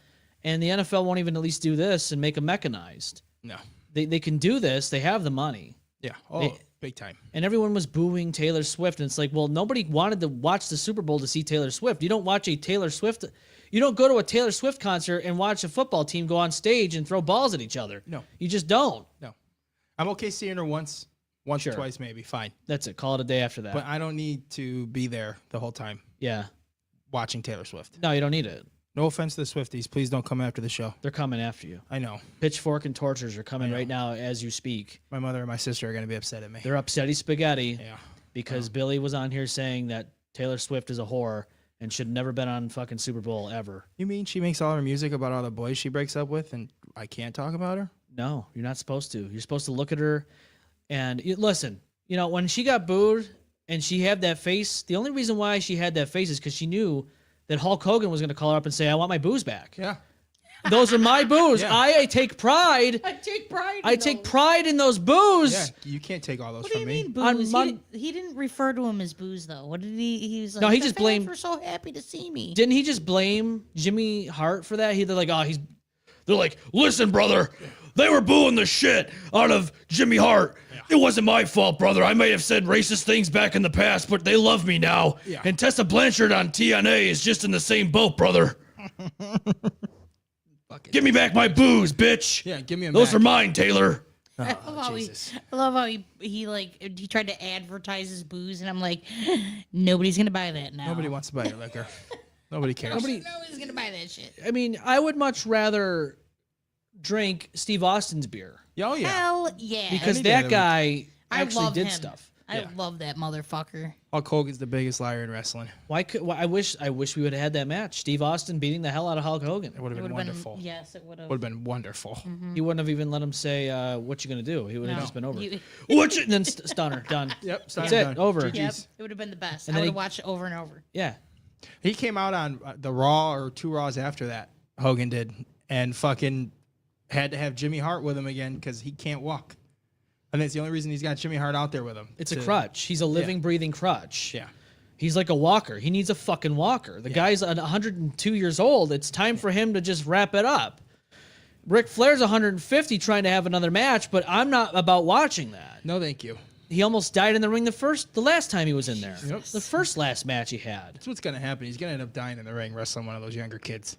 and the NFL won't even at least do this and make them mechanized. No. They can do this. They have the money. Yeah. Oh, big time. And everyone was booing Taylor Swift, and it's like, well, nobody wanted to watch the Super Bowl to see Taylor Swift. You don't watch you don't go to a Taylor Swift concert and watch a football team go on stage and throw balls at each other. No. You just don't. No. I'm okay seeing her once Sure. or twice maybe, fine. That's it. Call it a day after that. But I don't need to be there the whole time yeah. watching Taylor Swift. No, you don't need it. No offense to the Swifties. Please don't come after the show. They're coming after you. I know. Pitchfork and tortures are coming right now as you speak. My mother and my sister are going to be upset at me. They're upsetty spaghetti Yeah. because Billy was on here saying that Taylor Swift is a whore and should have never been on fucking Super Bowl ever. You mean she makes all her music about all the boys she breaks up with and I can't talk about her? No, you're not supposed to. You're supposed to look at her and listen, when she got booed and she had that face, the only reason why she had that face is because she knew that Hulk Hogan was going to call her up and say, I want my booze back. Yeah. Those are my booze. Yeah. I take pride. I take pride in those booze. Yeah, you can't take all those What do from you me. mean booze? On He didn't refer to him as booze though. What did he? He was like, No, he "The just fans blamed- were so happy to see me. Didn't he just blame Jimmy Hart for that? They're like, they're like, listen, brother, they were booing the shit out of Jimmy Hart. It wasn't my fault, brother. I may have said racist things back in the past, but they love me now. Yeah. And Tessa Blanchard on TNA is just in the same boat, brother. Give me back my booze, bitch. Yeah, give me a Those Mac. are mine, Taylor. I love how he tried to advertise his booze, and I'm like, nobody's gonna buy that now. Nobody wants to buy your liquor. Nobody cares. Nobody's gonna buy that shit. I mean, I would much rather drink Steve Austin's beer Oh, yeah. Hell yeah! because Any day of that the week. guy I actually love did him. stuff. I love that motherfucker. Hulk Hogan's the biggest liar in wrestling. I wish we would have had that match. Steve Austin beating the hell out of Hulk Hogan. It would have been wonderful. Yes, it would have. Would have been wonderful. He wouldn't have even let him say, "What you gonna do?" He would have just been over. You- What you? And then stunner done. Yep. That's it. Over. Yep, it would have been the best. And I then would have watched it over and over. Yeah. He came out on the Raw or 2 Raws after that, Hogan did, and fucking had to have Jimmy Hart with him again because he can't walk. And that's the only reason he's got Jimmy Hart out there with him. It's a crutch. He's a living, breathing crutch. Yeah. He's like a walker. He needs a fucking walker. The guy's 102 years old. It's time for him to just wrap it up. Ric Flair's 150 trying to have another match, but I'm not about watching that. No, thank you. He almost died in the ring the last time he was in there. Yep. The last match he had. That's what's gonna happen. He's gonna end up dying in the ring wrestling one of those younger kids.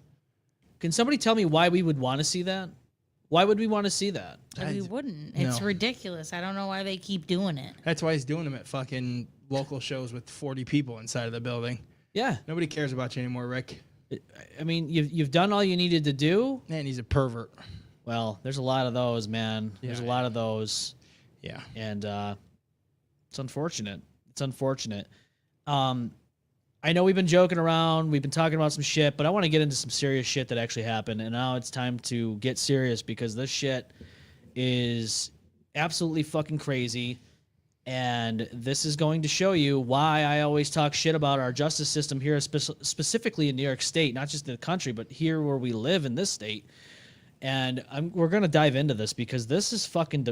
Can somebody tell me why we would want to see that? Why would we want to see that? We wouldn't. It's No. ridiculous. I don't know why they keep doing it. That's why he's doing them at fucking local shows with 40 people inside of the building. Yeah. Nobody cares about you anymore, Rick. I mean, you've done all you needed to do. Man, he's a pervert. Well, there's a lot of those, man. There's a lot of those. Yeah. And it's unfortunate. It's unfortunate. I know we've been joking around. We've been talking about some shit, but I want to get into some serious shit that actually happened. And now it's time to get serious because this shit is absolutely fucking crazy. And this is going to show you why I always talk shit about our justice system here, specifically in New York State, not just in the country, but here where we live in this state. And we're going to dive into this because this is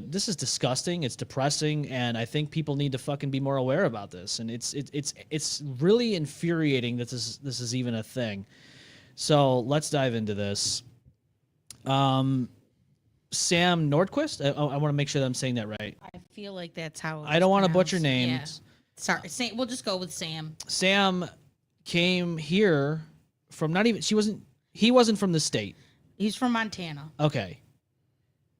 this is disgusting. It's depressing. And I think people need to fucking be more aware about this. And it's really infuriating that this is even a thing. So let's dive into this. Sam Nordquist. I want to make sure that I'm saying that right. I feel like that's how I don't want to butcher pronounced. names. Yeah. Sorry. We'll just go with Sam. Sam came here from he wasn't from the state. He's from Montana. Okay.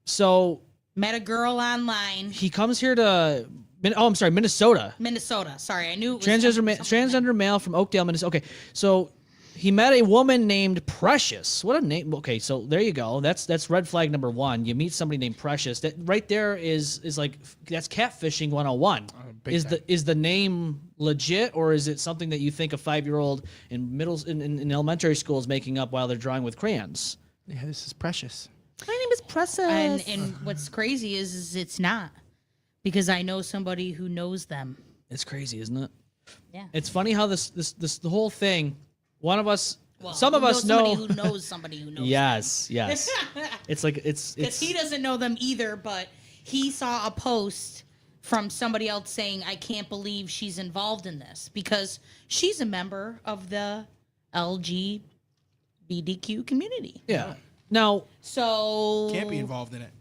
So Met a girl online. he comes here to Minnesota. Minnesota. Sorry, I knew it was Transgender male from Oakdale, Minnesota. Okay. So he met a woman named Precious. What a name. Okay, so there you go. That's red flag number 1. You meet somebody named Precious. That right there is like that's catfishing 101. Is the name legit, or is it something that you think a 5-year-old in elementary school is making up while they're drawing with crayons? Yeah, this is Precious. My name is Precious. And what's crazy is it's not, because I know somebody who knows them. It's crazy, isn't it? Yeah. It's funny how this the whole thing. One of us, Well, some of us know. somebody who knows somebody who knows. Yes. It's like it's Because he doesn't know them either, but he saw a post from somebody else saying, "I can't believe she's involved in this," because she's a member of the LGBTQ community. yeah. Now, So Can't be involved in it.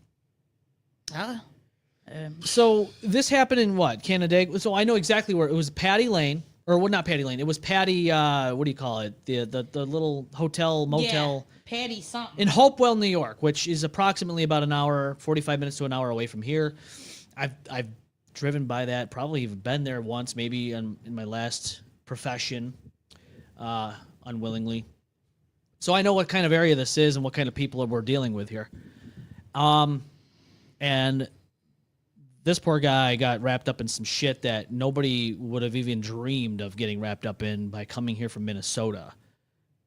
so this happened in what, Canandaigua? So I know exactly where it was. Patty Lane, or well, not Patty Lane. It was Patty. What do you call it? The little hotel motel. Yeah, Patty something. In Hopewell, New York, which is approximately about an hour, 45 minutes to an hour away from here. I've driven by that, probably even been there once, maybe in my last profession, unwillingly. So I know what kind of area this is and what kind of people we're dealing with here. And this poor guy got wrapped up in some shit that nobody would have even dreamed of getting wrapped up in by coming here from Minnesota.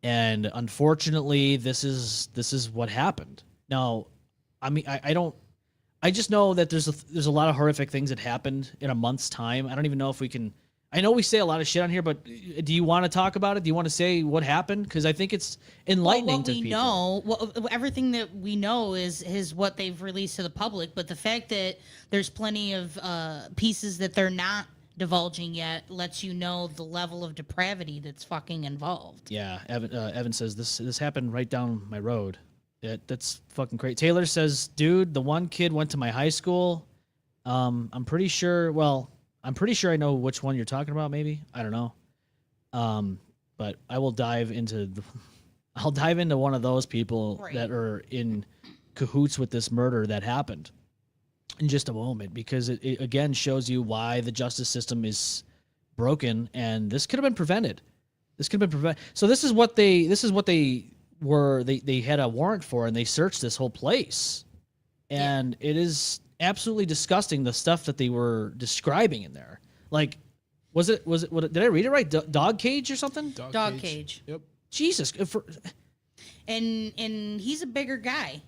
And unfortunately, this is what happened. Now, I mean, I just know that there's a lot of horrific things that happened in a month's time. I don't even know if we can. I know we say a lot of shit on here, but do you want to talk about it? Do you want to say what happened? Because I think it's enlightening to people. Everything that we know is what they've released to the public. But the fact that there's plenty of pieces that they're not divulging yet lets you know the level of depravity that's fucking involved. Yeah, Evan says this happened right down my road. That's fucking crazy. Taylor says, dude, the one kid went to my high school. I'm pretty sure I know which one you're talking about, maybe. I don't know. But I will dive into one of those people that are in cahoots with this murder that happened in just a moment, because it again shows you why the justice system is broken, and this could have been prevented. So this is what they had a warrant for, and they searched this whole place. And it is absolutely disgusting, the stuff that they were describing in there. Like, did I read it right? Dog cage or something? Dog cage. Yep. Jesus. And he's a bigger guy.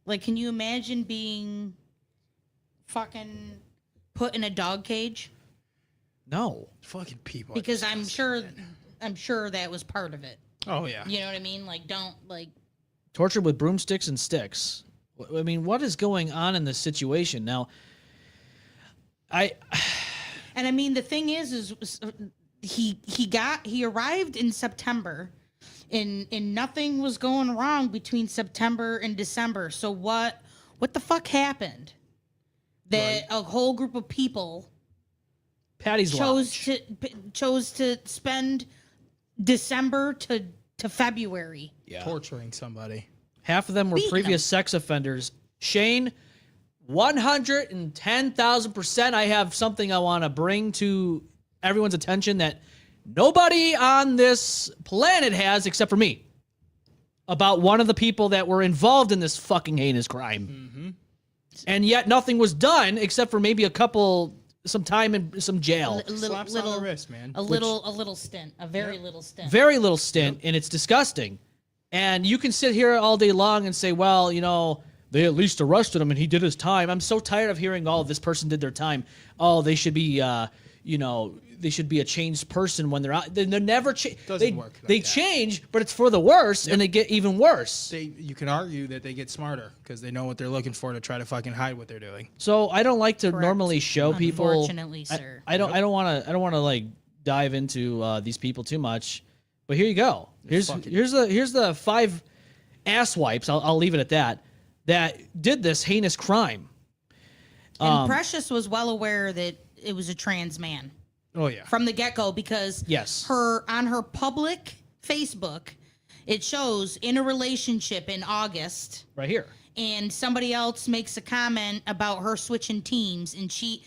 Like, can you imagine being fucking put in a dog cage? No. Fucking people. Because I'm sure that was part of it. Oh yeah. You know what I mean? Like, Tortured with broomsticks and sticks. I mean, what is going on in this situation now? And I mean, the thing is he arrived in September, and nothing was going wrong between September and December. So what the fuck happened? That a whole group of people Patty's chose to spend December to February. Yeah. Torturing somebody. Half of them were Beating previous sex offenders. Shane, 110,000%. I have something I want to bring to everyone's attention that nobody on this planet has except for me. About one of the people that were involved in this fucking heinous crime. Mm-hmm. And yet nothing was done except for maybe some time in some jail. Slaps on the wrist, man. A little stint, a very little stint. Very little stint, and it's disgusting. And you can sit here all day long and say, well, you know, they at least arrested him and he did his time. I'm so tired of hearing, oh, this person did their time. Oh, they should be, they should be a changed person when they're out. They're never change. Doesn't work like they that. change, but it's for the worse, and they get even worse. You can argue that they get smarter because they know what they're looking for to try to fucking hide what they're doing. So I don't like to Correct. normally show people. Unfortunately, sir. I don't want to like dive into these people too much. But here you go. Here's the 5 ass wipes. I'll leave it at that. That did this heinous crime. And Precious was well aware that it was a trans man. Oh yeah. From the get-go, because Yes. on her public Facebook, it shows in a relationship in August, Right here. and somebody else makes a comment about her switching teams, and she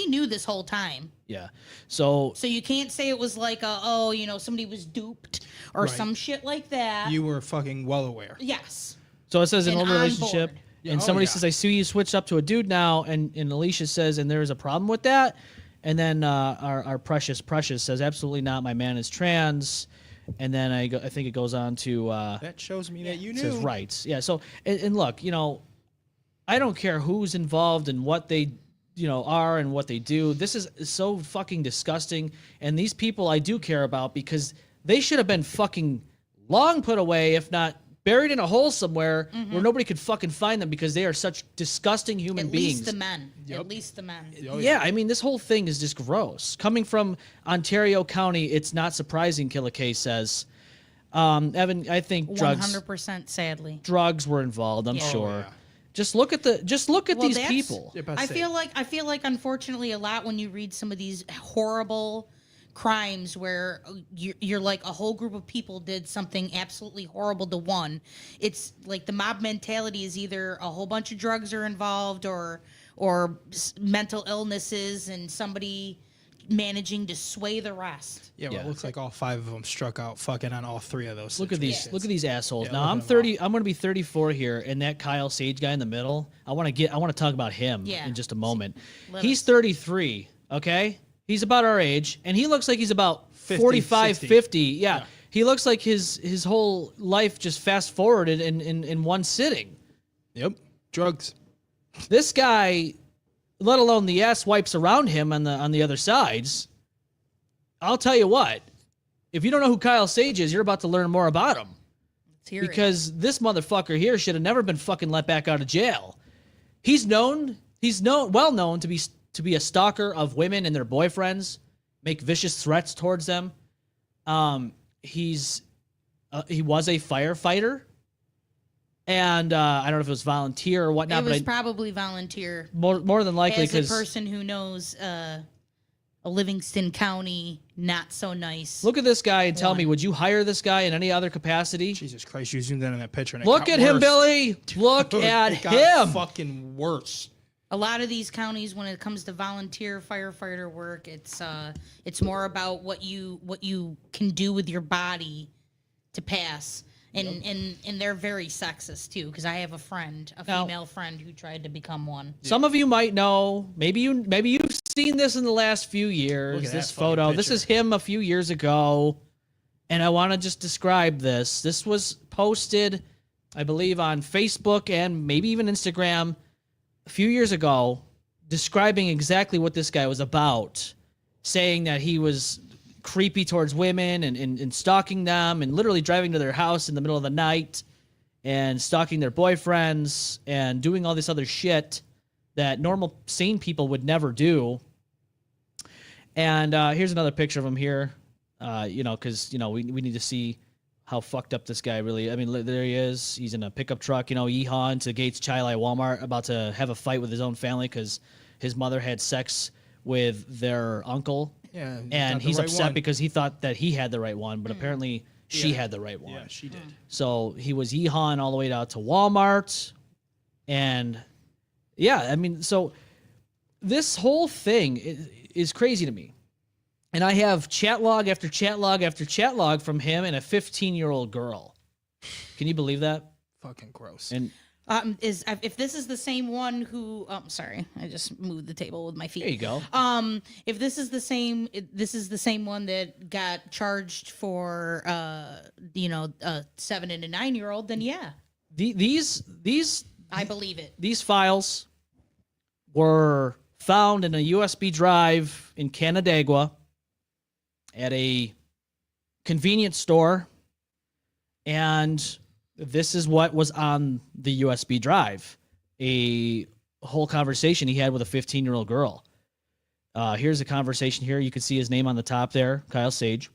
knew this whole time. Yeah. So So you can't say it was like somebody was duped or Right. some shit like that. You were fucking well aware. Yes. So it says an And old on relationship, board. and Oh, somebody yeah. says, "I see you switched up to a dude now," and Alicia says, "And there is a problem with that." And then our precious says, "Absolutely not. My man is trans." And then I think it goes on to That shows me that you knew. says rights. Yeah. So and look, I don't care who's involved and what they are and what they do. This is so fucking disgusting. And these people I do care about because they should have been fucking long put away, if not buried in a hole somewhere where nobody could fucking find them because they are such disgusting human At beings. least the men. At least the men. Oh, Yeah, I mean, this whole thing is just gross. Coming from Ontario County, it's not surprising, Killer K says. Evan, I think 100%, sadly. drugs were involved, I'm Yeah. sure. Oh, yeah. Just look at Well, these that's- people. Yeah, about to I say. feel like unfortunately a lot when you read some of these horrible crimes where you're like a whole group of people did something absolutely horrible to one. It's like the mob mentality is either a whole bunch of drugs are involved or mental illnesses and somebody managing to sway the rest. Yeah, well, Yeah. it looks like all 5 of them struck out fucking on all 3 of those. Look at these. situations. Look at these assholes. Yeah, Now look I'm at them 30. I'm going to be 34 here, and that Kyle Sage guy in the middle. I want to talk about him Yeah. in just a moment. Let He's us. 33. Okay, he's about our age, and he looks like he's about 50, 45, 60. 50. Yeah. He looks like his whole life just fast forwarded in one sitting. Yep. Drugs. This guy, let alone the ass wipes around him on the other sides. I'll tell you what. If you don't know who Kyle Sage is, you're about to learn more about him. Let's hear it. Because this motherfucker here should have never been fucking let back out of jail. He's well known to be a stalker of women and their boyfriends, make vicious threats towards them. He was a firefighter, and I don't know if it was volunteer or whatnot, it was but probably volunteer. more than likely As a because person who knows a Livingston County not so nice. look at this guy and tell One. me, would you hire this guy in any other capacity? Jesus Christ, you zoomed in on that picture. And it Look got at him, worse. Billy. Look Dude, at it got him. fucking worse. A lot of these counties, when it comes to volunteer firefighter work, it's more about what you can do with your body to pass, and they're very sexist too. Because I have a friend, a Now- female friend, who tried to become one. Some of you might know. Maybe you've seen this in the last few years. Look at This that fucking photo. This picture. is him a few years ago, and I want to just describe this. This was posted, I believe, on Facebook and maybe even Instagram a few years ago, describing exactly what this guy was about, saying that he was creepy towards women and stalking them and literally driving to their house in the middle of the night and stalking their boyfriends and doing all this other shit that normal sane people would never do. And here's another picture of him here. Because we need to see how fucked up this guy really. I mean, there he is. He's in a pickup truck. Yeehaw into Gates Chile Walmart, about to have a fight with his own family because his mother had sex with their uncle. Yeah, and he's right upset one. because he thought that he had the right one, but apparently she had the right one. Yeah, she did. So he was yeehawing all the way out to Walmart. And yeah, I mean, so this whole thing is crazy to me. And I have chat log after chat log after chat log from him and a 15-year-old girl. Can you believe that? Fucking gross. And if this is the same one who sorry, I just moved the table with my feet. there you go. If this is the same one that got charged for a 7 and a 9-year-old, then yeah, These I believe it. These files were found in a USB drive in Canandaigua at a convenience store, and this is what was on the USB drive. A whole conversation he had with a 15-year-old girl. Here's a conversation here. You can see his name on the top there, Kyle Sage.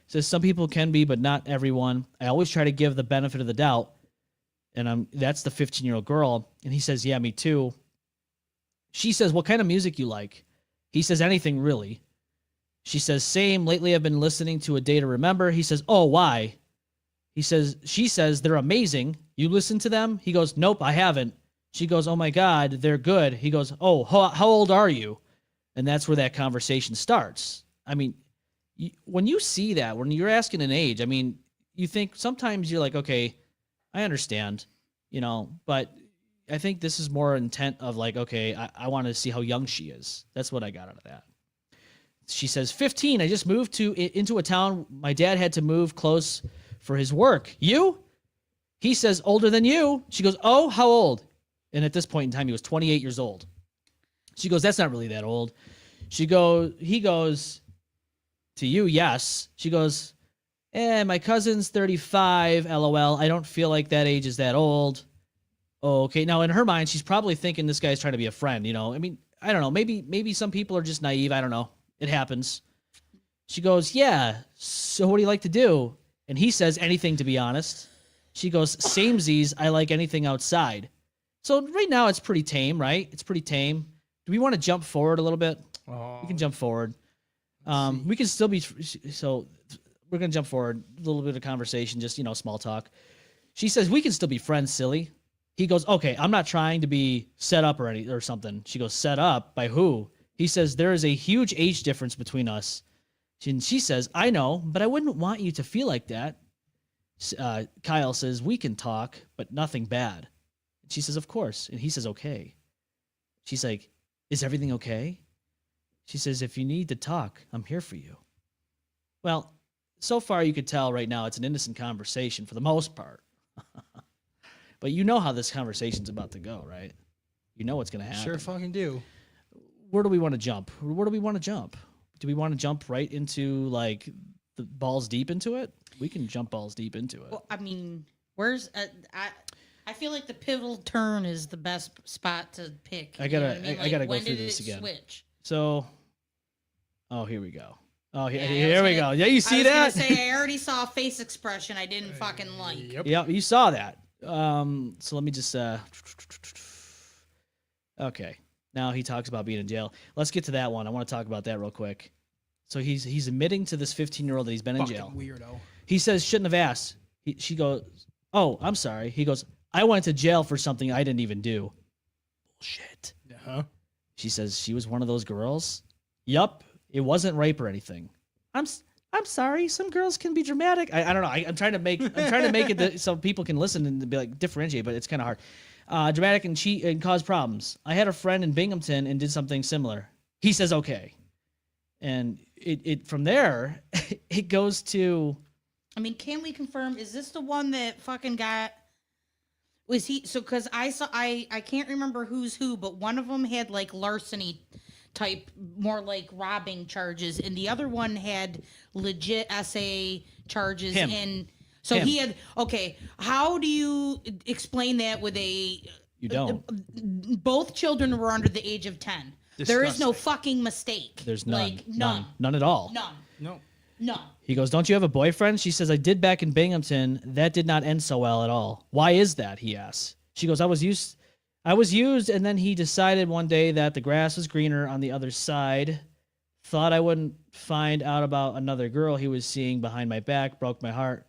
Says, some people can be, but not everyone. I always try to give the benefit of the doubt. And that's the 15-year-old girl. And he says, yeah, me too. She says, what kind of music you like? He says, anything really. She says, same. Lately I've been listening to A Day to Remember. He says, oh, why? She says, they're amazing. You listen to them? He goes, nope, I haven't. She goes, oh my God, they're good. He goes, oh, how old are you? And that's where that conversation starts. I mean, when you see that, when you're asking an age, I mean, you think sometimes you're like, okay, I understand, but I think this is more intent of like, okay, I want to see how young she is. That's what I got out of that. She says, 15, I just moved into a town. My dad had to move close for his work. You? He says, older than you. She goes, oh, how old? And at this point in time, he was 28 years old. She goes, that's not really that old. He goes, to you, yes. She goes, my cousin's 35, LOL. I don't feel like that age is that old. Oh, okay. Now, in her mind, she's probably thinking this guy's trying to be a friend, I mean, I don't know. Maybe some people are just naive. I don't know. It happens. She goes, yeah. So what do you like to do? And he says, anything, to be honest. She goes, samesies. I like anything outside. So right now it's pretty tame, right? It's pretty tame. Do we want to jump forward a little bit? We can jump forward. We can still be, so we're going to jump forward a little bit of conversation, just, small talk. She says, we can still be friends, silly. He goes, okay, I'm not trying to be set up or something. She goes, set up by who? He says, there is a huge age difference between us. And she says, I know, but I wouldn't want you to feel like that. Kyle says, we can talk, but nothing bad. And she says, of course. And he says, okay. She's like, is everything okay? She says, if you need to talk, I'm here for you. Well, so far you could tell right now it's an innocent conversation for the most part. But you know how this conversation's about to go, right? You know what's going to happen. Sure fucking do. Where do we want to jump? Where do we want to jump? Do we want to jump right into, like, the balls deep into it? We can jump balls deep into it. Well, I mean, where's I feel like the pivotal turn is the best spot to pick. I gotta go when through did this it again. Switch? So, here we go. Oh, Yeah, here we go. Yeah, you see I was that? gonna say I already saw a face expression I didn't fucking like. Yep. Yeah, you saw that. So let me just okay. Now he talks about being in jail. Let's get to that one. I want to talk about that real quick. So he's admitting to this 15-year-old that he's been in Fucking jail. weirdo. He says, shouldn't have asked. She goes, oh, I'm sorry. He goes, I went to jail for something I didn't even do. Bullshit. Huh? She says she was one of those girls. Yup. It wasn't rape or anything. I'm sorry. Some girls can be dramatic. I don't know. I'm trying to make it so people can listen and be like differentiate, but it's kind of hard. Dramatic and cheat and cause problems. I had a friend in Binghamton and did something similar. He says okay, and it from there it goes to. I mean, can we confirm? Is this the one that fucking got? Was he? So because I can't remember who's who, but one of them had like larceny type, more like robbing charges, and the other one had legit SA charges. Him. And so Him. he had. Okay, how do you explain that with a? You don't. Both children were under the age of 10. There is no Disgusting. fucking mistake. There's none. Like, none. None at all. None. No. None. He goes, don't you have a boyfriend? She says, I did back in Binghamton. That did not end so well at all. Why is that? He asks. She goes, I was used, and then he decided one day that the grass was greener on the other side. Thought I wouldn't find out about another girl he was seeing behind my back. Broke my heart.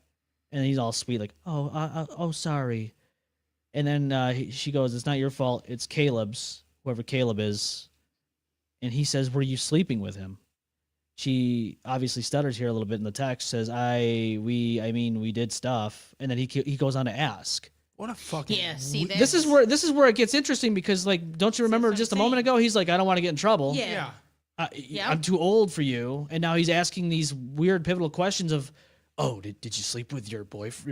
And he's all sweet, like, oh, sorry. And then she goes, it's not your fault. It's Caleb's, whoever Caleb is. And he says, were you sleeping with him? She obviously stutters here a little bit in the text, says, we did stuff. And then he goes on to ask. What a fucking. Yeah, see, This is where it gets interesting because, like, don't you remember what just a I'm moment saying. ago? He's like, I don't want to get in trouble. Yeah. Yeah. Yeah. I'm too old for you. And now he's asking these weird pivotal questions of, oh, did you sleep with your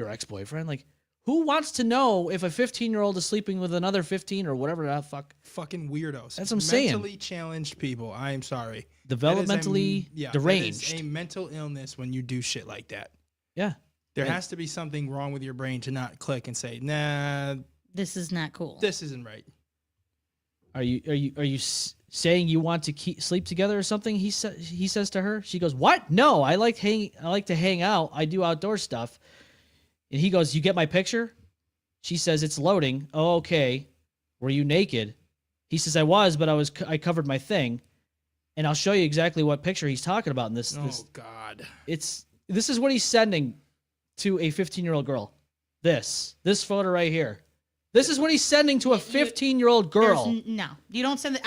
ex-boyfriend? Like, who wants to know if a 15-year-old is sleeping with another 15 or whatever the fuck? Fucking weirdos. That's what I'm saying. Mentally challenged people. I am sorry. Developmentally deranged. That is a mental illness when you do shit like that. Yeah. There Yeah. has to be something wrong with your brain to not click and say, nah, This is not cool. this isn't right. Are you saying you want to sleep together or something? He says to her. She goes, "What? No, I like to hang out. I do outdoor stuff." And he goes, "You get my picture?" She says, "It's loading." "Oh, okay. Were you naked?" He says, "I was, but I covered my thing." And I'll show you exactly what picture he's talking about in this. Oh, God. This is what he's sending to a 15-year-old girl. This photo right here. This is what he's sending to a 15-year-old girl. No, you don't send.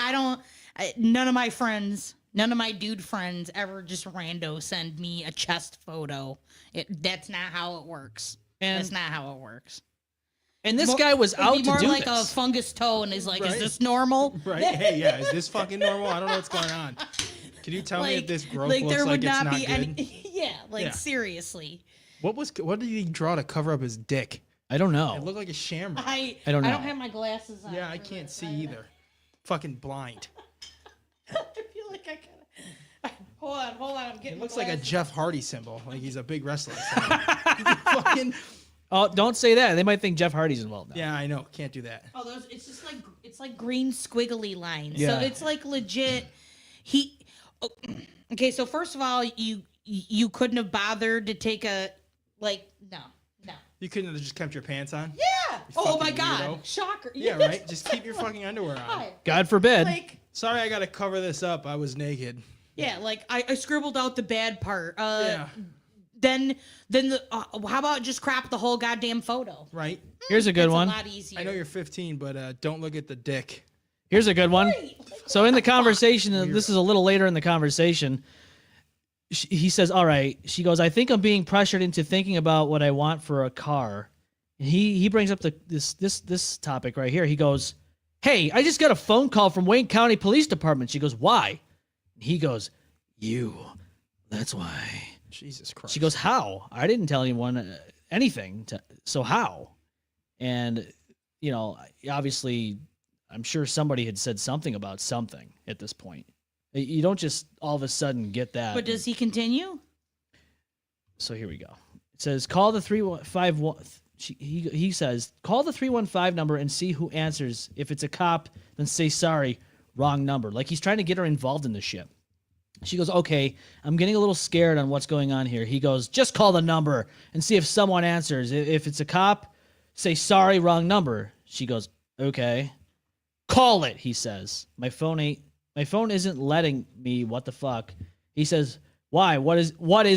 None of my friends, none of my dude friends ever just rando send me a chest photo. That's not how it works. That's not how it works. And this guy was out to do more like this. a fungus toe, and is like, Right. is this normal? Right? Hey, yeah. Is this fucking normal? I don't know what's going on. Can you tell me if this growth looks there like would it's not not be good? any. Yeah, seriously. What did he draw to cover up his dick? I don't know. It looked like a shamrock. I don't know. I don't have my glasses on. Yeah, I for can't this. see either. Fucking blind. I feel like I gotta. Hold on. I'm getting. It looks my like a glasses. Jeff Hardy symbol, like he's a big wrestler. Fucking, Oh, don't say that. They might think Jeff Hardy's involved now. yeah, I know. Can't do that. Oh, those. It's just like green squiggly lines. Yeah. So it's like legit. Oh, okay, so first of all, you couldn't have bothered to take a no. You couldn't have just kept your pants on? Yeah. Oh my fucking God. weirdo. Shocker. Yeah, right? Just keep your fucking underwear on. God. God forbid. Like. Sorry, I gotta cover this up. I was naked. Yeah, like I scribbled out the bad part. Yeah. Then how about just crop the whole goddamn photo? Right? Here's a good It's one. a lot easier. I know you're 15, but don't look at the dick. Here's a good one. Right. So in the conversation, this is a little later in the conversation, he says, all right. She goes, I think I'm being pressured into thinking about what I want for a car. And he brings up this topic right here. He goes, hey, I just got a phone call from Wayne County Police Department. She goes, why? And he goes, you. That's why. Jesus Christ. She goes, how? I didn't tell anyone anything. So how? And, obviously, I'm sure somebody had said something about something at this point. You don't just all of a sudden get that. But does he continue? So here we go. It says, call the 351. He says, call the 315 number and see who answers. If it's a cop, then say sorry, wrong number. Like he's trying to get her involved in this shit. She goes, okay, I'm getting a little scared on what's going on here. He goes, just call the number and see if someone answers. If it's a cop, say sorry, wrong number. She goes, okay. Call it, he says. My phone isn't letting me. What the fuck? He says, why? What is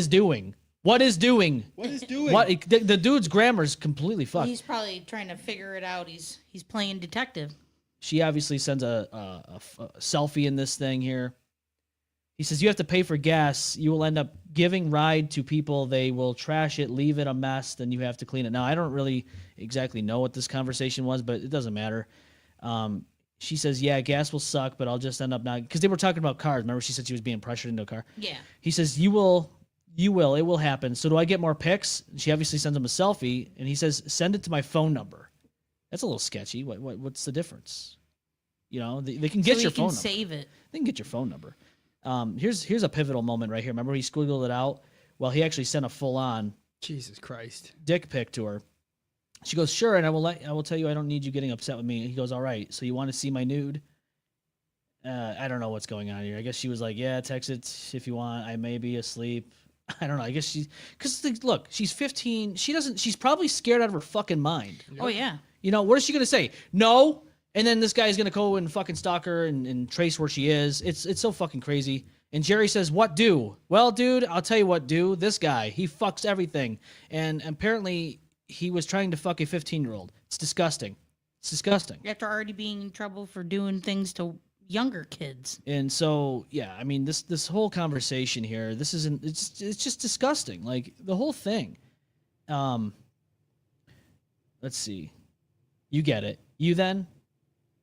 doing? What is doing? What is doing? What the dude's grammar's completely fucked. He's probably trying to figure it out. He's playing detective. She obviously sends a selfie in this thing here. He says, you have to pay for gas. You will end up giving ride to people. They will trash it, leave it a mess. Then you have to clean it. Now, I don't really exactly know what this conversation was, but it doesn't matter. She says, yeah, gas will suck, but I'll just end up not, because they were talking about cars. Remember she said she was being pressured into a car? Yeah. He says, it will happen. So do I get more pics? She obviously sends him a selfie, and he says, send it to my phone number. That's a little sketchy. What's the difference? They can get your phone number. Save it. They can get your phone number. Here's a pivotal moment right here. Remember he squiggled it out? Well, he actually sent a full-on Jesus Christ. dick pic to her. She goes, sure, and I will tell you I don't need you getting upset with me. He goes, all right, so you want to see my nude? I don't know what's going on here. I guess she was like, yeah, text it if you want. I may be asleep. I don't know. I guess because look, she's 15. She's probably scared out of her fucking mind. Oh yeah. You know, what is she going to say? No. And then this guy's going to go and fucking stalk her and trace where she is. It's so fucking crazy. And Jerry says, what do? Well, dude, I'll tell you what do. This guy, he fucks everything. And apparently he was trying to fuck a 15-year-old. It's disgusting. It's disgusting. After already being in trouble for doing things to younger kids. And so, yeah, I mean, this whole conversation here, it's just disgusting. Like, the whole thing. Let's see. You get it. You then?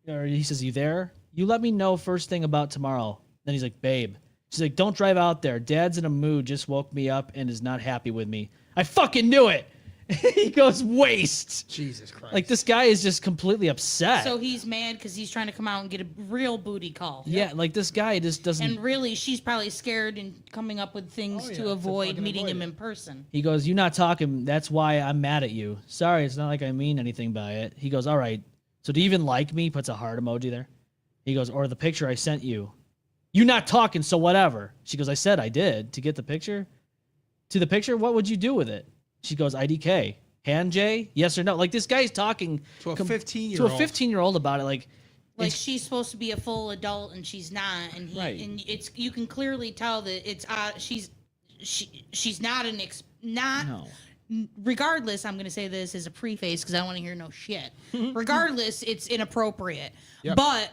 Or he says, you there? You let me know first thing about tomorrow. Then he's like, babe. She's like, don't drive out there. Dad's in a mood, just woke me up and is not happy with me. I fucking knew it. He goes, waste. Jesus Christ. Like, this guy is just completely upset. So he's mad because he's trying to come out and get a real booty call. Yeah, like, this guy just doesn't... And really, she's probably scared and coming up with things to avoid meeting him in person. He goes, you're not talking. That's why I'm mad at you. Sorry, it's not like I mean anything by it. He goes, all right. So do you even like me? Puts a heart emoji there. He goes, or the picture I sent you. You're not talking, so whatever. She goes, I said I did. To get the picture? To the picture? What would you do with it? She goes, IDK. Hand J? Yes or no? Like, this guy's talking to a 15-year-old. To a 15-year-old about it. Like she's supposed to be a full adult and she's not. And and it's, you can clearly tell that it's she's not no. Regardless, I'm going to say this as a preface because I don't want to hear no shit. Regardless, it's inappropriate. Yep. But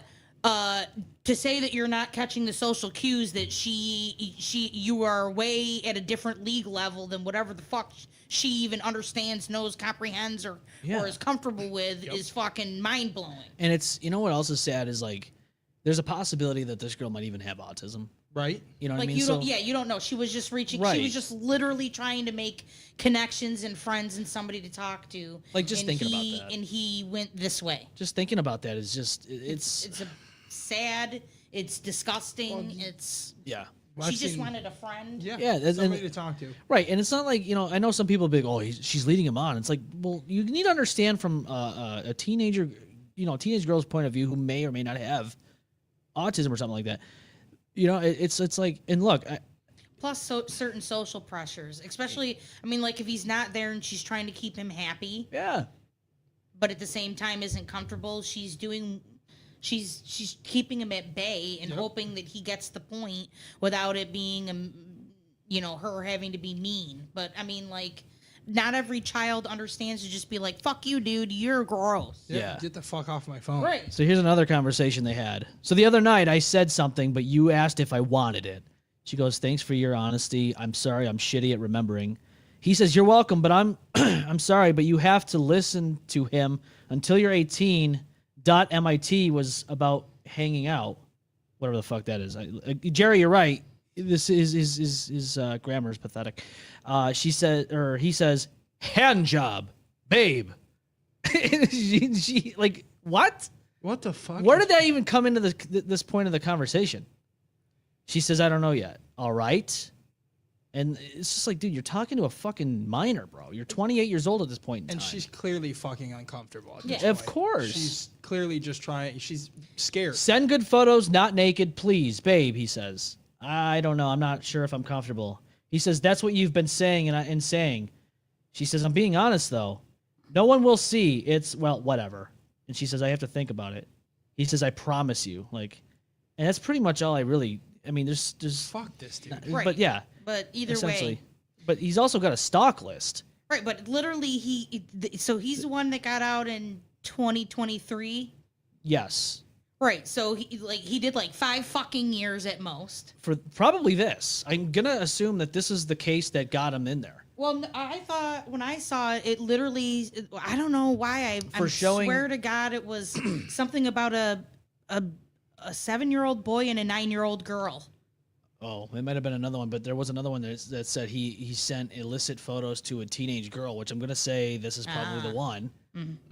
to say that you're not catching the social cues that you are way at a different league level than whatever the fuck she even understands, knows, comprehends, or is comfortable with is fucking mind blowing. And it's, you know what else is sad is, like, there's a possibility that this girl might even have autism. Right. You know what like, I mean? You don't know. She was just reaching. Right. She was just literally trying to make connections and friends and somebody to talk to. Like, just thinking about that. And he went this way. Just thinking about that is just, it's a sad. It's disgusting. yeah. Well, she just wanted a friend. Yeah. Somebody to talk to. Right. And it's not like, you know, I know some people be like, oh, she's leading him on. It's like, well, you need to understand from a teenager, you know, teenage girl's point of view who may or may not have autism or something like that. You know, it's like, and look. Plus certain social pressures, especially, I mean, like if he's not there and she's trying to keep him happy. Yeah. But at the same time isn't comfortable. She's keeping him at bay and hoping that he gets the point without it being, you know, her having to be mean. But I mean, like, not every child understands to just be like, fuck you, dude, you're gross. Yeah. Get the fuck off my phone. Right. So here's another conversation they had. So the other night I said something, but you asked if I wanted it. She goes, thanks for your honesty. I'm sorry. I'm shitty at remembering. He says, you're welcome, but I'm I'm sorry, but you have to listen to him until you're 18. .mit was about hanging out. Whatever the fuck that is. Jerry, you're right. This is grammar is pathetic. She said, or he says, hand job, babe. she like, what? What the fuck? Where did that even come into this point of the conversation? She says, I don't know yet. All right. And it's just like, dude, you're talking to a fucking minor, bro. You're 28 years old at this point in time. And she's clearly fucking uncomfortable. Yeah. Of course. She's clearly just trying. She's scared. Send good photos, not naked, please, babe, he says. I don't know. I'm not sure if I'm comfortable. He says, that's what you've been saying and saying. She says, I'm being honest, though. No one will see. It's, well, whatever. And she says, I have to think about it. He says, I promise you. Like, and that's pretty much all I really, I mean, there's fuck this dude. Right. But yeah. But either way. But he's also got a stock list. Right, but literally so he's the one that got out in 2023. Yes. Right, so he did like 5 fucking years at most. For probably this. I'm going to assume that this is the case that got him in there. Well, I thought when I saw it, literally, I don't know why I swear to God it was something about a 7-year-old boy and a 9-year-old girl. Oh, it might have been another one, but there was another one that said he sent illicit photos to a teenage girl, which I'm going to say this is probably the one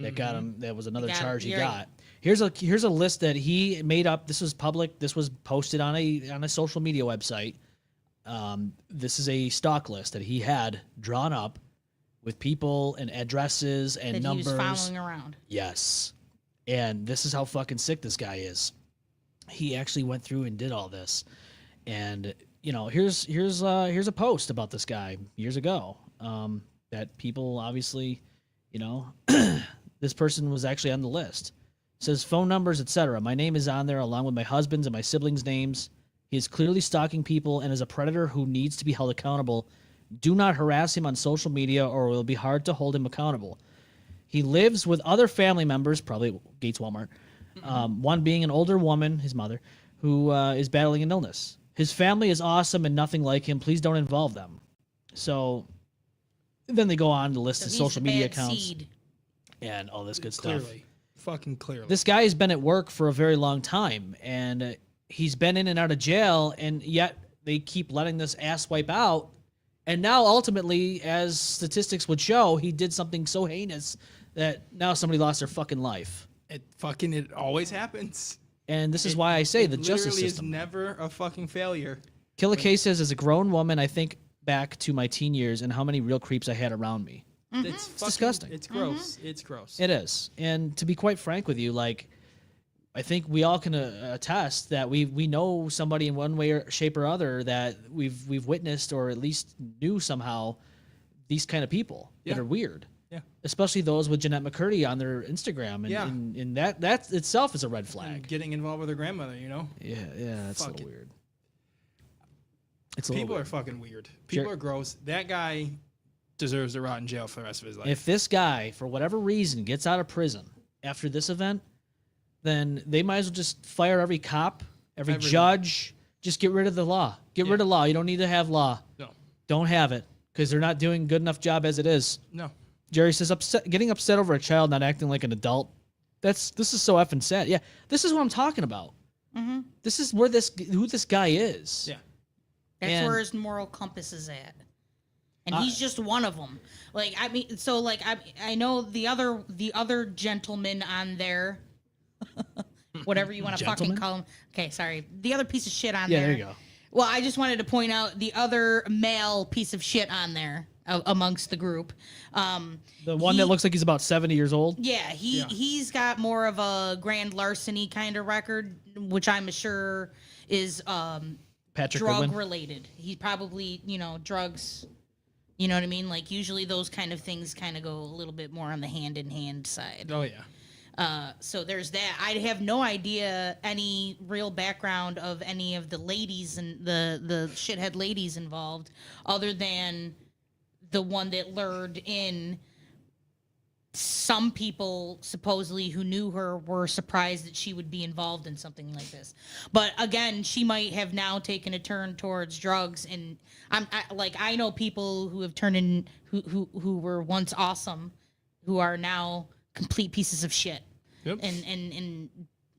that got him. That was another charge he got. Here's a list that he made up. This was public. This was posted on a social media website. This is a stock list that he had drawn up with people and addresses and that numbers. He was following around. Yes. And this is how fucking sick this guy is. he actually went through and did all this. And here's a post about this guy years ago that people obviously, this person was actually on the list. It says phone numbers, etc. My name is on there along with my husband's and my siblings' names. He is clearly stalking people and is a predator who needs to be held accountable. Do not harass him on social media or it will be hard to hold him accountable. He lives with other family members, probably Gates Walmart, one being an older woman, his mother, who is battling an illness. His family is awesome and nothing like him. Please don't involve them. So then they go on to list his social media accounts and all this good stuff. Clearly. Fucking clearly. This guy has been at work for a very long time, and he's been in and out of jail, and yet they keep letting this ass wipe out. And now, ultimately, as statistics would show, he did something so heinous that now somebody lost their fucking life. It always happens. And this is why I say the justice literally system is never a fucking failure. Killer Case says, as a grown woman, I think back to my teen years and how many real creeps I had around me. It's disgusting. It's gross. It's gross. It is. And to be quite frank with you, like, I think we all can attest that we know somebody in one way or shape or other that we've witnessed or at least knew somehow these kind of people that are weird. Yeah. Especially those with Jeanette McCurdy on their Instagram. And that itself is a red flag. And getting involved with her grandmother, Yeah, that's a little weird. People are fucking weird. People are gross. That guy deserves to rot in jail for the rest of his life. If this guy, for whatever reason, gets out of prison after this event, then they might as well just fire every cop, every judge. Just get rid of the law. Get rid of law. You don't need to have law. No. Don't have it because they're not doing a good enough job as it is. No. Jerry says, getting upset over a child not acting like an adult. This is so effing sad. Yeah, this is what I'm talking about. Mm-hmm. This is who this guy is. Yeah. That's where his moral compass is at. And he's just one of them. Like, I mean, so like I know the other gentleman on there, whatever you want to fucking call him. Okay, sorry. The other piece of shit on there. Yeah, there you go. Well, I just wanted to point out the other male piece of shit on there amongst the group. The one that looks like he's about 70 years old. Yeah, he's got more of a grand larceny kind of record, which I'm sure is Patrick drug Goodwin. related. He probably, drugs. You know what I mean? Like, usually those kind of things kind of go a little bit more on the hand-in-hand side. Oh, yeah. So there's that. I have no idea any real background of any of the ladies and the shithead ladies involved, other than the one that lured in. Some people supposedly who knew her were surprised that she would be involved in something like this. But again, she might have now taken a turn towards drugs, and I know people who have turned in who were once awesome, who are now complete pieces of shit. Yep. And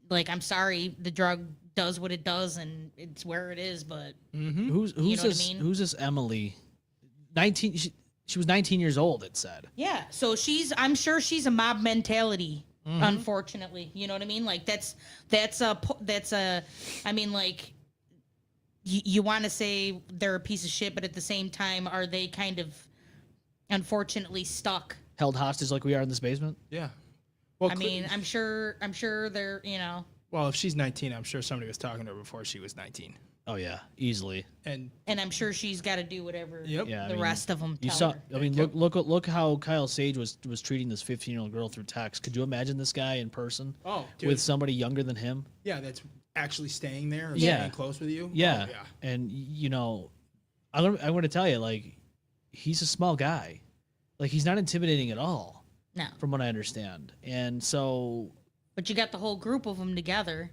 like, I'm sorry, the drug does what it does and it's where it is, but Who's you know this? what I mean? Who's this Emily? 19. She was 19 years old. It said. Yeah, so I'm sure she's a mob mentality. Unfortunately, you know what I mean. Like I mean, like, you want to say they're a piece of shit, but at the same time, are they kind of unfortunately stuck? Held hostage like we are in this basement. Yeah. Well, I mean, I'm sure they're Well, if she's 19, I'm sure somebody was talking to her before she was 19. Oh yeah, easily. and I'm sure she's got to do whatever Yep. Yeah, the rest of them You tell saw. her. I mean, look how Kyle Sage was treating this 15-year-old girl through text. Could you imagine this guy in person? Oh, dude. With somebody younger than him? Yeah, that's actually staying there or Yeah. staying close with you. Yeah. Oh, yeah. And I want to tell you, like, he's a small guy. Like, he's not intimidating at all, No, from what I understand. And so, but you got the whole group of them together.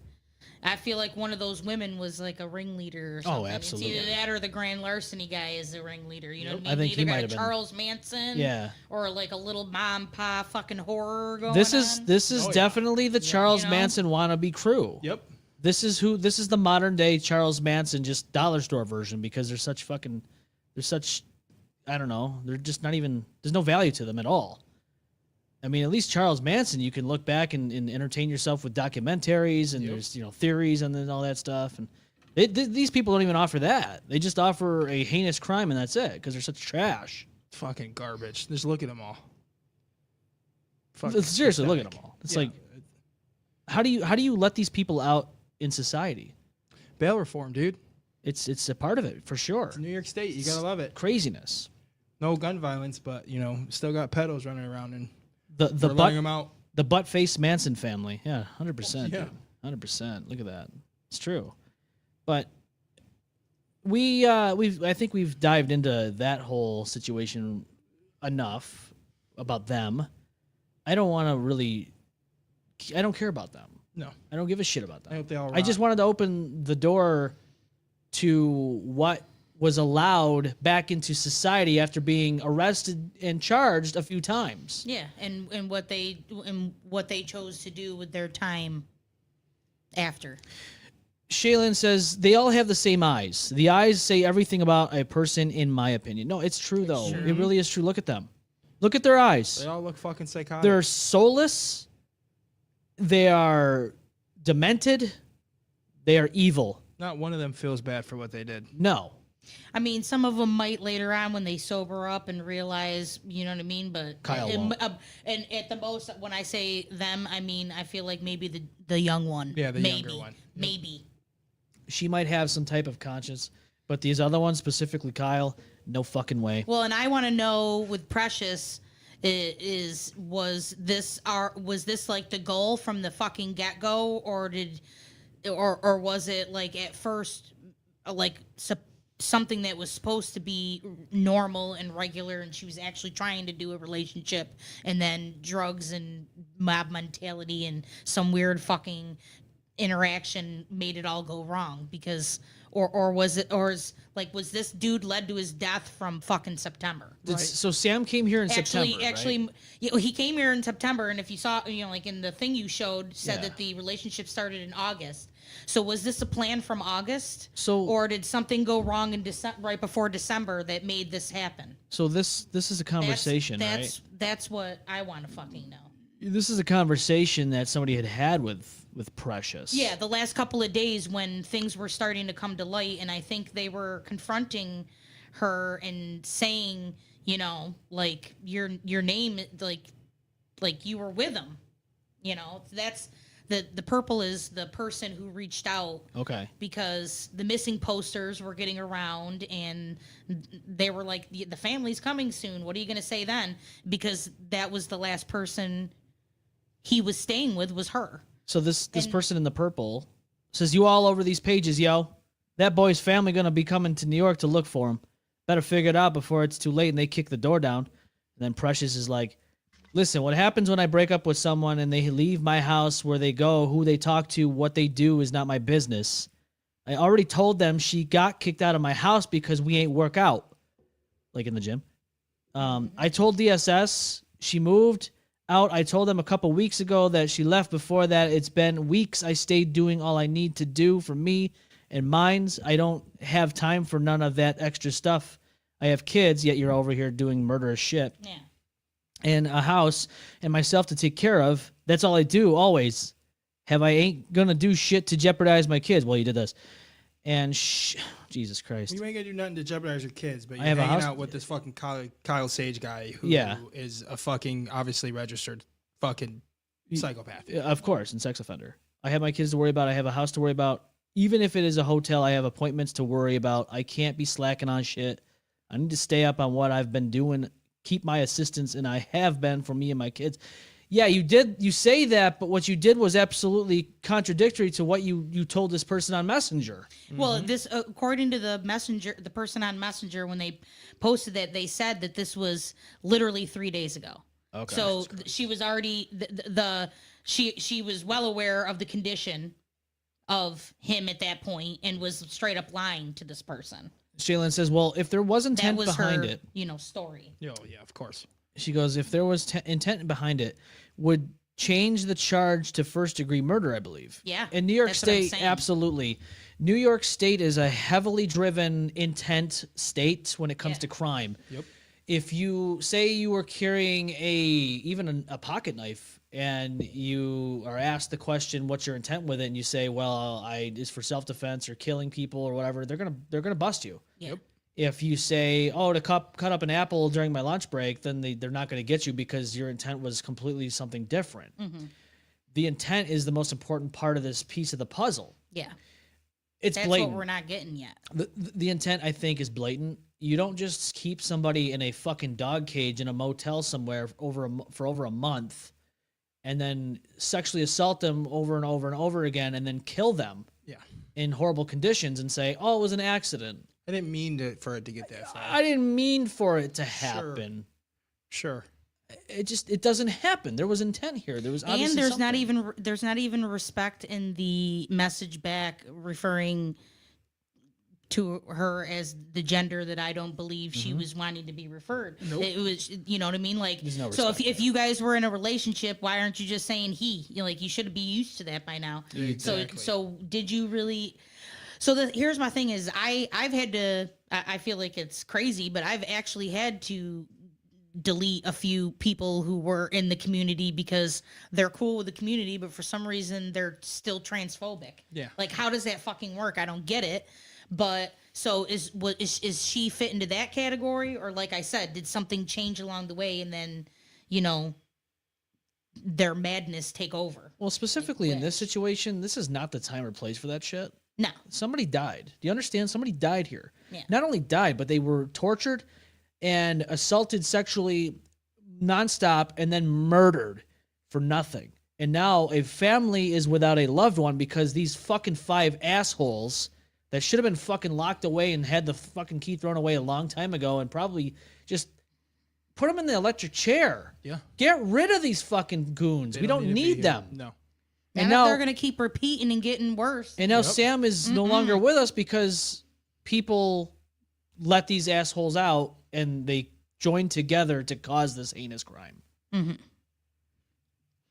I feel like one of those women was like a ringleader or something. Absolutely. It's either that or the grand larceny guy is the ringleader. You know what I mean? I think he Either might got have been. Charles Manson, Yeah. or like a little mom pa fucking horror going this on. is Oh, yeah. definitely the Charles know? Manson wannabe crew. Yep. This is the modern day Charles Manson, just dollar store version, because they're such I don't know, they're just not even, there's no value to them at all. I mean, at least Charles Manson, you can look back and entertain yourself with documentaries, and there's theories and then all that stuff. And these people don't even offer that. They just offer a heinous crime and that's it, because they're such trash. Fucking garbage. Just look at them all. Seriously, look at them all. It's like, how do you let these people out in society. Bail reform, dude. It's a part of it for sure. It's New York State. You gotta love it. Craziness. No gun violence, but still got pedos running around and The letting them out. The butt-faced Manson family. Yeah, 100%. Yeah. 100%. Look at that. It's true. But I think we've dived into that whole situation enough about them. I don't care about them. No, I don't give a shit about them. I hope they all. I just wanted to open the door to what was allowed back into society after being arrested and charged a few times. Yeah, and what they chose to do with their time after. Shaylin says they all have the same eyes. The eyes say everything about a person, in my opinion. No, it's true though. Sure. It really is true. Look at them. Look at their eyes. They all look fucking psychotic. They're soulless. They are demented. They are evil. Not one of them feels bad for what they did. No. I mean, some of them might later on when they sober up and realize, you know what I mean. But Kyle won't. And at the most, when I say them, I mean I feel like maybe the young one. Yeah, the maybe, younger one. Yep. Maybe. She might have some type of conscience, but these other ones, specifically Kyle, no fucking way. Well, and I want to know with Precious, was this like the goal from the fucking get go, or was it like at first like something that was supposed to be normal and regular, and she was actually trying to do a relationship, and then drugs and mob mentality and some weird fucking interaction made it all go wrong? Because was this dude led to his death from fucking September? So Sam came here in September, Actually, right? he came here in September, and if you saw, like in the thing you showed, said Yeah. that the relationship started in August. So was this a plan from August? So- or did something go wrong in right before December that made this happen? So this is a conversation, right? That's what I want to fucking know. This is a conversation that somebody had with Precious. Yeah, the last couple of days when things were starting to come to light, and I think they were confronting her and saying, like your name, like you were with him. That's the purple is the person who reached out. Okay. Because the missing posters were getting around, and they were like, the family's coming soon. What are you going to say then? Because that was the last person he was staying with, was her. So this person in the purple says, "You all over these pages, yo. That boy's family gonna be coming to New York to look for him. Better figure it out before it's too late." And they kick the door down. And then Precious is like, "Listen, what happens when I break up with someone and they leave my house, where they go, who they talk to, what they do is not my business. I already told them she got kicked out of my house because we ain't work out." Like in the gym. I told DSS she moved out. I told them a couple weeks ago that she left. Before that, it's been weeks. I stayed doing all I need to do for me and mines. I don't have time for none of that extra stuff. I have kids, yet you're over here doing murderous shit. Yeah. And a house and myself to take care of. That's all I do, always. I ain't gonna do shit to jeopardize my kids. Well, you did this. And Jesus Christ. You ain't gonna do nothing to jeopardize your kids, but I you're have a hanging house- out with this fucking Kyle Sage guy who is a fucking obviously registered fucking psychopath. Of course, and sex offender. I have my kids to worry about. I have a house to worry about. Even if it is a hotel, I have appointments to worry about. I can't be slacking on shit. I need to stay up on what I've been doing, keep my assistance, and I have been for me and my kids. Yeah, you say that, but what you did was absolutely contradictory to what you told this person on Messenger. Well, this according to the person on Messenger, when they posted that, they said that this was literally 3 days ago. Okay. So she was already she was well aware of the condition of him at that point and was straight up lying to this person. Shaylin says, "Well, if there was That intent was behind her, it," story. Oh yeah, of course. she goes, "If there was intent behind it, would change the charge to first-degree murder, I believe." Yeah, In New York that's what I'm State, saying. absolutely. New York State is a heavily driven intent state when it comes Yeah. to crime. Yep. If you say you were carrying even a pocket knife and you are asked the question, "What's your intent with it?" and you say, "Well, it's for self-defense or killing people or whatever," they're gonna bust you. Yeah. If you say, "Oh, to cut up an apple during my lunch break," then they're not going to get you because your intent was completely something different. Mm-hmm. The intent is the most important part of this piece of the puzzle. Yeah. It's That's blatant. what we're not getting yet. The intent, I think, is blatant. You don't just keep somebody in a fucking dog cage in a motel somewhere for over a month and then sexually assault them over and over and over again and then kill them in horrible conditions and say, oh, it was an accident. I didn't mean for it to get that far. I didn't mean for it to happen. Sure. It doesn't happen. There was intent here. There was obviously And there's something. there's not even respect in the message back referring to her as the gender that I don't believe she was wanting to be referred. Nope. It was, you know what I mean? Like, There's no so respect if you guys were in a relationship, why aren't you just saying he? You know, like, you should be used to that by now. Exactly. So did you really? So here's my thing is I've had to, I feel like it's crazy, but I've actually had to delete a few people who were in the community because they're cool with the community, but for some reason they're still transphobic. Yeah. Like, how does that fucking work? I don't get it. But so is she fit into that category, or like I said, did something change along the way and then, you know, their madness take over? Well, specifically in this situation, this is not the time or place for that shit. No. Somebody died. Do you understand? Somebody died here. Yeah. Not only died, but they were tortured and assaulted sexually nonstop and then murdered for nothing. And now a family is without a loved one because these fucking 5 assholes that should have been fucking locked away and had the fucking key thrown away a long time ago and probably just put them in the electric chair. Yeah. Get rid of these fucking goons. We don't to be need here. them. No. And now they're gonna keep repeating and getting worse. And now Sam is no longer with us because people let these assholes out and they joined together to cause this heinous crime.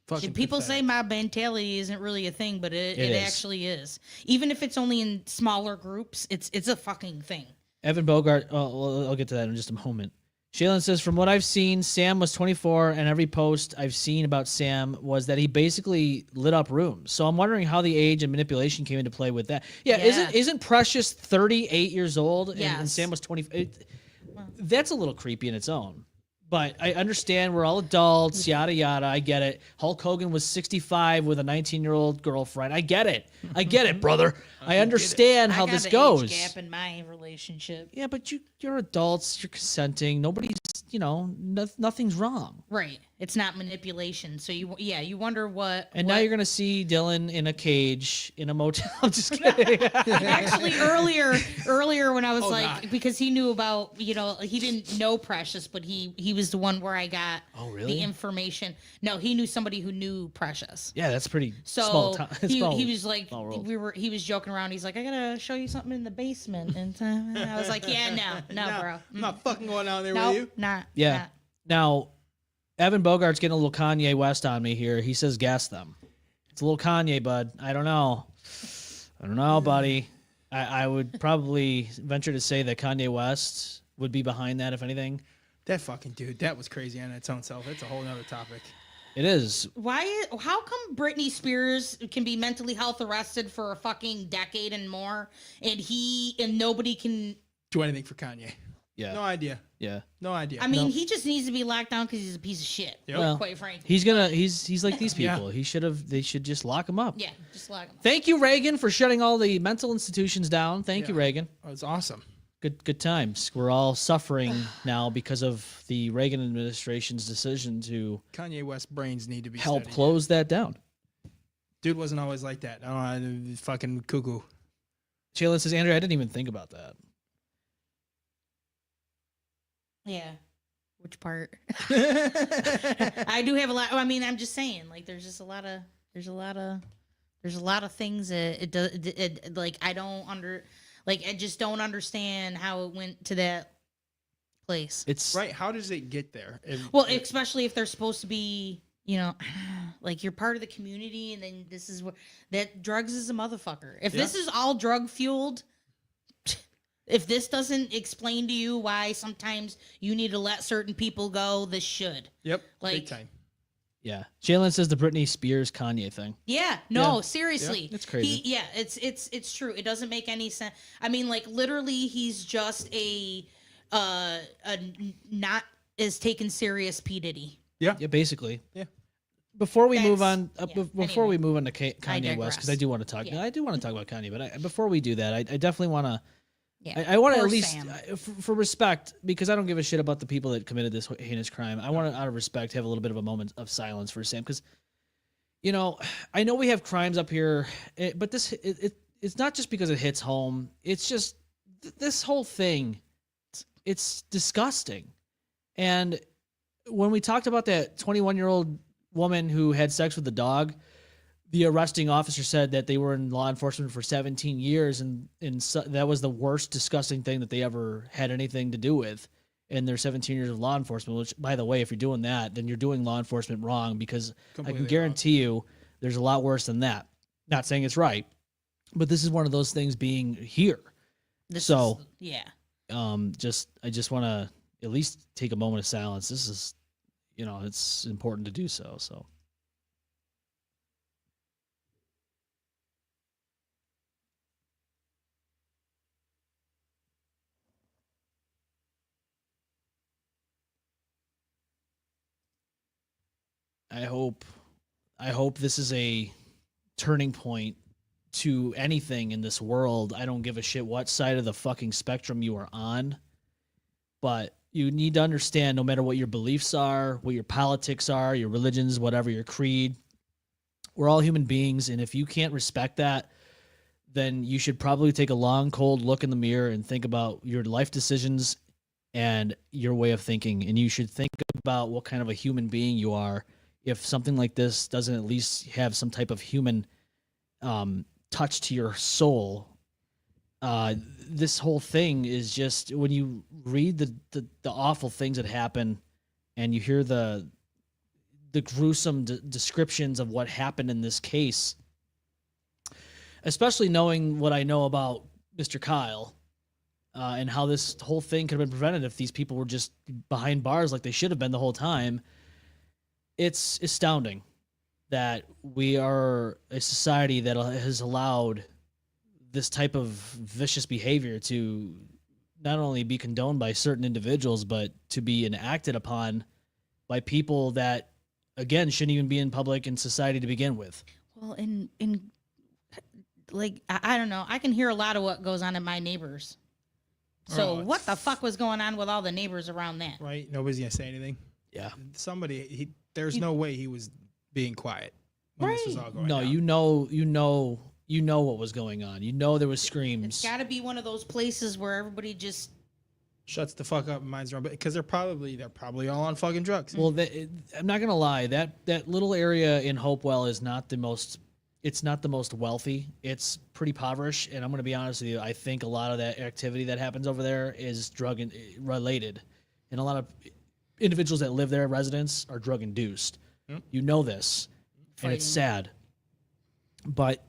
Fucking People pathetic. say mob mentality isn't really a thing, but it is. actually is. Even if it's only in smaller groups, it's a fucking thing. Evan Bogart, I'll get to that in just a moment. Shaylin says, from what I've seen, Sam was 24, and every post I've seen about Sam was that he basically lit up rooms. So I'm wondering how the age and manipulation came into play with that. Yeah. Isn't Precious 38 years old and Yes. Sam was 20? That's a little creepy in its own. But I understand we're all adults, yada, yada. I get it. Hulk Hogan was 65 with a 19-year-old girlfriend. I get it. I get it, brother. I understand how I got this an goes. age gap in my relationship. Yeah, but you're adults. You're consenting. Nobody's, nothing's wrong. Right. It's not manipulation. So you wonder what. And now you're gonna see Dylan in a cage in a motel. I'm just kidding. Actually, earlier when I was God. because he knew about, he didn't know Precious, but he was the one where I got the information. No, he knew somebody who knew Precious. Yeah, that's pretty So small time. he was like, small world. he was joking around. He's like, I gotta show you something in the basement, and I was like, yeah, no, bro, I'm not fucking going down there no, with you. not, Yeah. not. Now, Evan Bogart's getting a little Kanye West on me here. He says, "Gas them." It's a little Kanye, bud. I don't know, buddy. I would probably venture to say that Kanye West would be behind that, if anything. That fucking dude, that was crazy on its own self. That's a whole nother topic. It is. How come Britney Spears can be mentally health arrested for a fucking decade and more, and nobody can Do anything for Kanye. Yeah. No idea. Yeah. No idea. I mean, he just needs to be locked down because he's a piece of shit. Yep. Well, quite frankly. He's like these Yeah. people. They should just lock him up. Yeah, just lock him. Thank you, Reagan, for shutting all the mental institutions down. Thank you, Yeah. Reagan. It was awesome. Good times. We're all suffering now because of the Reagan administration's decision to Kanye West brains need to be help studied. close that down. Dude wasn't always like that. I don't know, fucking cuckoo. Shaylin says, Andrew, I didn't even think about that. Yeah. Which part? I do have a lot. I mean, I'm just saying, like, there's just a lot of things that I just don't understand how it went to that place. It's Right? How does it get there? Well, especially if they're supposed to be, like, you're part of the community, and then this is what that drugs is a motherfucker. If this is all drug fueled, if this doesn't explain to you why sometimes you need to let certain people go, this should. Yep. like- Big time. yeah. Shaylin says the Britney Spears Kanye thing. Yeah, no, Yeah. seriously. It's crazy. It's true. It doesn't make any sense. I mean, like, literally, he's just a not as taken serious P. Diddy. Yeah, basically. Yeah. before we move That's- on, yeah, before we anyway. move on to Kanye West, because I digress. do want to talk. Yeah. I do want to talk about Kanye, but before we do that, I definitely want to. Yeah. I want to Poor at least, Sam. for respect, because I don't give a shit about the people that committed this heinous crime. I want to, out of respect, have a little bit of a moment of silence for Sam, because, you know, I know we have crimes up here, but it's not just because it hits home. It's just this whole thing. It's disgusting. And when we talked about that 21-year-old woman who had sex with the dog, the arresting officer said that they were in law enforcement for 17 years, and that was the worst disgusting thing that they ever had anything to do with in their 17 years of law enforcement, which, by the way, if you're doing that, then you're doing law enforcement wrong, because I can guarantee you there's a lot worse than that. Not saying it's right, but this is one of those things being here. Yeah. I just want to at least take a moment of silence. This is, you know, it's important to do so. So. I hope this is a turning point to anything in this world. I don't give a shit what side of the fucking spectrum you are on, but you need to understand, no matter what your beliefs are, what your politics are, your religions, whatever your creed, we're all human beings. And if you can't respect that, then you should probably take a long, cold look in the mirror and think about your life decisions and your way of thinking. And you should think about what kind of a human being you are if something like this doesn't at least have some type of human touch to your soul. This whole thing is just, when you read the awful things that happen and you hear the gruesome descriptions of what happened in this case, especially knowing what I know about Mr. Kyle, and how this whole thing could have been prevented if these people were just behind bars like they should have been the whole time. It's astounding that we are a society that has allowed this type of vicious behavior to not only be condoned by certain individuals, but to be enacted upon by people that, again, shouldn't even be in public and society to begin with. Well, in like, I don't know. I can hear a lot of what goes on in my neighbors. So Oh, what the fuck was going on with all the neighbors around that? Right? Nobody's gonna say anything. Yeah. There's no way he was being quiet when this was all going No, down. you know what was going on. You know there was screams. It's got to be one of those places where everybody just Shuts the fuck up and minds their own, because they're probably all on fucking drugs. Well, I'm not gonna lie. That little area in Hopewell is not the most. It's not the most wealthy. It's pretty impoverished, and I'm gonna be honest with you. I think a lot of that activity that happens over there is drug related, and a lot of individuals that live there, residents, are drug induced. Yep. You know this, and it's Fighting. sad. But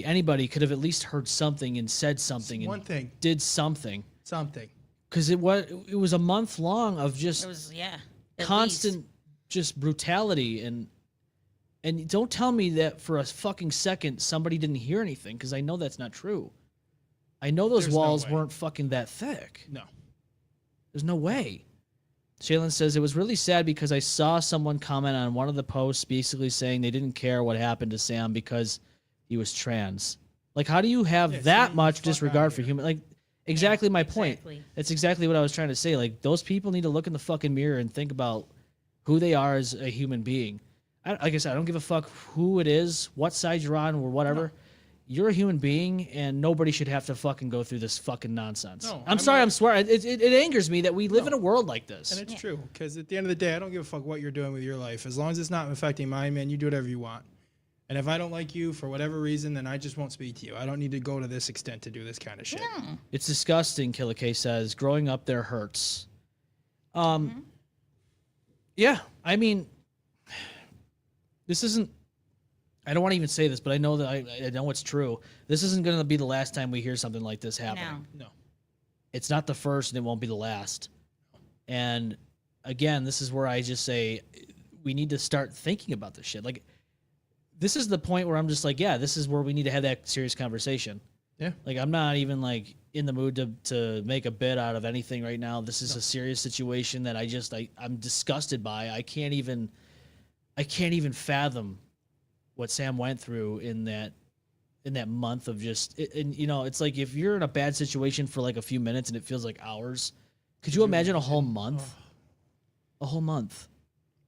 anybody could have at least heard something and said something and One thing. did something, Something. because it was a month long of just it was at constant least. just brutality. And don't tell me that for a fucking second somebody didn't hear anything, because I know that's not true. I know those There's no walls way. weren't fucking that thick. No. There's no way. Shaylin says, it was really sad because I saw someone comment on one of the posts basically saying they didn't care what happened to Sam because he was trans. Like, how do you have Yeah, that see, much fuck disregard outta for here. human? Like, exactly my point. exactly. That's exactly what I was trying to say. Like, those people need to look in the fucking mirror and think about who they are as a human being. Like I said, I don't give a fuck who it is, what side you're on, or whatever. You're a human being, and nobody should have to fucking go through this fucking nonsense. No, I'm sorry, not- I'm swearing. It angers me that we live in a world like this. And it's true, because at the end of the day, I don't give a fuck what you're doing with your life. As long as it's not affecting mine, man, you do whatever you want. And if I don't like you for whatever reason, then I just won't speak to you. I don't need to go to this extent to do this kind of shit. It's disgusting, Killer K says. Growing up there hurts. Yeah, I mean, this isn't. I don't want to even say this, but I know that I know it's true. This isn't going to be the last time we hear something like this happening. No. No. It's not the first, and it won't be the last. And again, this is where I just say we need to start thinking about this shit. Like, this is the point where I'm just like, yeah, this is where we need to have that serious conversation. Yeah. Like, I'm not even like in the mood to make a bit out of anything right now. This is a serious situation that I'm disgusted by. I can't even I can't even fathom what Sam went through in that month of just and you know, it's like if you're in a bad situation for like a few minutes and it feels like hours, could you imagine a whole month? A whole month.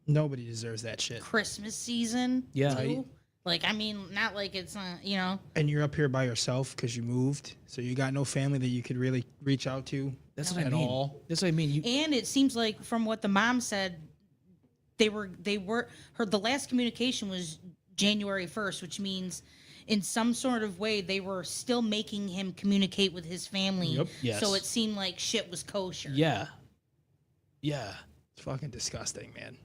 Nobody deserves that shit. Christmas season. Yeah. too. Right. Like, I mean, not like it's not, you know. And you're up here by yourself because you moved, so you got no family that you could really reach out to. That's at what I mean. all. That's what I mean. And it seems like from what the mom said, they were the last communication was January 1st, which means in some sort of way they were still making him communicate with his family. Yep. Yes. So it seemed like shit was kosher. Yeah. Yeah. It's fucking disgusting, man.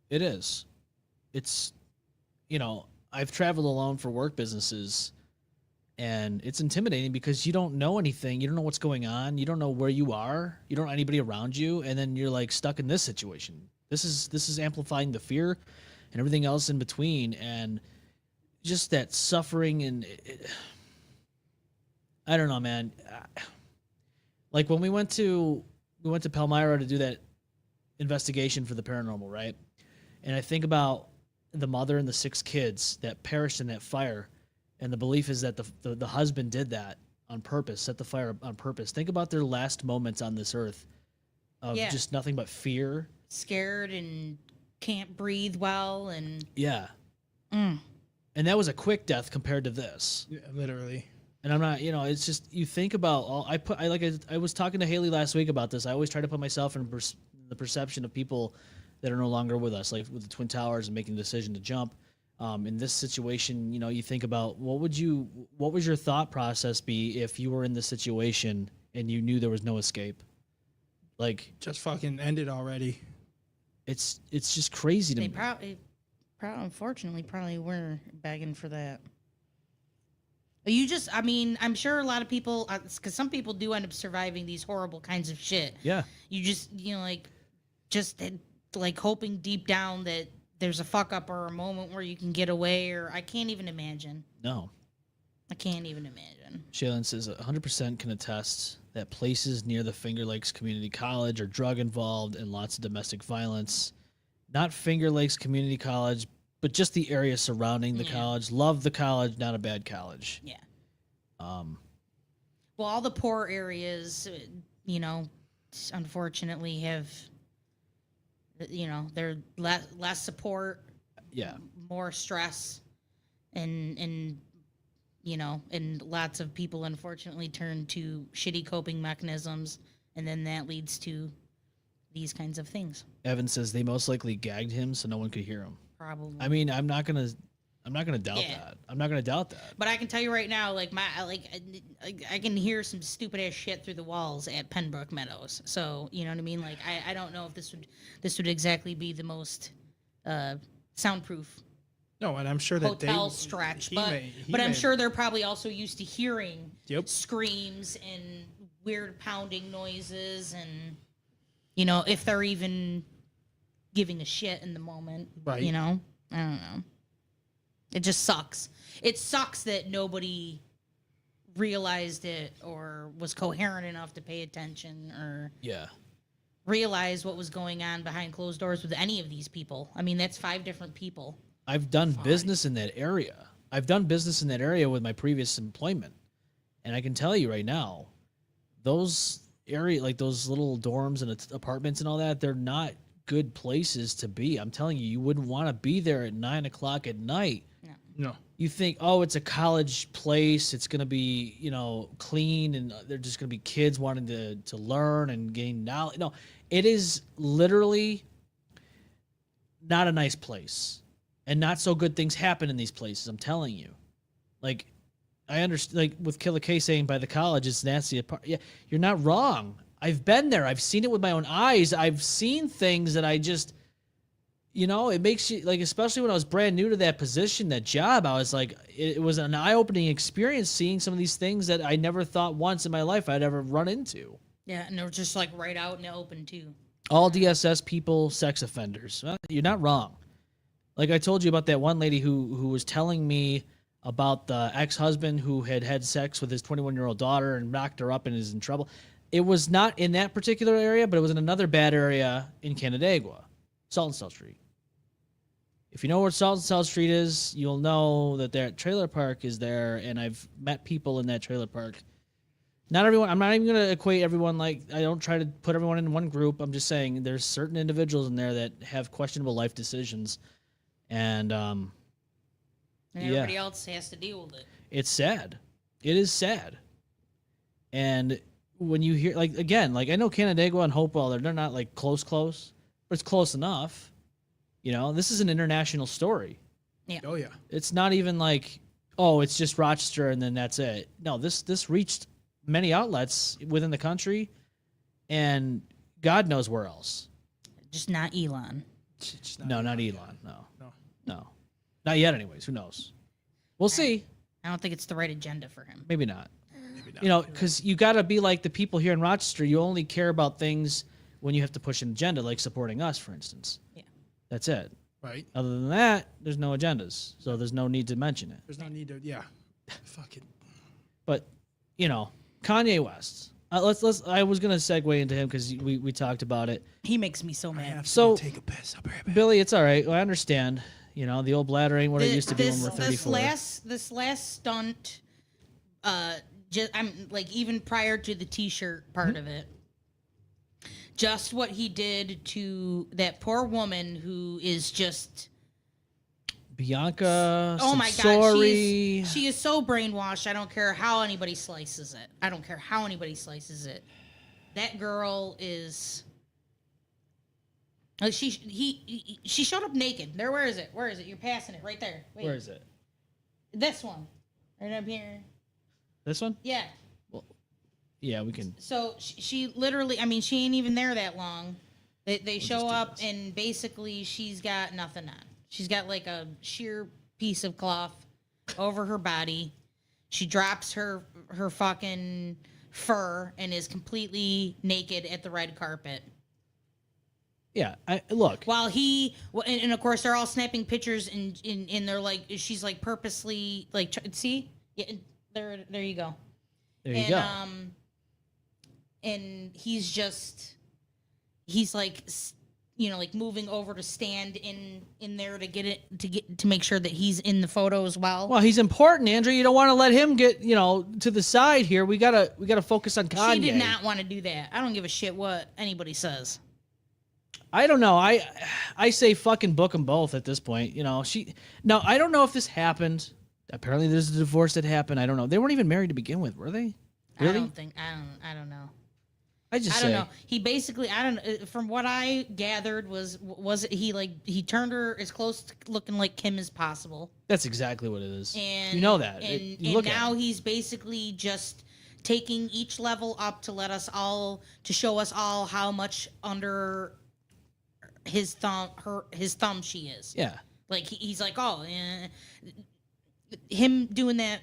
It is. It's, you know, I've traveled alone for work businesses, and it's intimidating because you don't know anything. You don't know what's going on. You don't know where you are. You don't know anybody around you, and then you're like stuck in this situation. This is amplifying the fear and everything else in between, and just that suffering and I don't know, man. Like when we went to Palmyra to do that investigation for the paranormal, right? And I think about the mother and the 6 kids that perished in that fire, and the belief is that the husband did that on purpose, set the fire on purpose. Think about their last moments on this earth of just nothing but fear, Scared and can't breathe well and yeah. And that was a quick death compared to this. Yeah, literally. And I'm not, you know, it's just you think about all I was talking to Haley last week about this. I always try to put myself in the perception of people that are no longer with us, like with the Twin Towers and making the decision to jump. In this situation, you know, you think about what would your thought process be if you were in this situation and you knew there was no escape? Like, Just fucking ended already. it's just crazy to they me. unfortunately probably were begging for that. I mean, I'm sure a lot of people, because some people do end up surviving these horrible kinds of shit. Yeah. You just, you know, like hoping deep down that there's a fuck up or a moment where you can get away, or I can't even imagine. No. I can't even imagine. Shaylin says 100% can attest that places near the Finger Lakes Community College are drug involved and lots of domestic violence. Not Finger Lakes Community College, but just the area surrounding the college. Love the college, not a bad college. Yeah. Well, all the poor areas, you know, unfortunately have, you know, they're less support, Yeah. more stress, and you know, and lots of people unfortunately turn to shitty coping mechanisms, and then that leads to these kinds of things. Evan says they most likely gagged him so no one could hear him. Probably. I mean, I'm not gonna doubt that. I'm not gonna doubt that. But I can tell you right now, like I can hear some stupid ass shit through the walls at Pembroke Meadows. So you know what I mean. Like I don't know if this would exactly be the most soundproof No, and I'm sure that hotel stretch, but I'm sure they're probably also used to hearing screams and weird pounding noises, and you know, if they're even giving a shit in the moment, Right. You know, I don't know. It just sucks. It sucks that nobody realized it or was coherent enough to pay attention or realize what was going on behind closed doors with any of these people. I mean, that's 5 different people. I've done business in that area. I've done business in that area with my previous employment. And I can tell you right now, those like those little dorms and apartments and all that, they're not good places to be. I'm telling you, you wouldn't want to be there at 9 o'clock at night. No. You think, oh, it's a college place. It's going to be, you know, clean, and they're just going to be kids wanting to learn and gain knowledge. No, it is literally not a nice place. And not so good things happen in these places, I'm telling you. Like, I understand, like with Killer K saying by the college, it's nasty. Yeah, you're not wrong. I've been there. I've seen it with my own eyes. I've seen things that I just, you know, it makes you, like, especially when I was brand new to that position, that job, I was like, it was an eye-opening experience seeing some of these things that I never thought once in my life I'd ever run into. Yeah, and they're just like right out in the open too. All DSS people, sex offenders. Well, you're not wrong. Like I told you about that one lady who was telling me about the ex-husband who had sex with his 21-year-old daughter and knocked her up and is in trouble. It was not in that particular area, but it was in another bad area in Canandaigua, Salt and South Street. If you know where Salt and South Street is, you'll know that that trailer park is there, and I've met people in that trailer park. Not everyone. I'm not even going to equate everyone. Like, I don't try to put everyone in one group. I'm just saying there's certain individuals in there that have questionable life decisions, and everybody else has to deal with it. It's sad. It is sad. And when you hear, like, again, like, I know Canandaigua and Hopewell, they're not like close, but it's close enough. You know, this is an international story. Yeah. Oh yeah. It's not even like, oh, it's just Rochester and then that's it. No, this reached many outlets within the country, and God knows where else. Just not Elon. No, not Elon. No. Not yet, anyways. Who knows? We'll see. I don't think it's the right agenda for him. Maybe not. You know, because you got to be like the people here in Rochester. You only care about things when you have to push an agenda, like supporting us, for instance. Yeah. That's it. Right. Other than that, there's no agendas, so there's no need to mention it. There's no need to. Yeah. Fuck it. But, you know, Kanye West. Let's. I was gonna segue into him because we talked about it. He makes me so I mad. have to So- take a piss. I'll be right back. Billy, it's all right. I understand. You know, the old bladder ain't what it used to be when we're 34. This last stunt, I'm like, even prior to the T-shirt part of it, just what he did to that poor woman who is just, Bianca. oh my God, Sorry. she is so brainwashed. I don't care how anybody slices it. That girl is. Like, she showed up naked. There, where is it? You're passing it right there. Wait. Where is it? This one, right up here. This one? Yeah. Yeah, we can. So she literally, I mean, she ain't even there that long. They show just do up this. and basically she's got nothing on. She's got like a sheer piece of cloth over her body. She drops her fucking fur and is completely naked at the red carpet. Yeah, look. While and of course they're all snapping pictures and they're like, she's like purposely like, see, yeah, there you go. There you go. And he's like, you know, like moving over to stand in there to make sure that he's in the photo as well. Well, he's important, Andrew. You don't want to let him get, you know, to the side here. We gotta focus on Kanye. She did not want to do that. I don't give a shit what anybody says. I don't know. I say fucking book them both at this point. You know, I don't know if this happened. Apparently, there's a divorce that happened. I don't know. They weren't even married to begin with, were they? Really? I don't know. I don't know. He basically, from what I gathered was he turned her as close to looking like Kim as possible. That's exactly what it is. And you know that. And look now he's basically just taking each level up to show us all how much under his thumb she is. Yeah. Like he's like, oh, him doing that,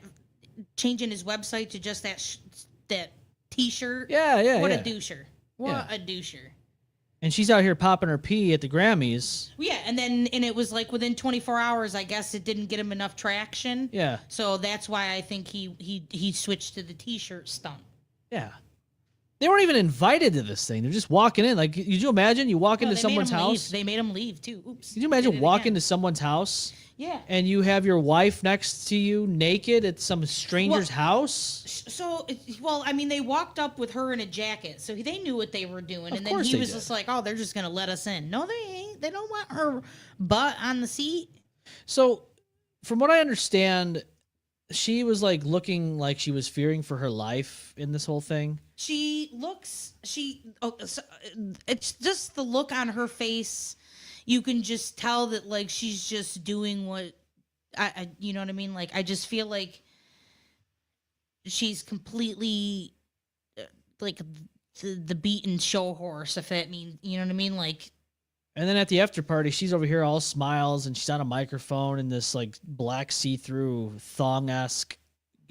changing his website to just that T-shirt. Yeah. What yeah. a doucher. What a doucher. And she's out here popping her pee at the Grammys. Yeah, and it was like within 24 hours, I guess it didn't get him enough traction. Yeah. So that's why I think he switched to the T-shirt stunt. Yeah. They weren't even invited to this thing. They're just walking in. Like, could you imagine you walk into someone's house? They made him leave too. Oops. Could you imagine walking into someone's house? Yeah. And you have your wife next to you naked at some stranger's house? So, I mean, they walked up with her in a jacket, so they knew what they were doing. And then he was just like, oh, they're just going to let us in. No, they ain't. They don't want her butt on the seat. So, from what I understand, she was like looking like she was fearing for her life in this whole thing. It's just the look on her face. You can just tell that like she's just doing what you know what I mean? Like, I just feel like she's completely like the beaten show horse, if that means, you know what I mean? Like, and then at the after party, she's over here all smiles and she's on a microphone in this like black see-through thong-esque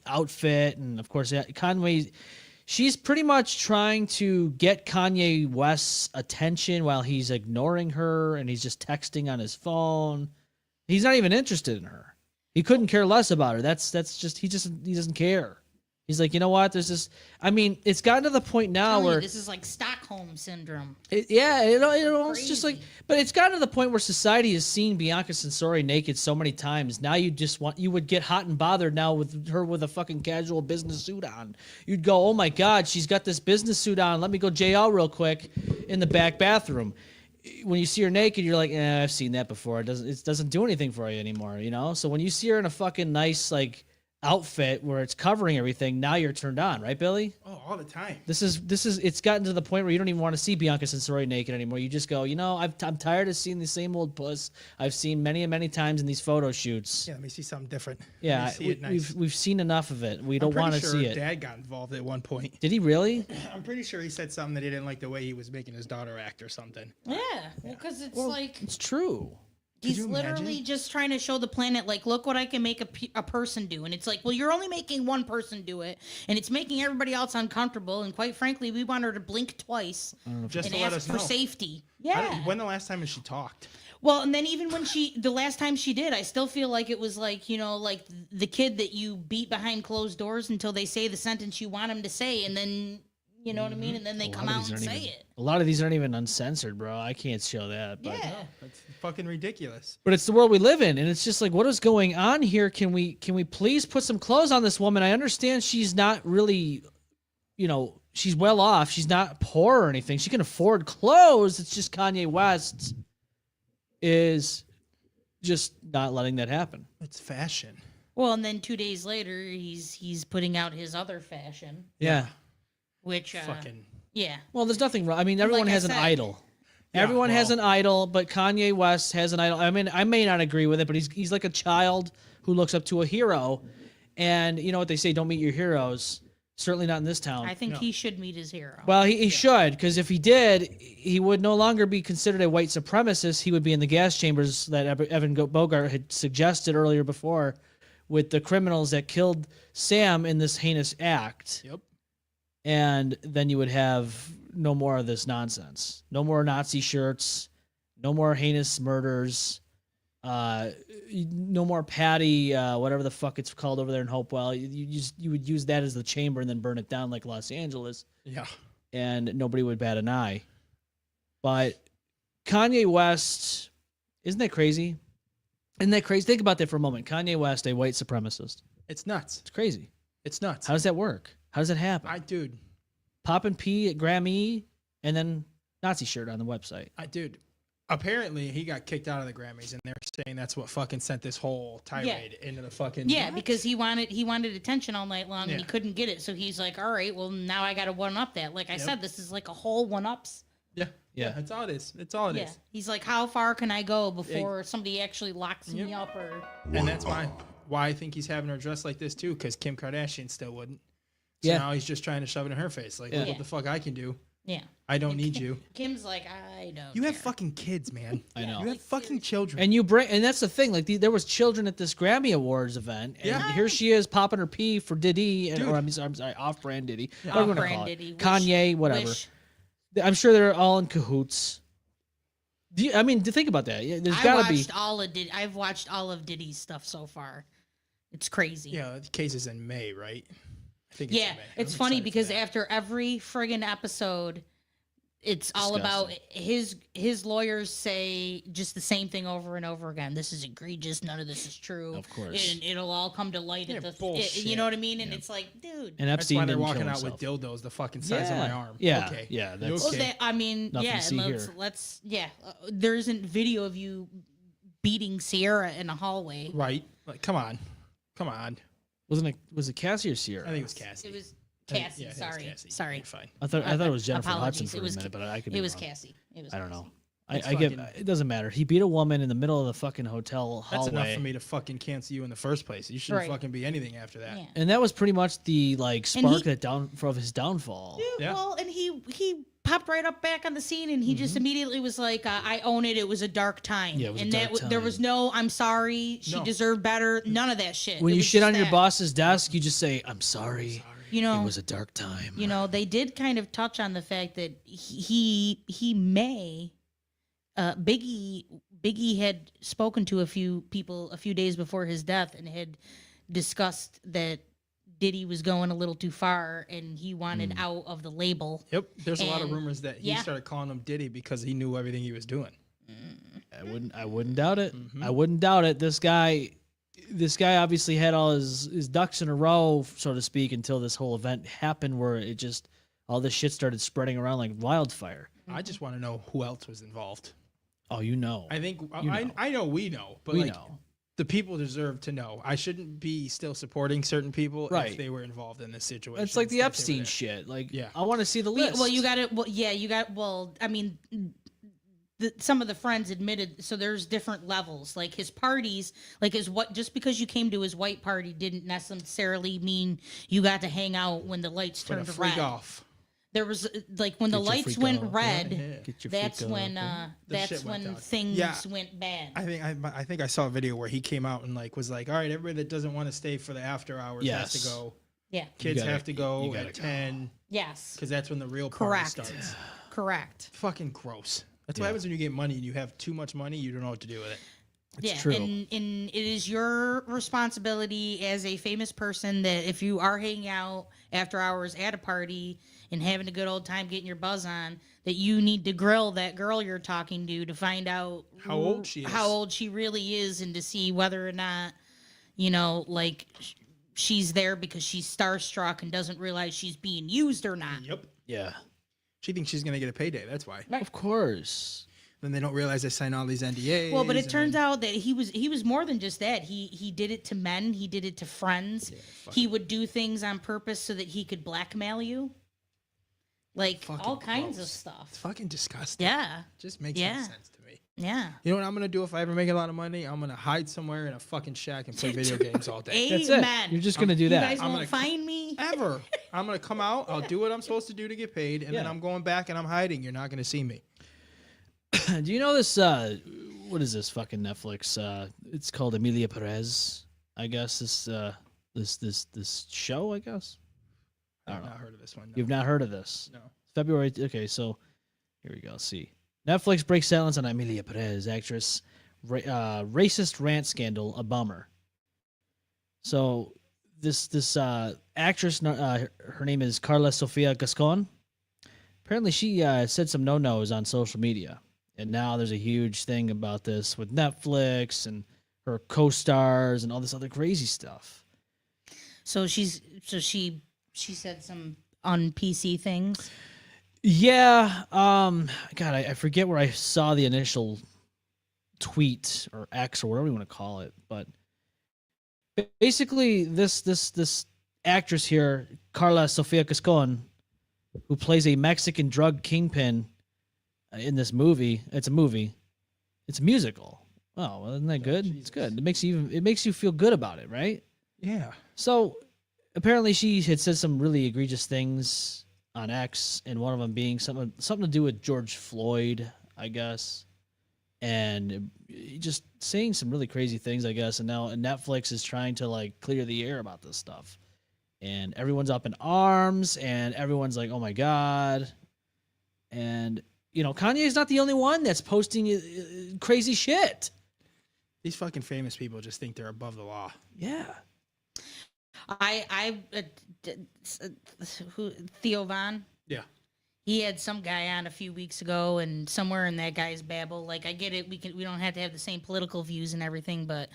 outfit. And of course, Conway, she's pretty much trying to get Kanye West's attention while he's ignoring her and he's just texting on his phone. He's not even interested in her. He couldn't care less about her. That's just he doesn't care. He's like, you know what? There's this. I mean, it's gotten to the point now Telling you, where this is like Stockholm syndrome. it's just like, Crazy. but it's gotten to the point where society has seen Bianca Censori naked so many times. Now you would get hot and bothered now with her with a fucking casual business suit on. You'd go, oh my God, she's got this business suit on. Let me go JL real quick in the back bathroom. When you see her naked, you're like, I've seen that before. It doesn't do anything for you anymore, you know? So when you see her in a fucking nice, like, outfit where it's covering everything, now you're turned on, right, Billy? Oh, all the time. This is it's gotten to the point where you don't even want to see Bianca Censori naked anymore. You just go, I'm tired of seeing the same old puss I've seen many and many times in these photo shoots. Yeah, let me see something different. Yeah, Let me see it nice. we've seen enough of it. We I'm don't pretty want to sure see it. Dad got involved at one point. Did he really? I'm pretty sure he said something that he didn't like the way he was making his daughter act or something. Yeah, because it's like It's true. he's you literally imagine? just trying to show the planet, like, look what I can make a person do. And it's like, well, you're only making one person do it, and it's making everybody else uncomfortable. And quite frankly, we want her to blink twice Just and to let ask us for know. safety. I Yeah. don't- When the last time has she talked? Well, and then even when the last time she did, I still feel like it was like, like the kid that you beat behind closed doors until they say the sentence you want them to say, and then, you know what I mean? And then they come out and say it. A lot of these aren't even uncensored, bro. I can't show that. But Yeah. That's fucking ridiculous. But it's the world we live in, and it's just like, what is going on here? Can we please put some clothes on this woman? I understand she's not really, she's well off. She's not poor or anything. She can afford clothes. It's just Kanye West is just not letting that happen. It's fashion. Well, and then 2 days later, he's putting out his other fashion, Yeah. which Fucking. yeah. Well, there's nothing wrong. I mean, everyone Like I has an said- idol. Yeah, Everyone has well- an idol, but Kanye West has an idol. I mean, I may not agree with it, but he's like a child who looks up to a hero. And you know what they say, don't meet your heroes. Certainly not in this town. I think he should meet his hero. Well, he should, because if he did, he would no longer be considered a white supremacist. He would be in the gas chambers that Evan Bogart had suggested earlier before with the criminals that killed Sam in this heinous act. Yep. And then you would have no more of this nonsense. No more Nazi shirts. No more heinous murders. No more Patty, whatever the fuck it's called over there in Hopewell. You would use that as the chamber and then burn it down like Los Angeles, Yeah. and nobody would bat an eye. But Kanye West, isn't that crazy? Isn't that crazy? Think about that for a moment. Kanye West, a white supremacist. It's nuts. It's crazy. It's nuts. How does that work? How does that happen? Dude, Poppin' P at Grammy and then Nazi shirt on the website. dude. Apparently, he got kicked out of the Grammys, and they're saying that's what fucking sent this whole tirade into the fucking. yeah, because he wanted attention all night long and he Yeah. couldn't get it. So he's like, all right, well, now I got to one up that. Like I said, this is like a whole one ups. Yeah, that's all it is. That's all it is. Yeah. He's like, how far can I go before somebody actually locks me up or. And that's why I think he's having her dressed like this too, because Kim Kardashian still wouldn't. So Yeah. now he's just trying to shove it in her face. Like, Yeah. look what the fuck I can do. Yeah. I don't need you. Kim's like, I don't. You have care." fucking kids, man. I know. You have fucking children. And and that's the thing. Like there was children at this Grammy Awards event, and Yeah. here she is popping her P for Diddy, Dude. or I'm sorry, off-brand Diddy, whatever you wanna Off-brand call it. Diddy. Kanye, whatever. Wish. I'm sure they're all in cahoots. To think about that, there's got to be. I've watched all of Diddy's stuff so far. It's crazy. Yeah, the case is in May, right? I think. Yeah, in May. it's I'm funny excited for because that. after every friggin' episode, it's all about his lawyers say just the same thing over and over again. This is egregious. None of this is true. Of course. and it'll all come to light at the. bullshit. You know what I mean? And it's like, dude. And That's Epstein why they're didn't walking kill out with himself. dildos the fucking size of my arm. Yeah, Okay. yeah, You that's- Well, okay? I mean, Nothing yeah. to see Let's here. there isn't video of you beating Sierra in a hallway. Right? Like, come on. Was it Cassie or Sierra? I think it was Cassie. It was I think- Cassie. yeah, I think it was sorry, Cassie. sorry. You're fine. I thought it was Jennifer Apologies. Hudson for It was a minute, but I could be It was wrong. Cassie. It was. I don't Cassie. know. It's I get fucking- it doesn't matter. He beat a woman in the middle of the fucking hotel That's hallway. enough for me to fucking cancel you in the first place. You shouldn't Right. fucking be anything after that. Yeah. And that was pretty much the like And spark he- of his downfall. Dude, Yeah. well, and he popped right up back on the scene, and he just immediately was like, "I own it. It was a dark time." Yeah, it was a and dark there was time. no, "I'm sorry. She No. deserved better." None of that shit. When It you was shit just on your that. boss's desk, you just say, "I'm sorry. You know, It was a dark time." you know, they did kind of touch on the fact that he may, Biggie had spoken to a few people a few days before his death and had discussed that Diddy was going a little too far and he wanted out of the label. Yep. There's a lot of And- rumors that he yeah. started calling him Diddy because he knew everything he was doing. I wouldn't doubt it. I wouldn't doubt it. This guy obviously had all his ducks in a row, so to speak, until this whole event happened where it just all this shit started spreading around like wildfire. I just want to know who else was involved. Oh, you know. I think You know. I know we know, but We like know. the people deserve to know. I shouldn't be still supporting certain people Right. if they were involved in this situation. It's like the instead if they were Epstein there. shit. Like, Yeah. I want to see the Well, list. well, you got it. Well, yeah, you got. Well, I mean, some of the friends admitted. So there's different levels. Like his parties, like his what? Just because you came to his white party didn't necessarily mean you got to hang out when the lights For the turned freak red. off. There was like when the Get your lights freak went off. red. Yeah. Get your That's freak when off. The that's shit went when down. things Yeah. went bad. I think I saw a video where he came out and like was like, all right, everybody that doesn't want to stay for the after hours has Yes. to go. Yeah. Kids gotta- have to go you gotta at go. 10 Yes. because that's when the real party Correct. starts. Correct. Fucking gross. That's Yeah. what happens when you get money and you have too much money. You don't know what to do with it. It's true. And it is your responsibility as a famous person that if you are hanging out after hours at a party and having a good old time getting your buzz on, that you need to grill that girl you're talking to find out How old she is. how old she really is, and to see whether or not, you know, like she's there because she's starstruck and doesn't realize she's being used or not. Yep. Yeah. She thinks she's gonna get a payday. That's why. Of course. Then they don't realize they sign all these NDAs. Well, but it and turns then- out that he was more than just that. He did it to men. He did it to friends. He would do things on purpose so that he could blackmail you, like Fucking all kinds of gross. stuff. It's fucking disgusting. Yeah, Just makes Yeah. no sense to me. yeah. You know what I'm gonna do if I ever make a lot of money? I'm gonna hide somewhere in a fucking shack and play video games all day. That's Amen. it. You're just going to do You that. guys I'm won't gonna- find me. Ever. I'm gonna come out. I'll do what I'm supposed to do to get paid, and then Yeah. I'm going back and I'm hiding. You're not gonna see me. Do you know this? What is this fucking Netflix? It's called Emilia Perez. I guess this show. I guess I I've don't know. not heard of this one. No. You've not heard of this? No. February. Okay, so here we go. See, Netflix breaks silence on Emilia Perez, actress, racist rant scandal. A bummer. So this actress, her name is Carla Sofia Gascon. Apparently, she said some no-nos on social media, and now there's a huge thing about this with Netflix and her co-stars and all this other crazy stuff. So she said some on PC things. Yeah. God, I forget where I saw the initial tweet or X or whatever you want to call it, but basically this actress here, Carla Sofia Cascon, who plays a Mexican drug kingpin in this movie. It's a movie. It's a musical. Oh, well, isn't that good? It's good. It makes you feel good about it, right? Yeah. So apparently she had said some really egregious things on X, and one of them being something to do with George Floyd, I guess, and just saying some really crazy things, I guess. And now Netflix is trying to like clear the air about this stuff, and everyone's up in arms, and everyone's like, "Oh my god!" And you know, Kanye's not the only one that's posting crazy shit. These fucking famous people just think they're above the law. Yeah. Theo Von. Yeah. He had some guy on a few weeks ago, and somewhere in that guy's babble, like I get it, we don't have to have the same political views and everything, but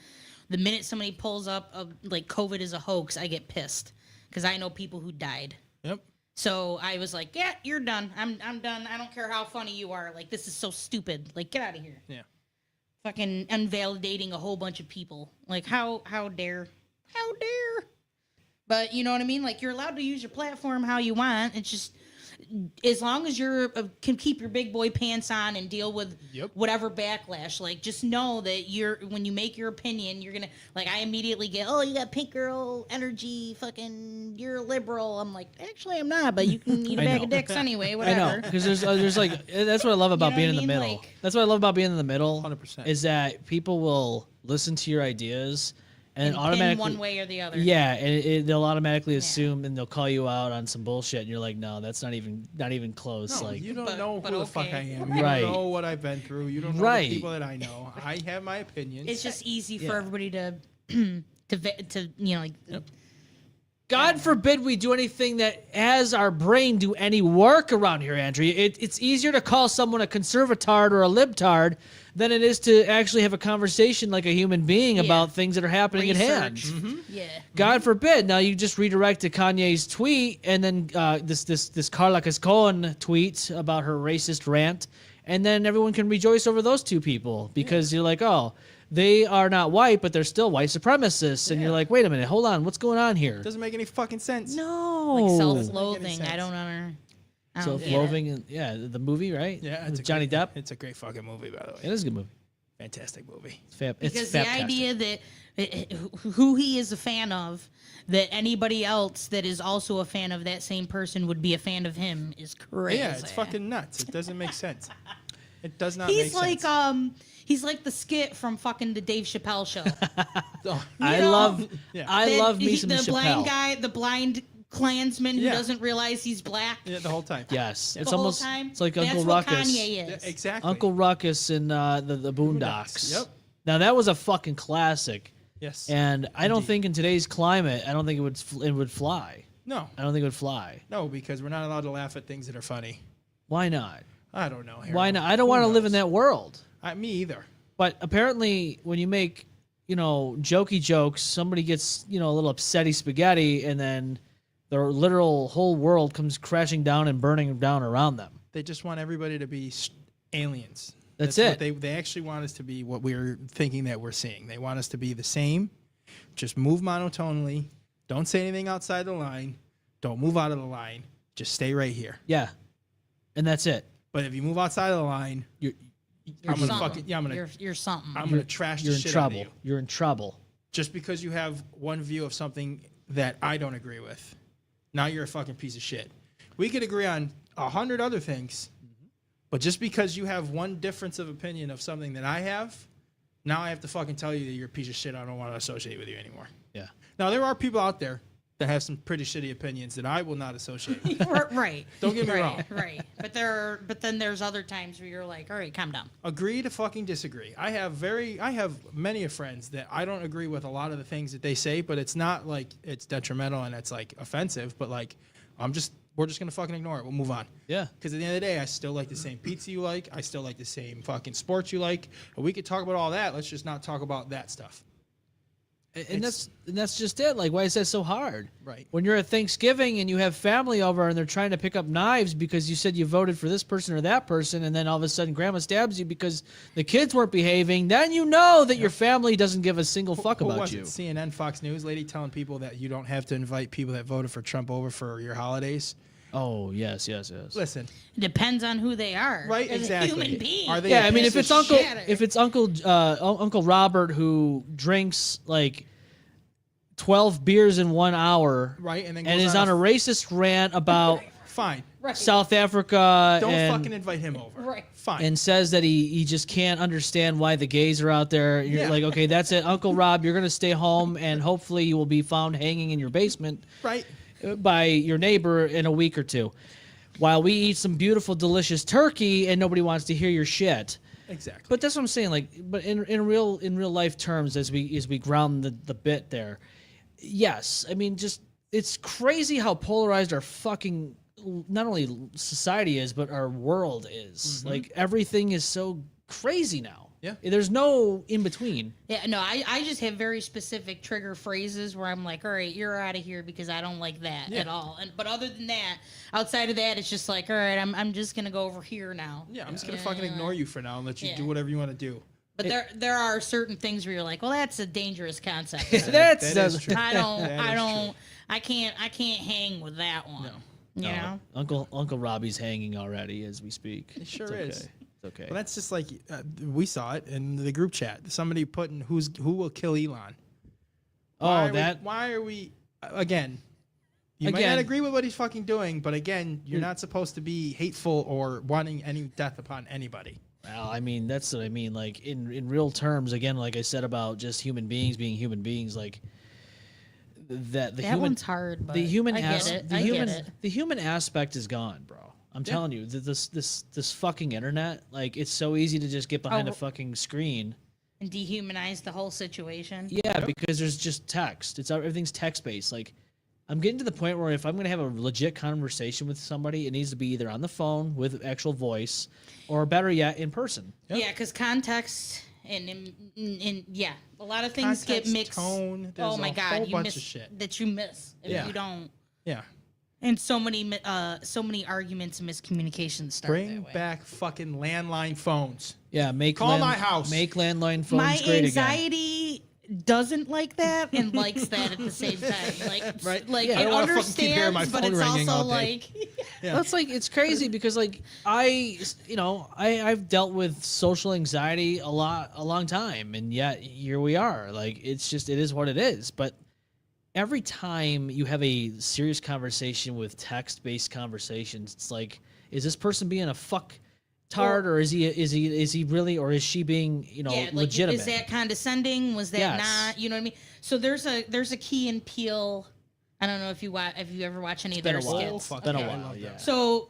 the minute somebody pulls up like COVID is a hoax, I get pissed because I know people who died. Yep. So I was like, yeah, you're done. I'm done. I don't care how funny you are. Like this is so stupid. Like get out of here. Yeah. Fucking invalidating a whole bunch of people. Like how dare. But you know what I mean? Like you're allowed to use your platform how you want. It's just as long as you're can keep your big boy pants on and deal with Yep. whatever backlash. Like just know that when you make your opinion, you're gonna like I immediately get, oh, you got pink girl energy, fucking you're a liberal. I'm like, actually I'm not, but you can eat a I bag know. of dicks anyway, I whatever. know, because there's like that's what I love about know being what in the I mean? middle. Like- That's what I love about being in the middle. 100%. Is that people will listen to your ideas and, And pin automatically one way or the other. Yeah, and they'll automatically assume and they'll call you out on some bullshit, and you're like, no, that's not even close. No, like you don't But- know but who the fuck I okay. am. You Right. don't know what I've been through. You don't know Right. the people that I know. I have my opinions. It's just easy Yeah. for everybody to to you know like God forbid we do anything that has our brain do any work around here, Andrea. It's easier to call someone a conservatard or a libtard than it is to actually have a conversation like a human being about things that are happening at hand. Yeah. God forbid. Now you just redirect to Kanye's tweet and then this Carla Cascon tweet about her racist rant, and then everyone can rejoice over those two people because you're like, oh, they are not white, but they're still white supremacists. And you're like, wait a minute, hold on, what's going on here? Doesn't make any fucking sense. No. Like Oh. self-loathing. I don't know. Self-loathing, and the movie, right? Yeah, With Johnny Depp. It's a great fucking movie, by the way. It is a good movie. Fantastic movie. It's Because the idea that who he is a fan of, that anybody else that is also a fan of that same person would be a fan of him is crazy. Yeah, it's fucking nuts. It doesn't make sense. It does not make He's sense. like he's like the skit from fucking the Dave Chappelle show. I know, love me He- some the Chappelle. blind guy, the blind Klansman who Yeah. doesn't realize he's black. Yeah, the whole time. Yes, it's the almost whole time. it's like That's Uncle what Ruckus. Kanye Yeah, is. exactly. Uncle Ruckus in the Boondocks. Yep. Now that was a fucking classic, Yes. and I don't think in today's climate, I don't think it would fly. No. I don't think it would fly. No, because we're not allowed to laugh at things that are funny. Why not? I don't know. Harold. Why not? I don't Who want to live in knows? that world. Me either. But apparently, when you make, jokey jokes, somebody gets, a little upsetty spaghetti, and then their literal whole world comes crashing down and burning down around them. They just want everybody to be aliens. That's what it. they actually want us to be what we're thinking that we're seeing. They want us to be the same. Just move monotonely. Don't say anything outside the line. Don't move out of the line. Just stay right here. Yeah, and that's it. But if you move outside of the line, You're I'm gonna something. fucking You're something. I'm gonna trash the You're in shit out trouble. of you. You're in trouble. Just because you have one view of something that I don't agree with, now you're a fucking piece of shit. We could agree on 100 other things, but just because you have one difference of opinion of something that I have, now I have to fucking tell you that you're a piece of shit. I don't want to associate with you anymore. Yeah. Now there are people out there that have some pretty shitty opinions that I will not associate with. Right. Don't get me right, wrong. Right. But then there's other times where you're like, all right, calm down. Agree to fucking disagree. I have many of friends that I don't agree with a lot of the things that they say, but it's not like it's detrimental and it's like offensive, but like we're just gonna fucking ignore it. We'll move on. Yeah. Because at the end of the day, I still like the same pizza you like. I still like the same fucking sports you like. And we could talk about all that. Let's just not talk about that stuff. And that's just it. Like, why is that so hard? Right. When you're at Thanksgiving and you have family over and they're trying to pick up knives because you said you voted for this person or that person, and then all of a sudden grandma stabs you because the kids weren't behaving, then you know that your family doesn't give a single fuck Who about was you. it? CNN, Fox News lady telling people that you don't have to invite people that voted for Trump over for your holidays. Oh, yes. Listen, It depends on who they are. Right, As exactly. a human being. Are they Yeah, a I mean, piece if of it's Uncle Robert who drinks like 12 beers in 1 hour, right, and then and goes is on a racist rant about fine. Right. South Africa Don't and fucking invite him over. Right. Fine. and says that he just can't understand why the gays are out there. You're Yeah. like, okay, that's it. Uncle Rob, you're going to stay home, and hopefully you will be found hanging in your basement right. by your neighbor in a week or two while we eat some beautiful, delicious turkey and nobody wants to hear your shit. Exactly. But that's what I'm saying. Like, but in real life terms, as we ground the bit there, yes, I mean, just it's crazy how polarized our fucking not only society is, but our world is. Like, everything is so crazy now. Yeah. There's no in between. Yeah, no, I just have very specific trigger phrases where I'm like, all right, you're out of here because I don't like that at all. But other than that, outside of that, it's just like, all right, I'm just gonna go over here now. Yeah, I'm just gonna fucking ignore you for now and let you do whatever you want to do. But there are certain things where you're like, well, that's a dangerous concept. That is true. I can't hang with that one. No. You know? Uncle Robbie's hanging already as we speak. It sure It's is. okay. It's okay. Well, that's just like we saw it in the group chat. Somebody putting who will kill Elon. Why are we again? You might not agree with what he's fucking doing, but again, you're not supposed to be hateful or wanting any death upon anybody. Well, I mean, that's what I mean. Like in real terms, again, like I said about just human beings being human beings, like that one's hard. But the human I get it. the human aspect is gone, bro. I'm telling you, this fucking internet, like it's so easy to just get behind a fucking screen and dehumanize the whole situation. Yeah, because there's just text. Everything's text based. Like I'm getting to the point where if I'm going to have a legit conversation with somebody, it needs to be either on the phone with actual voice, or better yet, in person. Yep. Yeah, because context and yeah, a lot of things get Context, mixed. tone, there's Oh my a God, whole you bunch miss of shit. that you miss if Yeah. you don't. Yeah. And so many arguments and miscommunications start Bring that way. back fucking landline phones. Yeah, make Call my house. Make landline phones My great again. anxiety doesn't like that and likes that at the same time. Like, Right. like Yeah, I it don't wanna fucking keep hearing my understands, but phone it's ringing also all day. like, Yeah. That's like it's crazy because like I've dealt with social anxiety a long time, and yet here we are. Like it is what it is. But every time you have a serious conversation with text-based conversations, it's like, is this person being a fucktard, or is he really, or is she being like, legitimate? is that condescending? Was that Yes. not? You know what I mean? So there's a Key and Peele. I don't know if you ever watch any of their been a while. skits. fuck Been a yeah, I while, love yeah. that. So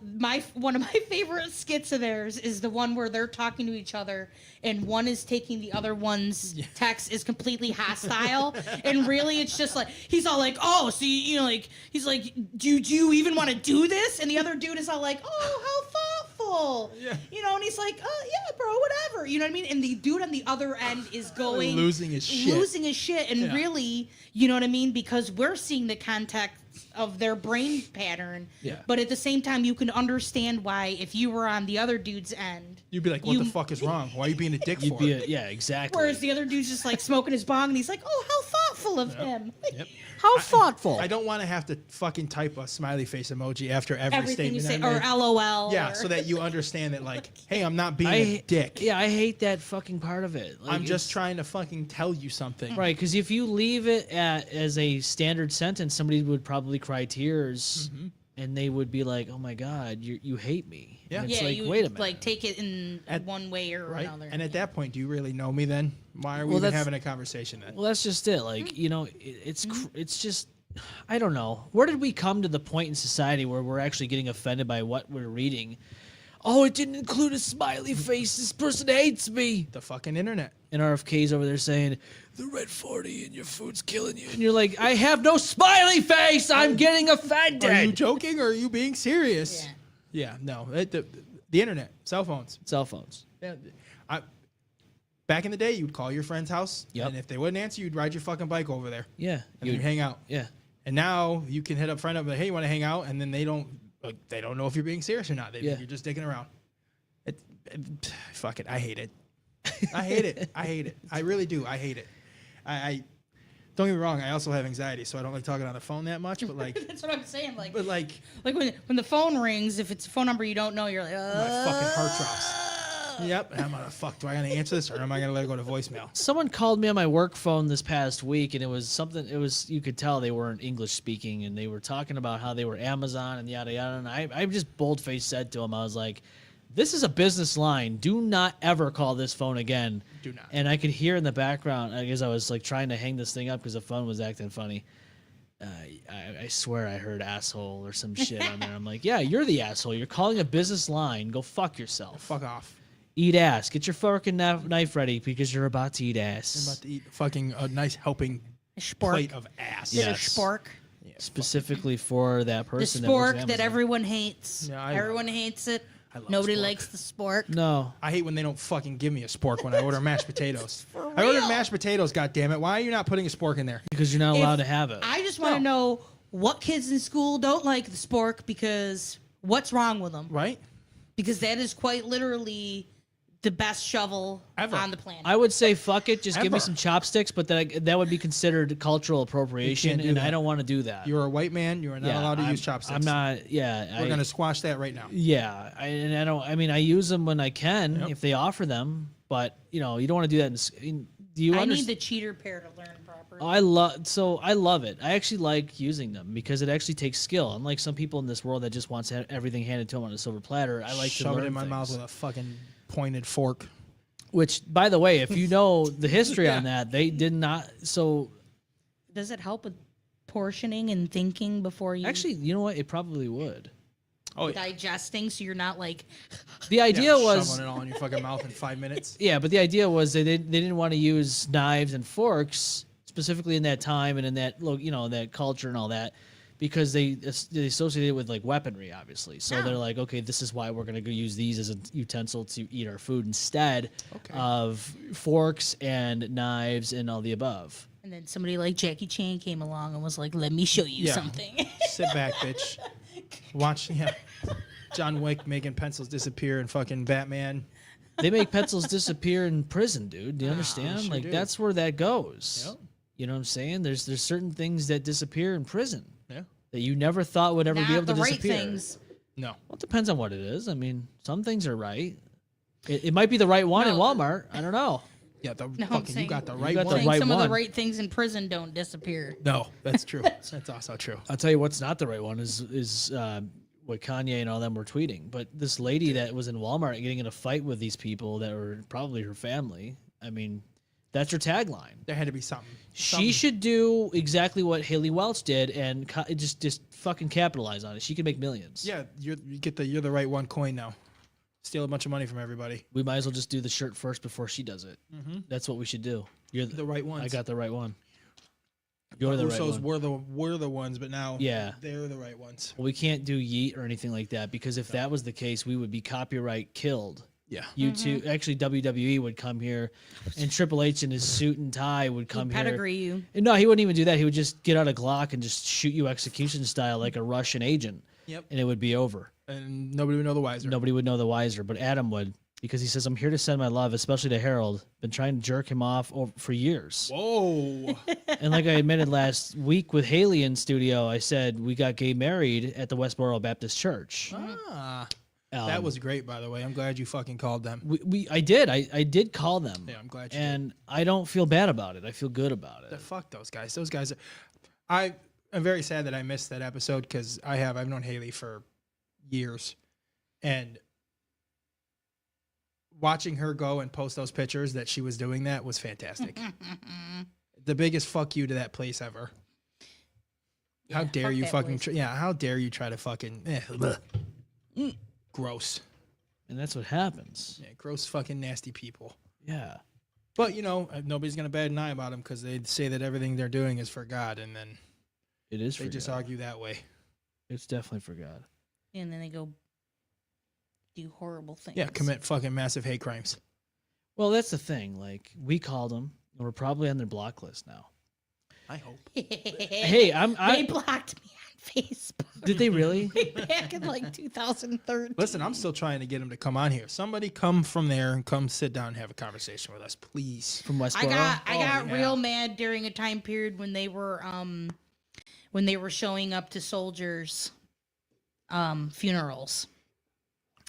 one of my favorite skits of theirs is the one where they're talking to each other and one is taking the other one's text is completely hostile, and really it's just like he's all like, oh, so like he's like, do you even want to do this? And the other dude is all like, oh, how thoughtful, Yeah. and he's like, oh yeah, bro, whatever, you know what I mean? And the dude on the other end is going Losing his shit. and Yeah. really, you know what I mean? Because we're seeing the context of their brain pattern. Yeah. But at the same time, you can understand why if you were on the other dude's end. You'd be like, what the fuck is wrong? Why are you being a dick for? Yeah, exactly. Whereas the other dude's just like smoking his bong and he's like, oh, how thoughtful of him. Yep. How thoughtful. I don't want to have to fucking type a smiley face emoji after every Everything you statement say, I or make. LOL. Yeah, or, so that you understand that, like, hey, I'm not being a dick. Yeah, I hate that fucking part of it. Like, I'm just it's- trying to fucking tell you something. Right, because if you leave it as a standard sentence, somebody would probably cry tears, and they would be like, "Oh my God, you hate me." Yeah. And it's yeah, like, you wait a minute. like take it in one way or Right? another. And at that point, do you really know me then? Why are we Well, even that's- having a conversation then? Well, that's just it. Like, it's just, I don't know. Where did we come to the point in society where we're actually getting offended by what we're reading? Oh, it didn't include a smiley face. This person hates me. The fucking internet. And RFK's over there saying, the red 40 and your food's killing you. And you're like, I have no smiley face. I'm getting offended. Are you joking or are you being serious? Yeah. Yeah, no. The internet, cell phones. Cell phones. Yeah, back in the day, you'd call your friend's house, Yep. and if they wouldn't answer, you'd ride your fucking bike over there, Yeah. and you'd hang out. Yeah. And now you can hit up friend up, like, hey, you want to hang out? And then they don't know if you're being serious or not. They Yeah. think you're just dicking around. Fuck it, I hate it. I hate it. I hate it. I really do. I hate it. I don't get me wrong. I also have anxiety, so I don't like talking on the phone that much. But like, That's what I'm saying. Like, but like, when the phone rings, if it's a phone number you don't know, you're like, my fucking heart drops. Yep. And I'm gonna fuck. Do I gotta answer this or am I gonna let it go to voicemail? Someone called me on my work phone this past week, and it was something. It was, you could tell they weren't English speaking, and they were talking about how they were Amazon and yada yada. And I just bold-faced said to them, I was like, "This is a business line. Do not ever call this phone again." Do not. And I could hear in the background, I guess I was like trying to hang this thing up because the phone was acting funny. I swear I heard asshole or some shit on there. I'm like, yeah, you're the asshole. You're calling a business line. Go fuck yourself. Fuck off. Eat ass. Get your fucking knife ready because you're about to eat ass. I'm about to eat fucking a nice helping spork. plate of ass. Is it a Yes. spork? Yeah, Specifically for that The person. that works at spork that Amazon. everyone hates. Yeah, I Everyone hates it. I love Nobody spork. likes the spork. No. I hate when they don't fucking give me a spork when I order mashed potatoes. I real. ordered mashed potatoes, goddammit. Why are you not putting a spork in there? Because you're not If- allowed to have it. I just want to know what kids in school don't like the spork because what's wrong with them? Right? Because that is quite literally the best shovel Ever. on the planet. I would say fuck it. Just give me Ever. some chopsticks, but that would be considered cultural appropriation, do and that. I don't want to do that. You're a white man. You are not allowed to use chopsticks. I'm not. Yeah. We're gonna squash that right now. Yeah, and I don't. I mean, I use them when I can Yep. if they offer them, but you don't want to do that. Do you I need understand? the cheater pair to learn properly. I love it. I actually like using them because it actually takes skill. Unlike some people in this world that just wants everything handed to them on a silver platter, I like to Shove learn it in my things. mouth with a fucking pointed fork. Which, by the way, if you know the history on that, they did not. So Does it help with portioning and thinking before you actually, you know what? It probably would. Oh yeah. digesting so you're not like The idea Yeah, was, shoveling it all in your fucking mouth in 5 minutes. yeah, but the idea was they didn't want to use knives and forks specifically in that time and in that that culture and all that, because they associate it with like weaponry, obviously. So they're like, okay, this is why we're gonna go use these as a utensil to eat our food instead of forks and knives and all the above. And then somebody like Jackie Chan came along and was like, "Let me show you something." Sit back, bitch. Watch, John Wick making pencils disappear in fucking Batman. They make pencils disappear in prison, dude. Do you understand? sure Like do. that's where that goes. Yep. You know what I'm saying? There's certain things that disappear in prison Yeah. that you never thought would ever be Not able to the right disappear. things. No. Well, it depends on what it is. I mean, some things are right. It might be the right one in No. Walmart. I don't know. Yeah, I'm fucking, you saying- got the You right got the one. Saying right some of one. the right things in prison don't disappear. No, that's true. That's also true. I'll tell you what's not the right one is what Kanye and all them were tweeting. But this lady that was in Walmart getting in a fight with these people that were probably her family. I mean, that's her tagline. There had to be something. She should do exactly what Haley Welch did and just fucking capitalize on it. She could make millions. Yeah, you're the right one coin now. Steal a bunch of money from everybody. We might as well just do the shirt first before she does it. That's what we should do. You're The right ones. I got the right one. You're the right Usos one. were the ones, but now they're the right ones. Well, we can't do yeet or anything like that because if that was the case, we would be copyright killed. Yeah. YouTube, actually, WWE would come here, and Triple H in his suit and tie would come here. Pedigree you. And no, he wouldn't even do that. He would just get out a Glock and just shoot you execution style like a Russian agent. Yep. And it would be over. And nobody would know the wiser. Nobody would know the wiser, but Adam would because he says, "I'm here to send my love, especially to Harold. Been trying to jerk him off for years." Whoa. And like I admitted last week with Haley in studio, I said we got gay married at the Westboro Baptist Church. That was great, by the way. I'm glad you fucking called them. I did call them. Yeah, I'm glad you and I don't feel bad about it. I feel good about it. Fuck those guys. Those guys I'm very sad that I missed that episode because I've known Haley for years. And watching her go and post those pictures that she was doing that was fantastic. The biggest fuck you to that place ever. How dare fuck you that fucking place. how dare you try to fucking gross. And that's what happens. Yeah, gross fucking nasty people. Yeah. But nobody's gonna bat an eye about them because they say that everything they're doing is for God, and then It is for they just God. argue that way. It's definitely for God. And then they go do horrible things. Yeah, commit fucking massive hate crimes. Well, that's the thing. Like, we called them, and we're probably on their block list now. I hope. Hey, They blocked me on Facebook. Did they really? Back in like 2013. Listen, I'm still trying to get them to come on here. Somebody come from there and come sit down and have a conversation with us, please. From Westboro? I got yeah. real mad during a time period when they were showing up to soldiers funerals.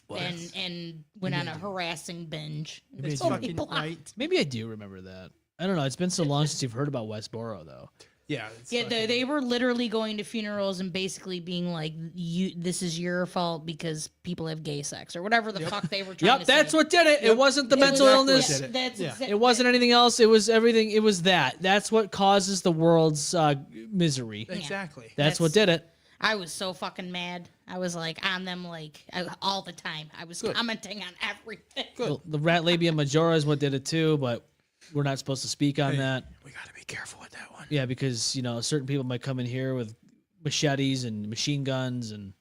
And went on a harassing binge. Maybe it's Totally fucking blocked. right. Maybe I do remember that. I don't know. It's been so long since you've heard about Westboro, though. Yeah. Yeah, they were literally going to funerals and basically being like, this is your fault because people have gay sex or whatever the fuck they were trying to Yep, say. that's what did it. It wasn't the It was mental exactly illness. what did it. That's Yeah. exact- It wasn't anything else. It was everything. It was that. That's what causes the world's misery. Exactly. That's what did it. I was so fucking mad. I was like on them all the time. I was commenting on everything. The rat labia majora is what did it too, but we're not supposed to speak on that. We got to be careful with that one. Yeah, because certain people might come in here with machetes and machine guns and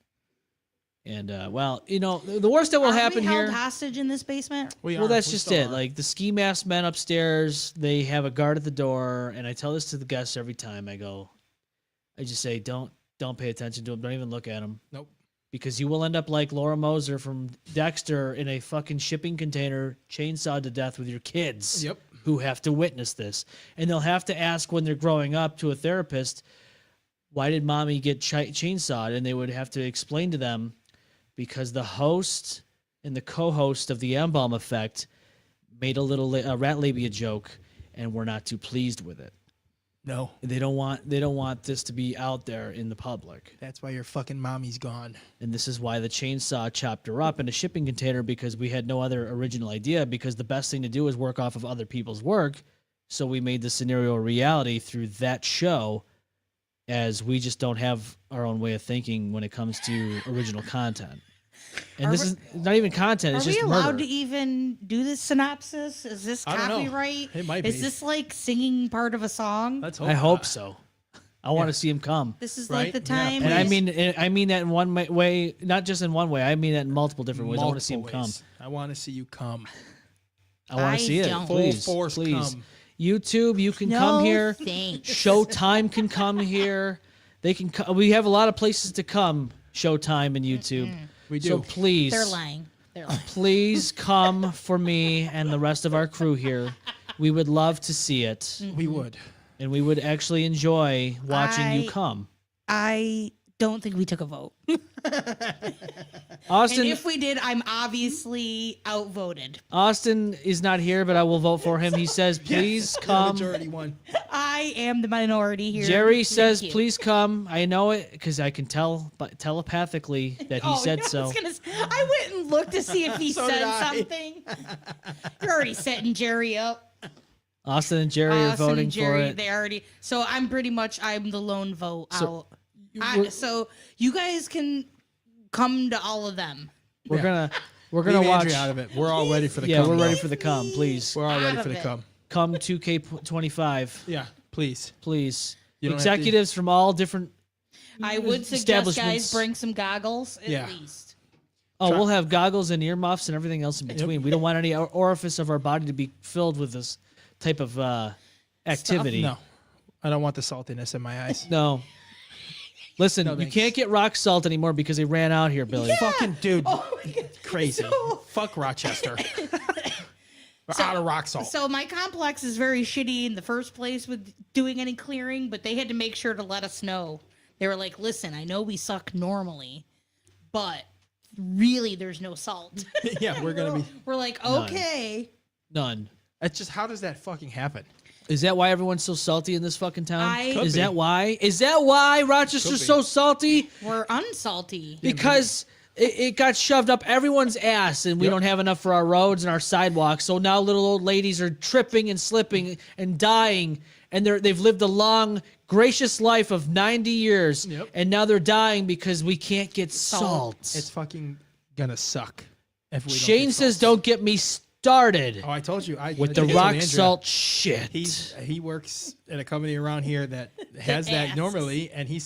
well, the worst that will happen Are we held here. hostage in this basement? Well, that's just it. Like the ski mask men upstairs, they have a guard at the door, and I tell this to the guests every time. I just say, don't pay attention to them. Don't even look at them. Nope. Because you will end up like Laura Moser from Dexter in a fucking shipping container, chainsawed to death with your kids. Yep. Who have to witness this, and they'll have to ask when they're growing up to a therapist, why did mommy get chainsawed? And they would have to explain to them because the host and the co-host of the M-Balm Effect made a little rat labia joke, and we're not too pleased with it. No. They don't want this to be out there in the public. That's why your fucking mommy's gone. And this is why the chainsaw chopped her up in a shipping container, because we had no other original idea, because the best thing to do is work off of other people's work. So we made the scenario a reality through that show, as we just don't have our own way of thinking when it comes to original content. And this is not even content, it's Are we just allowed murder. to even do this synopsis? Is this I don't know. copyright? It might Is be. this like singing part of a song? Let's hope. I hope not. so. I want to see him come. This is Right? like the Yeah, time. And I mean that in one way, not just in one way. I mean that in multiple different ways. I want to see him Multiple come. ways. I want to see you come. I want I to see it. don't. Full Please, force please. come. YouTube, you can no, come here. thanks. Showtime can come here. They can. We have a lot of places to come. Showtime and YouTube. We do. So please, They're lying. They're lying. please come for me and the rest of our crew here. We would love to see it, We would. and we would actually enjoy watching you I- come. I don't think we took a vote. Austin, And if we did, I'm obviously outvoted. Austin is not here, but I will vote for him. He says, "Please The come." majority won. I am the minority here. Jerry Thank says, you. "Please come." I know it because I can tell, but telepathically that he said you know, so. I went and looked to see if he So did said I. something. You're already setting Jerry up. Austin and Jerry are Austin voting and Jerry, for it. they already. So I'm pretty much I'm the lone vote So- out. So you guys can come to all of them. We're Yeah. gonna Leave watch. Andrea out of it. We're all ready for the Yeah, come. we're ready though. for the come. Please We're all ready out for of the it. come. come 2K25. Yeah, please. Please, You don't have to- executives from all different. I would suggest Establishments. guys bring some goggles at Yeah. least. Oh, we'll have goggles and earmuffs and everything else in between. We don't want any orifice of our body to be filled with this type of activity. No, I don't want the saltiness in my eyes. No. Listen, No, you thanks. can't get rock salt anymore because they ran out here, Billy. Fucking dude, Oh my God. crazy. So- Fuck Rochester. We're out of rock salt. So my complex is very shitty in the first place with doing any clearing, but they had to make sure to let us know. They were like, "Listen, I know we suck normally, but really, there's no salt." Yeah, we're gonna be. We're like, None. "Okay." None. It's just how does that fucking happen? Is that why everyone's so salty in this fucking town? Could Is be. that why? Is that why Rochester's be. so salty? We're unsalty. Because it got shoved up everyone's ass, and we Yep. don't have enough for our roads and our sidewalks. So now little old ladies are tripping and slipping and dying, and they've lived a long, gracious life of 90 years, Yep. and now they're dying because we can't get salt. It's fucking gonna suck if we don't Shane get says, salt. "Don't get me started Oh, I told you. with I the told rock Andrea, salt shit." He works at a company around here that has that ass. normally, and he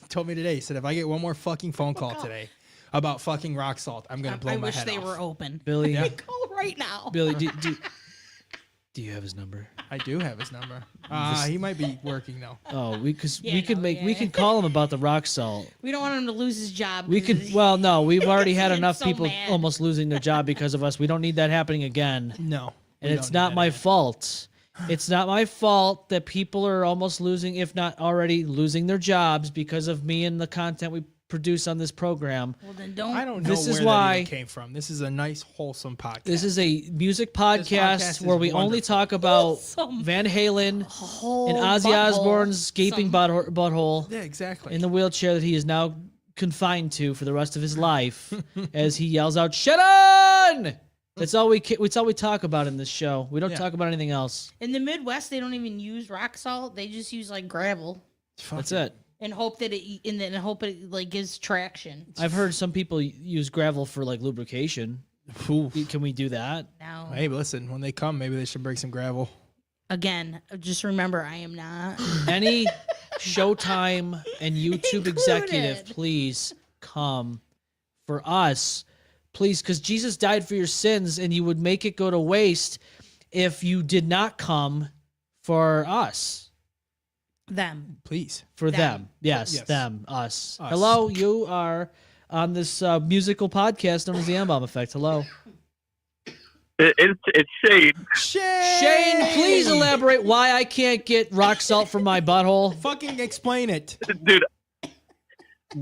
told me today. He said if I get one more fucking phone call today about fucking rock salt, I'm gonna blow I my wish head they off. were open. Billy, Call right now. Billy, do you have his number? I do have his number. He might be working though. Oh, we Yeah, could no, make we yeah. could call him about the rock salt. We don't want him to lose his job. We 'cause could. Well, no, we've already had He's enough so people mad. almost losing their job because of us. We don't need that happening again. No, And we it's don't need not that my again. fault. It's not my fault that people are almost losing, if not already losing their jobs because of me and the content we produce on this program. Well, then don't. I don't know This is where why- that even came from. This is a nice, wholesome podcast. This is a music podcast, podcast is where we only wonderful. talk about Wholesome. Van Halen whole and Ozzy butthole. Osbourne's gaping butthole yeah, exactly. in the wheelchair that he is now confined to for the rest of his life as he yells out, "Shut on!" That's all we talk about in this show. We don't Yeah. talk about anything else. In the Midwest, they don't even use rock salt. They just use like gravel That's it. and hope that it like gives traction. I've heard some people use gravel for like lubrication. Can we do that? Now, Hey, listen, when they come, maybe they should bring some gravel. again, just remember, I am not. Any Showtime and YouTube executive, Included. please come for us. Please, because Jesus died for your sins and you would make it go to waste if you did not come for us. Them. Please. For Them. them. Yes, Yes. them, us. Us. Hello, you are on this musical podcast known as the M-Balm Effect. Hello. It's Shane. Shane, please elaborate why I can't get rock salt from my butthole. Fucking explain it. Dude,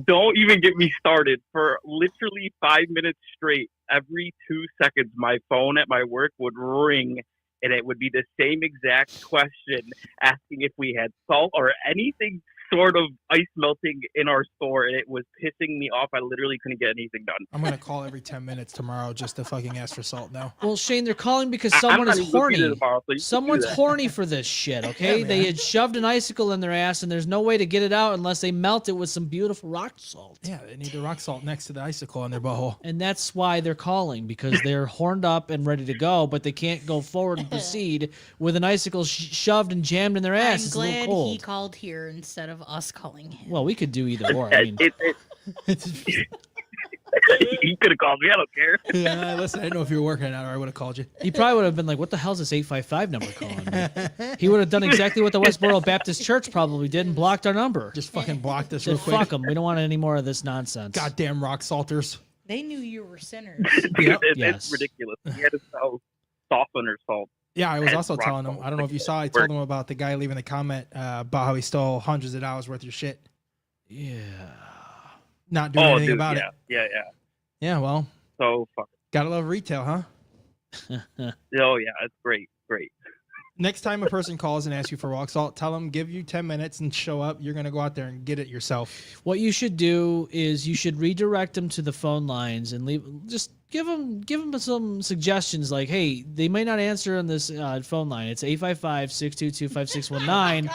don't even get me started. For literally 5 minutes straight, every 2 seconds, my phone at my work would ring, and it would be the same exact question, asking if we had salt or anything sort of ice melting in our store, and it was pissing me off. I literally couldn't get anything done. I'm gonna call every 10 minutes tomorrow just to fucking ask for salt now. Well, Shane, they're calling because I'm someone not is even looking at horny. it tomorrow, so you can do Someone's that. horny for this shit, okay? Yeah, They man. had shoved an icicle in their ass, and there's no way to get it out unless they melt it with some beautiful rock salt. Yeah, they need the rock salt next to the icicle on their butthole. And that's why they're calling, because they're horned up and ready to go, but they can't go forward and proceed with an icicle shoved and jammed in their ass. I'm It's a little glad cold. he called here instead of of us calling him. Well, we could do either or. I mean, You could have called me. I don't care. Yeah, listen, I didn't know if you were working or not, or I would have called you. he probably would have been like, "What the hell's this 855 number calling me?" He would have done exactly what the Westboro Baptist Church probably did and blocked our number. Just fucking blocked us real Said, quick. "Fuck them. We don't want any more of this nonsense." Goddamn rock salters. They knew you were sinners. Dude, Yes. it's ridiculous. He had to sell softener salt. Yeah, I was And also rock telling him. salt. I don't know if you saw. I told him about the guy leaving the comment about how he stole hundreds of dollars worth of your shit. Yeah. Not doing anything about it. Yeah. Yeah, well, So fuck. gotta love retail, huh? Oh yeah, it's great. Next time a person calls and asks you for rock salt, tell them give you 10 minutes and show up. You're gonna go out there and get it yourself. What you should do is you should redirect them to the phone lines and just give them some suggestions like, hey, they may not answer on this phone line. It's 855-622-5619.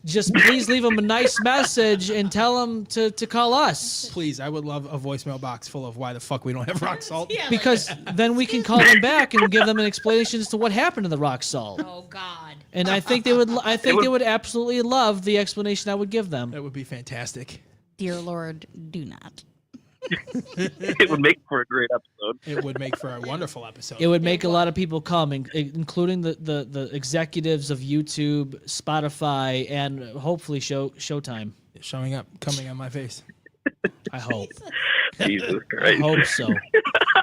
Just please leave them a nice message and tell them to call us. Please, I would love a voicemail box full of why the fuck we don't have rock salt. Yeah, Because then we can call them back and give them an explanation as to what happened to the rock salt. oh God. And I think they would. I think they would absolutely love the explanation I would give them. That would be fantastic. Dear Lord, do not. It would make for a great episode. It would make for a wonderful episode. It would make a lot of people come, including the executives of YouTube, Spotify, and hopefully Showtime. Showing up, coming on my face. I hope. Jesus I Christ. hope so.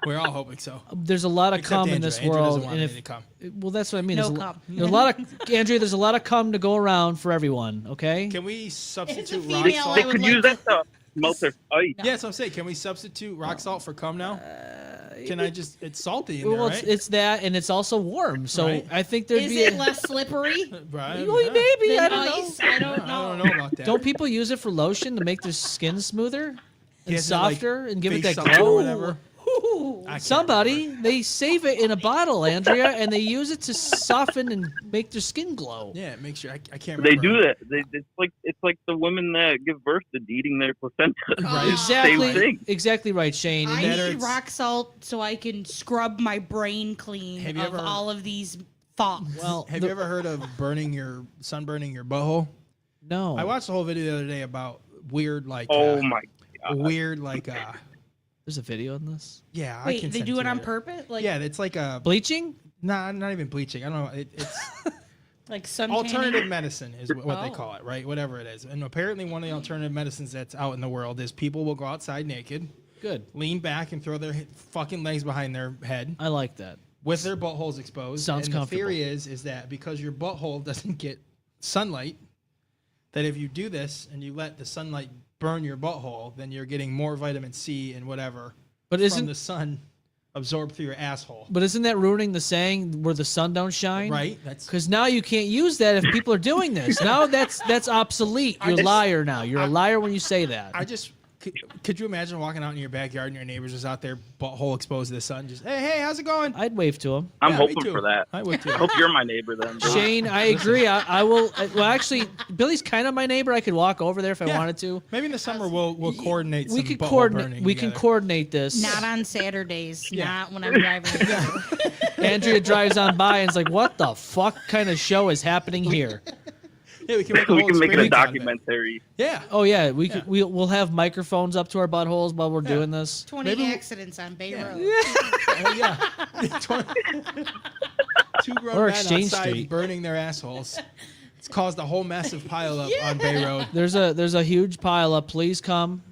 We're all hoping so. There's a lot of Except cum in Andrew. this Andrew world, doesn't want and any to come. well, that's what I mean. No There's a, cum. there's a lot of Andrea. There's a lot of cum to go around for everyone. Okay. Can we substitute female, rock I salt? They would could like use that to melt their ice. Yeah, that's what I'm saying. Can we substitute rock salt for cum now? Can I just? It's salty in there, Well, right? it's that, and it's also warm. So Right. I think there'd Is be. it less slippery Right? Well, Yeah. maybe than I don't know. ice? I don't I know. don't know about that. Don't people use it for lotion to make their skin smoother and Yes, and, like, softer and give it face that something glow? or whatever. Ooh. I can't Somebody, they save it in a bottle, Andrea, and they use it to soften and make their skin glow. Yeah, make sure. I can't They remember. do that. It's like the women that give birth to eating their placenta. Right. Exactly, Same thing. exactly right, Shane. I And Better need it's- rock salt so I can scrub my brain clean Have you of ever- all of these thoughts. well, Have you ever heard of sunburning your butthole? no. I watched the whole video the other day about weird Oh my god. weird There's a video in this. yeah. I Wait, can they send do to it you on later. purpose? Like, Yeah, it's like a Bleaching? not even bleaching. I don't know. It's like sun alternative tanning? medicine is what they Oh. call it, right? Whatever it is. And apparently one of the alternative medicines that's out in the world is people will go outside naked, Good. lean back and throw their fucking legs behind their head I like that. with their buttholes exposed. Sounds and comfortable. the theory is that because your butthole doesn't get sunlight, that if you do this and you let the sunlight burn your butthole, then you're getting more vitamin C and whatever But from isn't the sun absorbed through your asshole. but isn't that ruining the saying where the sun don't shine? Right? That's Because now you can't use that if people are doing this. Now that's obsolete. You're a liar now. You're a liar when you say that. I just could you imagine walking out in your backyard and your neighbors just out there butthole exposed to the sun, just hey, how's it going? I'd wave to him. I'm Yeah, me hoping too. for that. I would too. I hope you're my neighbor then. Shane, I agree. I will. Well, actually, Billy's kind of my neighbor. I could walk over there if I Yeah. wanted to. Maybe in the summer we'll coordinate. We some could butthole coordinate. burning We can together. coordinate this. Not on Saturdays. Yeah. Not when I'm driving. Andrea drives on by and is like, "What the fuck kind of show is happening here?" Yeah, we can make a We whole can make it a experience out of documentary. Yeah. Oh yeah, we'll have microphones up to our buttholes while we're doing this. 20 Maybe we- accidents on Bay Road. Oh, yeah. Two grown Or men Exchange outside Street. burning their assholes. It's caused a whole massive pile up on Bay Road. There's a huge pile up. Please come.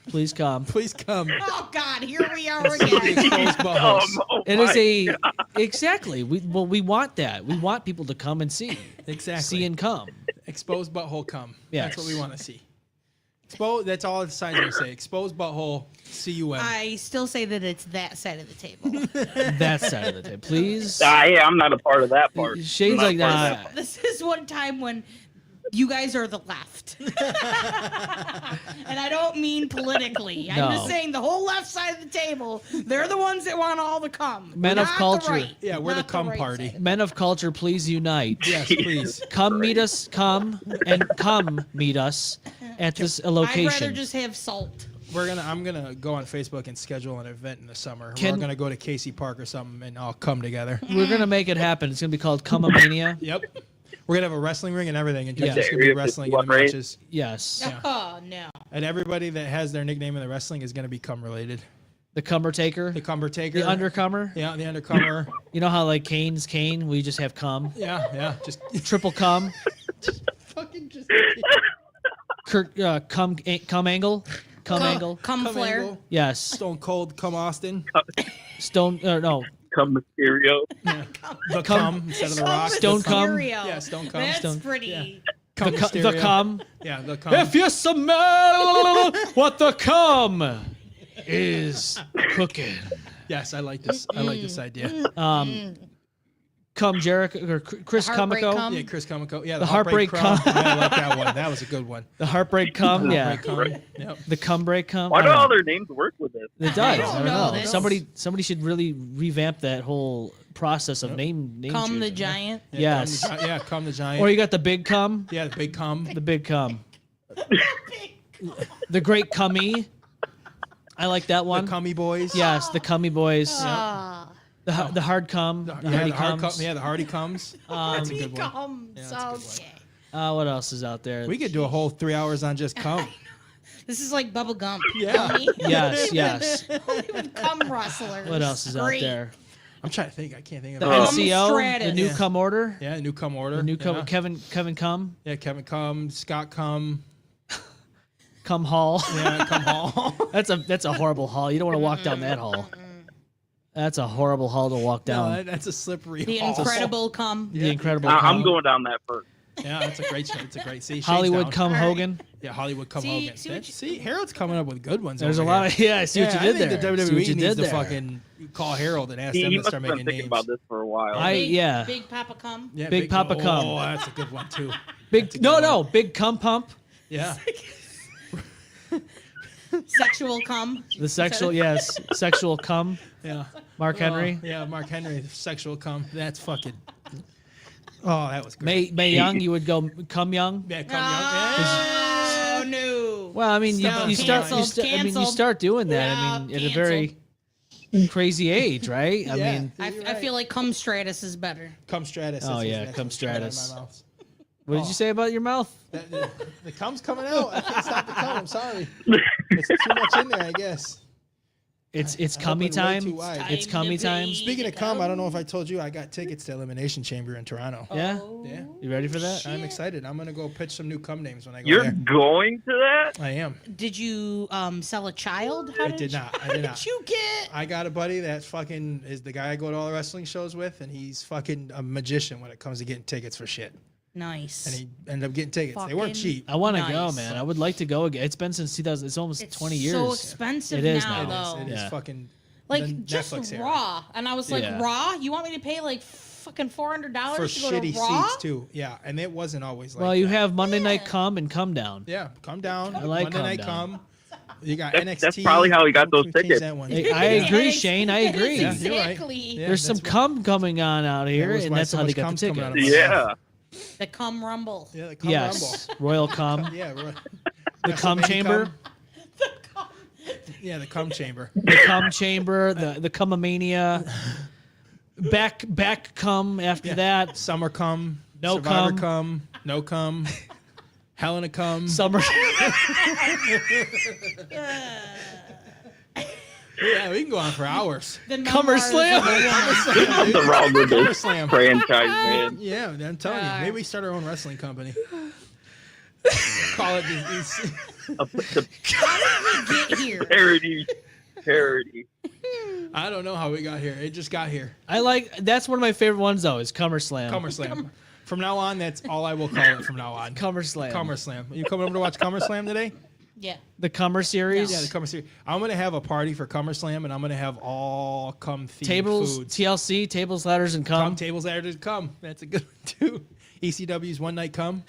Please come. Please come. Oh God, here we are See the again. exposed Oh, buttholes. oh It is my a God. exactly. We want that. We want people to come and see. Exactly. See and come. Exposed butthole cum. That's what we Yes. want to see. That's all the signs are say. Exposed butthole. cum. I still say that it's that side of the table. That side of the table, please. Yeah, I'm not a part of that part. Shane's I'm like, not a part of nah. that This is one time when you guys are the left. And I don't mean politically. I'm No. just saying the whole left side of the table, they're the ones that want all the cum. Men of Not the culture. right. Yeah, we're the Not cum right party. side. Men of culture, please unite. Yes, please. Come meet us. Come meet us at this I'd rather location. just have salt. I'm gonna go on Facebook and schedule an event in the summer. Can- We're gonna go to Casey Park or something and all come together. We're gonna make it happen. It's gonna be called Cumomania. Yep. We're gonna have a wrestling ring and everything, and Yeah. just gonna be wrestling in the Right? matches. Yes. Yeah. Oh no. And everybody that has their nickname in the wrestling is gonna be cum related. The cumber taker. The cumber taker. The undercomer. Yeah, the undercomer. You know how like Kane's Kane, we just have cum. Yeah. Just Triple cum. fucking just Cum angle. Cum angle. Come flare. angle. Yes. Stone Cold, cum Austin. Stone. No. Come Mysterio. The cum instead of the rock. Stone The cum. Yeah, Stone cum. That's Stone- pretty. Yeah. The, Cum the Mysterio. cum. Yeah, the cum. If you smell what the cum is cooking. Yes, I like this. I like this idea. Cum Jericho or Chris Heartbreak Comico. cum. Yeah, Chris Comico. Yeah, The heartbreak cum. Yeah, I like that one. That was a good one. The heartbreak cum. Yeah. Heartbreak cum. Yep. The cum break cum. Why I do don't all know. their names work with this? It does. I I don't don't know. know. That's- Somebody should really revamp that whole process of name Come the choosing. giant. Yes. Cum the, cum the giant. Or you got the big cum. Yeah, the big cum. The big cum. The great cummy. I like that The one. cummy boys. Yes, the cummy boys. Ah. The hard cum. The hardy cums. Yeah, the hardy comes. That's a good one. Come. Yeah, that's a good Okay. What else is out there? We could do a whole 3 hours on just cum. This is like Bubba Gump. Yeah. Only- Yes. only with cum rustlers. What else is out Great. there? I'm trying to think. I can't think The of it. NCO, Stratus. the new Yeah. cum order. Yeah, new cum order. The new cum. Yeah. Kevin cum. Yeah, Kevin cum. Scott cum. Cum hall. Yeah, cum hall. That's a horrible hall. You don't want to walk down that hall. That's a horrible hall to walk No, down. that's a slippery The hall. incredible cum. The incredible. I'm cum. going down that first. Yeah, that's a great. It's a great. See, Shane's Hollywood down. cum All right. Hogan. Yeah, Hollywood cum See- Hogan. see what See, Harold's coming up with good ones. There's a over lot here. of yeah. I see what you I did think there. the See WWE what you needs did to there. fucking call Harold and ask He them to must start have been making thinking names. about this for a while. Yeah. Big Papa cum. Yeah, Big Papa cum. Oh, that's a good one too. Big big cum pump. Yeah. Sexual cum. The sexual sexual cum. Yeah. Mark Henry. Yeah, Mark Henry, sexual cum. That's fucking. Oh, that was great. May Young, you would go cum young. Yeah, cum young. Oh no. Well, I mean, No, you canceled. start doing that. I mean, Yeah, at a very crazy age, right? I Yeah. mean, I feel like cum stratus is better. Cum stratus. Oh, that's- yeah, that's cum what's coming out of stratus. my mouth. what did you say about your mouth? The cum's coming out. I can't stop the cum. I'm sorry. It's too much in there, I guess. It's I cummy opened way time. too wide. It's cummy time. Speaking of cum, I don't know if I told you I got tickets to Elimination Chamber in Toronto. Yeah, Yeah. you ready for that? I'm excited. I'm gonna go pitch some new cum names when I go You're there. going to that? I am. Did you sell a child? How I did not. I did not. Did you get? I got a buddy that fucking is the guy I go to all the wrestling shows with, and he's fucking a magician when it comes to getting tickets for shit. Nice. And he ended up getting tickets. They weren't Fucking- cheap. I want to Nice. go, man. I would like to go again. It's been since 2000. It's almost It's 20 years. so expensive It is now, now. though. It is Yeah. fucking Like the just Netflix era. Raw, and I was like, Yeah. Raw? You want me to pay like fucking $400 for to go to shitty Raw? seats too. Yeah, and it wasn't always like. Well, you that. have Monday Night Yeah. Come and Come Down. Yeah, come down. I like Monday Calm Night Down. Come. You got That's NXT. probably how he got those Change tickets. that one. I agree, Shane. I agree. Yeah, you're right. Exactly. Yeah. There's some that's cum coming on out here, was and why that's so how they much got the cum's coming out of tickets. my Yeah. The cum rumble. Yeah, the cum Yes, rumble. Royal Cum, Yeah, right. the Cum WrestleMania Chamber, cum. Yeah, the cum chamber. the Cum Chamber, the Cumomania, back cum after Yeah. that, Summer cum. No Survivor cum. cum. No cum. Hell in a cum. summer. Yeah, we can go on for hours. The Cummer memoirs Slam. of a woman. What's wrong with Summer this Slam. franchise, man? Yeah, I'm telling you. Maybe we start our own wrestling company. Call it the Get here. Parody. I don't know how we got here. It just got here. I like that's one of my favorite ones though. Is Cummer Slam. Cummer Slam. From now on, that's all I will call it from now on. Cummer Slam. Cummer Slam. You coming over to watch Cummer Slam today? Yeah. The Cummer series. Yeah, the Cummer series. I'm gonna have a party for Cummer Slam, and I'm gonna have all cum themed Tables, foods. TLC, tables, ladders, and Cum cum. tables added to cum. That's a good one too. ECW's One Night Cum.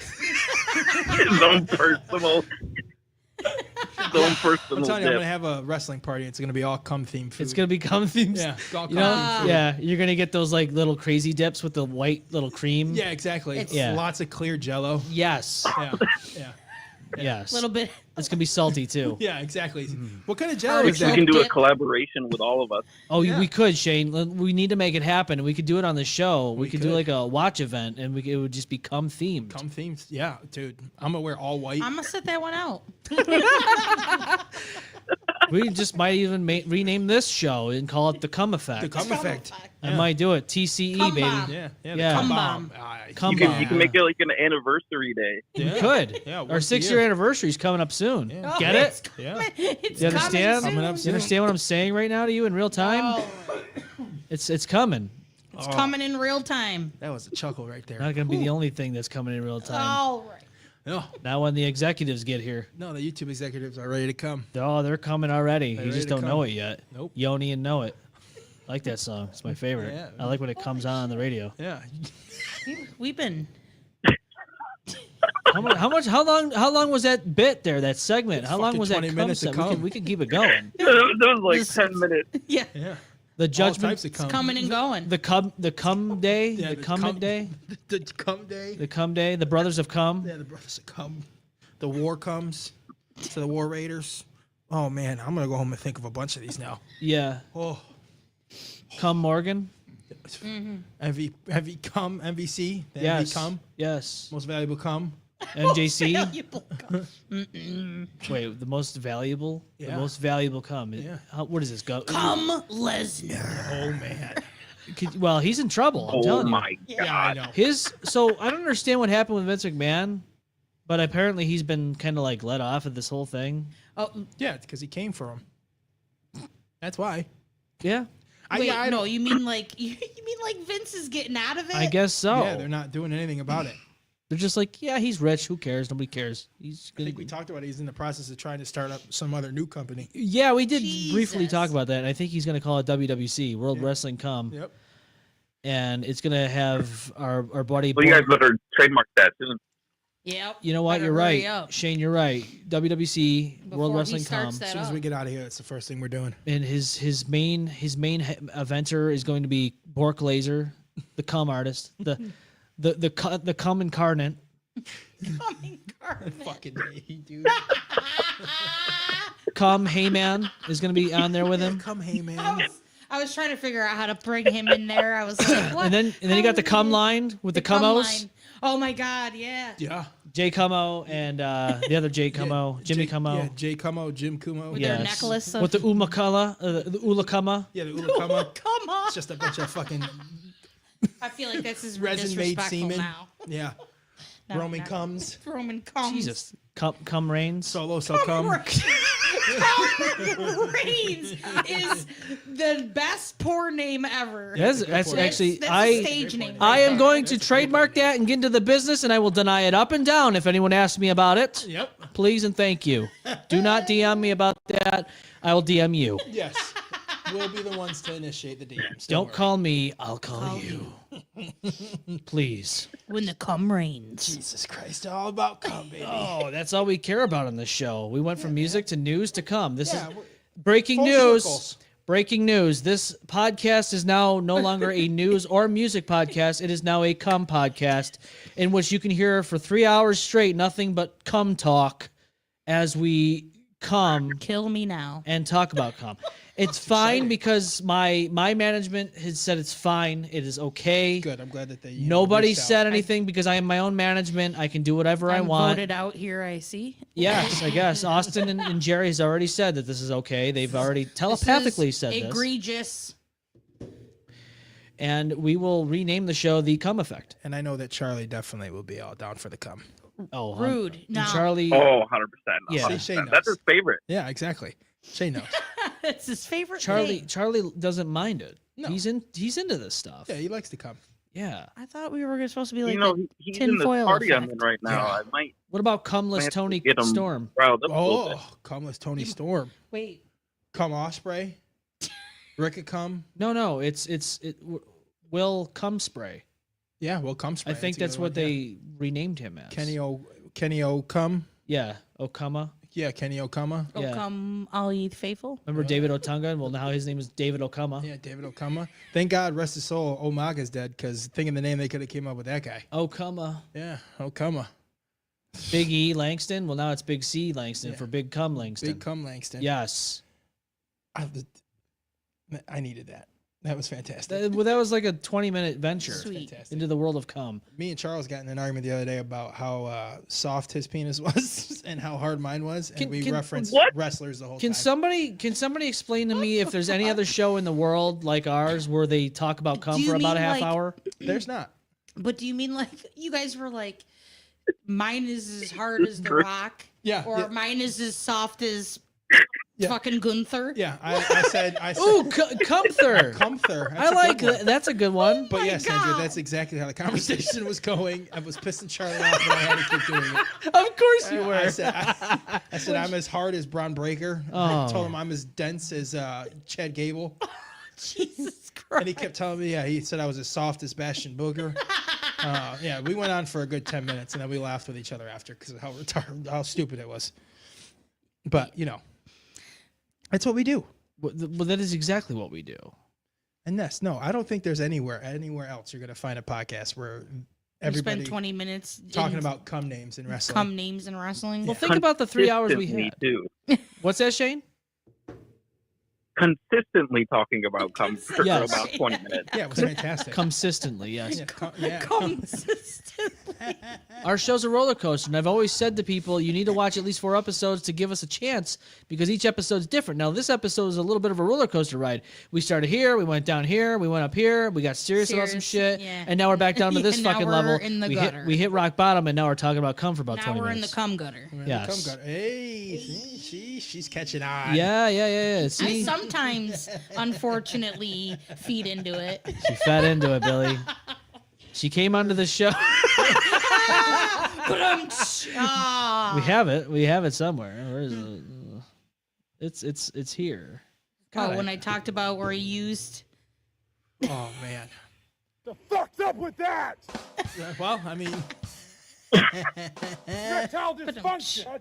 His own personal. His own I'm personal telling you, I'm dip. gonna have a wrestling party. It's gonna be all cum themed food. It's gonna be cum themes. yeah, it's all You cum know, themed food. yeah, you're gonna get those like little crazy dips with the white little cream. Yeah, exactly. It's- Yeah. Lots of clear Jello. Yes. Yeah, yeah. Yes. A little bit. It's gonna be salty too. Yeah, exactly. What kind of Or jello is We that? can do a Dip. collaboration with all of us. Oh, Yeah. we could, Shane. We need to make it happen. We could do it on the show. We could do could. like a watch event, and it would just become themed. Cum themes? Yeah, dude. I'm gonna wear all white. I'm gonna set that one out. We just might even rename this show and call it the Cum Effect. The cum effect. I might do it. TCE, Cum baby. bomb. Yeah, yeah. Yeah. The cum Cum bomb. bomb. Cum You can, bomb. you can make it like an anniversary day. We Yeah. could. Yeah, Our once a 6-year year. anniversary is coming up soon. Oh, Get it's it? Yeah. coming- It's You understand? coming Coming up soon. You understand what I'm saying right now to you in real time? Oh, It's coming. it's coming in real time. That was a chuckle right there. Not gonna be the only thing that's coming in real time. All right. No, Not when the executives get here. no, the YouTube executives are ready to come. Oh, they're coming already. You ready just to don't know come. it yet. Nope. Yoni and Know It. I like that song. It's my favorite. Yeah. I like when it comes on the radio. Yeah. We've been. How long was that bit there? That segment? How long Fucking was that 20 cum minutes of set? cum. We can keep it going. That was like This- 10 minutes. Yeah. Yeah. The All judgment, types of cum. Coming and going. the cum day, Yeah, the cum day, The cum day. the cum day, the brothers of cum. Yeah, the brothers of cum. The war comes to the war raiders. Oh man, I'm gonna go home and think of a bunch of these now. Yeah, Oh, cum Morgan. MV cum MVC. The Yes, MV cum, yes. most valuable cum. MJC. Valuable cum. Wait, the most valuable. The Yeah. most valuable cum. Yeah. What does this go? Cum Lesnar. Oh man. Well, he's in trouble. I'm Oh telling you. my Yeah, I god. know. So I don't understand what happened with Vince McMahon, but apparently he's been kind of like let off of this whole thing. Oh, Yeah, because he came for him. That's why. Yeah, wait, I no, don't- you mean like Vince is getting out of it? I guess so. Yeah, they're not doing anything about it. They're just like, yeah, he's rich. Who cares? Nobody cares. He's I gonna. think we talked about it. He's in the process of trying to start up some other new company. Yeah, we did briefly Jesus. talk about that. And I think he's going to call it WWC, World Wrestling Cum, Yep. and it's going to have our buddy. Well, you guys better trademark that soon. Yep. You know what? Better You're hurry right, up Shane. You're right. WWC, before World he Wrestling starts Cum, that As soon as up. we get out of here, that's the first thing we're doing. and his main eventer is going to be Bork Laser, the cum artist, the cum incarnate. Coming Carmen. Fucking day, dude. Cum Heyman is going to be on there with him. Come, hey man. I was trying to figure out how to bring him in there. I was like, what? And then you got the cum line with the Cummos, line. Oh my God, yeah. Yeah. Jay Cummo and the other Jay Cummo, Jimmy Cummo. Yeah, Jay Cummo, Jim Cummo. With Yeah. their necklace of- with the Umakala, the Ulakama. Yeah, the Ula Cummo. Come on. It's just a bunch of fucking I feel like this is resin made disrespectful semen. now. Yeah. No, Roman no. comes. Roman comes. Jesus, cum reigns. Solo so come. Reigns is the best porn name ever. That's That's actually that's a stage name. I right am there. going to trademark that and get into the business, and I will deny it up and down if anyone asks me about it. Yep. Please and thank you. Do not DM me about that. I will DM you. Yes. We'll be the ones to initiate the DMs. Don't worry. call me. I'll call you. Please. when the cum reigns. Jesus Christ, all about cum, baby. Oh, that's all we care about on this show. We went from music to news to cum. This Yeah, is we're- breaking full news. circles. Breaking news. This podcast is now no longer a news or music podcast. It is now a cum podcast in which you can hear for 3 hours straight nothing but cum talk as we cum Kill me now. and talk about cum. It's fine because my management has said it's fine. It is okay. Good. I'm glad that they. Nobody reached out. said anything because I am my own management. I can do whatever I I'm want. voted out here, I see. Yes, I guess. Austin and Jerry has already said that this is okay. They've already telepathically This is said this. egregious. And we will rename the show The Cum Effect. And I know that Charlie definitely will be all down for the cum. Oh, Rude. and No. Charlie. Oh, 100%. Yeah. 100%. Shane knows. That's his favorite. Yeah, exactly. Shay knows. That's his favorite Charlie thing. Charlie doesn't mind it. No. He's into this stuff. Yeah, he likes to cum. Yeah. I thought we were supposed to be like you know, the he's in this tinfoil party I'm in effect. right now. Yeah. I might What about cumless have to Tony get him Storm? riled up a little bit. Oh, cumless Tony Storm. Wait. Cum Osprey. Rick of cum. No, it's Will Cum Spray. Yeah, well, cum spray. I think a that's good what one, yeah. they renamed him as. Kenny O cum. Yeah, Okama. Yeah, Kenny Okama. Oh, Yeah. come all ye faithful. Remember David Otunga? Well, now his name is David Okama. Yeah, David Okama. Thank God, rest his soul. Omaga's dead because thinking the name they could have came up with that guy. Okama. Yeah, Okama. Big E Langston. Well, now it's Big C Langston Yeah. for Big Cum Langston. Big Cum Langston. Yes. I needed that. That was fantastic. That was like a 20-minute venture Sweet. Fantastic. into the world of cum. Me and Charles got in an argument the other day about how soft his penis was and how hard mine was, and we referenced What? wrestlers the whole Can time. somebody explain to me if there's any other show in the world like ours where they talk about cum Do you for about a mean half like- hour? There's not. But do you mean like you guys were like, mine is as hard as The Rock? Yeah, Or yeah. mine is as soft as Yeah. fucking Gunther? Yeah, I said. Ooh, Cumther. Comther. I like that. That's a good one. But my yes, Andrew, God. that's exactly how the conversation was going. I was pissing Charlie off, and I had to keep doing it. Of course you I were. said I'm as hard as Braun Breaker. Oh. I told him I'm as dense as Chad Gable, Jesus and Christ. he kept telling me, he said I was as soft as Bastion Booger. Yeah, we went on for a good 10 minutes, and then we laughed with each other after because of how stupid it was. But that's what we do. Well, that is exactly what we do. And no, I don't think there's anywhere else you're gonna find a podcast where We everybody spent 20 minutes talking in about cum names in wrestling. cum names in wrestling. Well, think about the 3 hours we Consistently, had. too. What's that, Shane? Consistently talking about cum for Yes. about 20 minutes. Yeah, it was fantastic. Consistently, yes. Yeah. Consistently. Our show's a roller coaster, and I've always said to people, you need to watch at least 4 episodes to give us a chance because each episode's different. Now, this episode is a little bit of a roller coaster ride. We started here, we went down here, we went up here, we got serious about some shit, yeah. and now we're back down to this And now fucking we're level. in the we gutter. hit rock bottom, and now we're talking about cum for about Now 20 we're in the minutes. cum gutter. Yes. Hey, she's catching on. Yeah. I See, sometimes, unfortunately, feed into it. she fed into it, Billy. She came onto the show. But We have it. We have it somewhere. Where is it? It's here. God, when I talked about where he used. Oh man. The fuck's up with that? Well, I mean, Erectile dysfunction.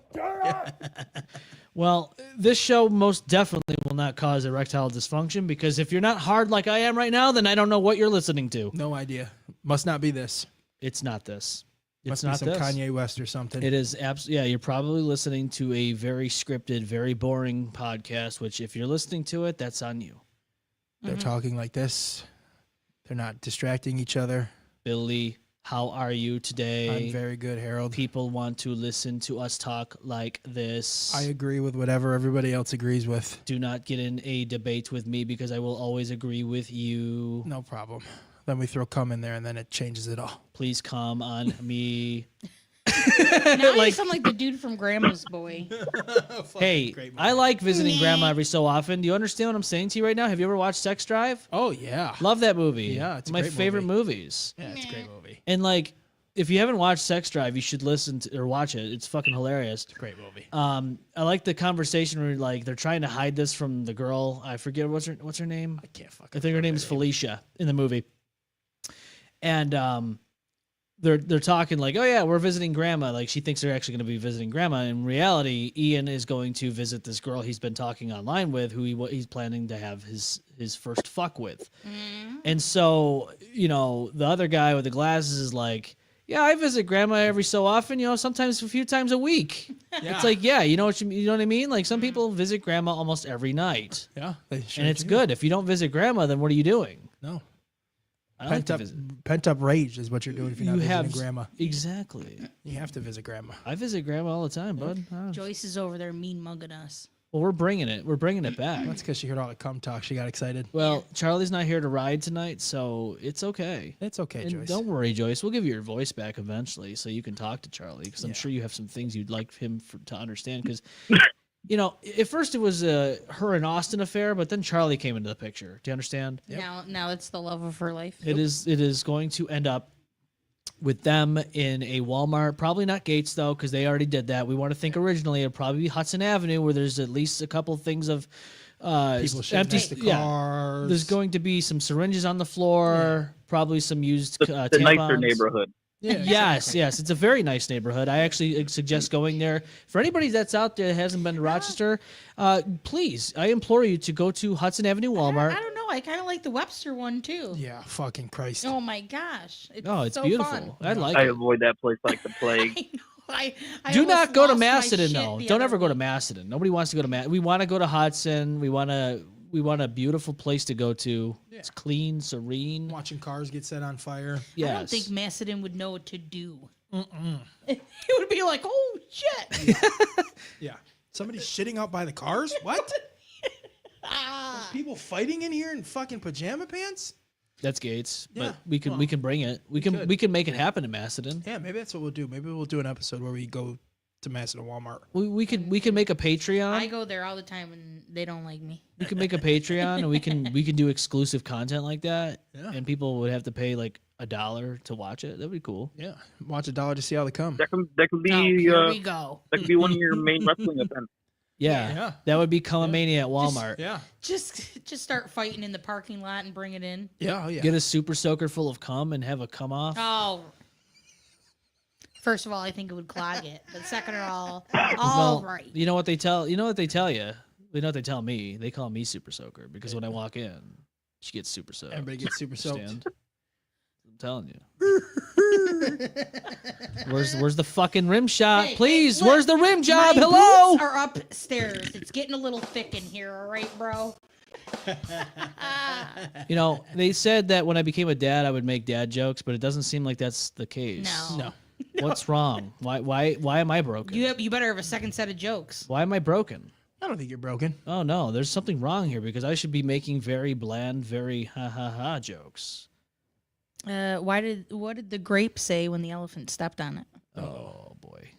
Well, this show most definitely will not cause erectile dysfunction because if you're not hard like I am right now, then I don't know what you're listening to. no idea. Must not be this. It's not this. Must It's be not some this. Kanye West or something. It is absolutely. Yeah, you're probably listening to a very scripted, very boring podcast. Which, if you're listening to it, that's on you, They're talking like this. They're not distracting each other. Billy. How are you today? I'm very good, Harold. People want to listen to us talk like this. I agree with whatever everybody else agrees with. Do not get in a debate with me because I will always agree with you. No problem. Then we throw cum in there, and then it changes it all. Please come on me. Now you sound like the dude from Grandma's Boy. Hey, Great movie. I like visiting grandma every so often. Do you understand what I'm saying to you right now? Have you ever watched Sex Drive? Oh yeah. Love that movie. Yeah, it's a my great favorite movie. movies. Yeah, it's a great movie. And like, if you haven't watched Sex Drive, you should listen to or watch it. It's fucking hilarious. Great movie. I like the conversation where like they're trying to hide this from the girl. I forget what's her name. I can't fucking. I think her name is Felicia in the movie. And they're talking like, oh yeah, we're visiting grandma. Like she thinks they're actually going to be visiting grandma. In reality, Ian is going to visit this girl he's been talking online with, who he's planning to have his first fuck with. And so, the other guy with the glasses is like, yeah, I visit grandma every so often, sometimes a few times a week. Yeah. It's like, yeah, you know what I mean? Like some people visit grandma almost every night. Yeah, they sure And it's do. good. If you don't visit grandma, then what are you doing? No. I like to visit. Pent up rage is what you're doing if you're not visiting grandma. Exactly. You have to visit grandma. I visit grandma all the time, bud. Joyce is over there mean mugging us. Well, we're bringing it. We're bringing it back. That's because she heard all the cum talk. She got excited. Well, Charlie's not here to ride tonight, so it's okay. It's okay, And Joyce. don't worry, Joyce. We'll give you your voice back eventually, so you can talk to Charlie. Because I'm Yeah. sure you have some things you'd like him to understand. Because, at first it was her and Austin affair, but then Charlie came into the picture. Do you understand? Now it's the love of her life. It is going to end up with them in a Walmart. Probably not Gates though, because they already did that. We want to think originally it'd probably be Hudson Avenue, where there's at least a couple things of People shitting empty. next to cars. There's going to be some syringes on the floor. Probably some used The nicer tampons. neighborhood. Yeah, Yes, it's a very nice neighborhood. I actually suggest going there. For anybody that's out there that hasn't been to Rochester, please, I implore you to go to Hudson Avenue Walmart. I don't know. I kind of like the Webster one too. Yeah, fucking Christ. Oh my gosh. Oh, it's so beautiful. fun. I like I it. avoid that place like the plague. I know. I Do almost not go to lost my Macedon shit though. the Don't other ever go to week. Macedon. Nobody wants to go to Macedon. We want to go to Hudson. We want a beautiful place to go to. It's clean, serene. Watching cars get set on fire. Yes. I don't think Macedon would know what to do. It would be like, oh shit. Yeah. Somebody's shitting out by the cars? What? Ah. People fighting in here in fucking pajama pants? That's Gates, Yeah, but we can bring it. We can make it happen in Macedon. Yeah, maybe that's what we'll do. Maybe we'll do an episode where we go to Macedon Walmart. We can make a Patreon. I go there all the time and they don't like me. We can make a Patreon and we can do exclusive content like that. Yeah. And people would have to pay like $1 to watch it. That'd be cool. Yeah. Watch $1 to see how they come. That could Oh, be here we go. that could be one of your main wrestling events. Yeah. Yeah. That would be Colomania at Walmart. Yeah. Just start fighting in the parking lot and bring it in. Yeah. Oh, yeah. Get a super soaker full of cum and have a cum off. Oh. First of all, I think it would clog it. But second of all, Well, all right. You know what they tell you? You know what they tell me? They call me super soaker because when I walk in, she gets super soaked. Everybody gets super soaked. Understand? I'm telling you. Where's the fucking rim shot? Hey, Please, look, where's the rim job? My Hello. boots are upstairs. It's getting a little thick in here, all right, bro? You know, they said that when I became a dad, I would make dad jokes, but it doesn't seem like that's the case. No. What's wrong? Why am I broken? You better have a second set of jokes. Why am I broken? I don't think you're broken. Oh no, there's something wrong here because I should be making very bland, very ha ha ha jokes. What did the grape say when the elephant stepped on it? Oh boy.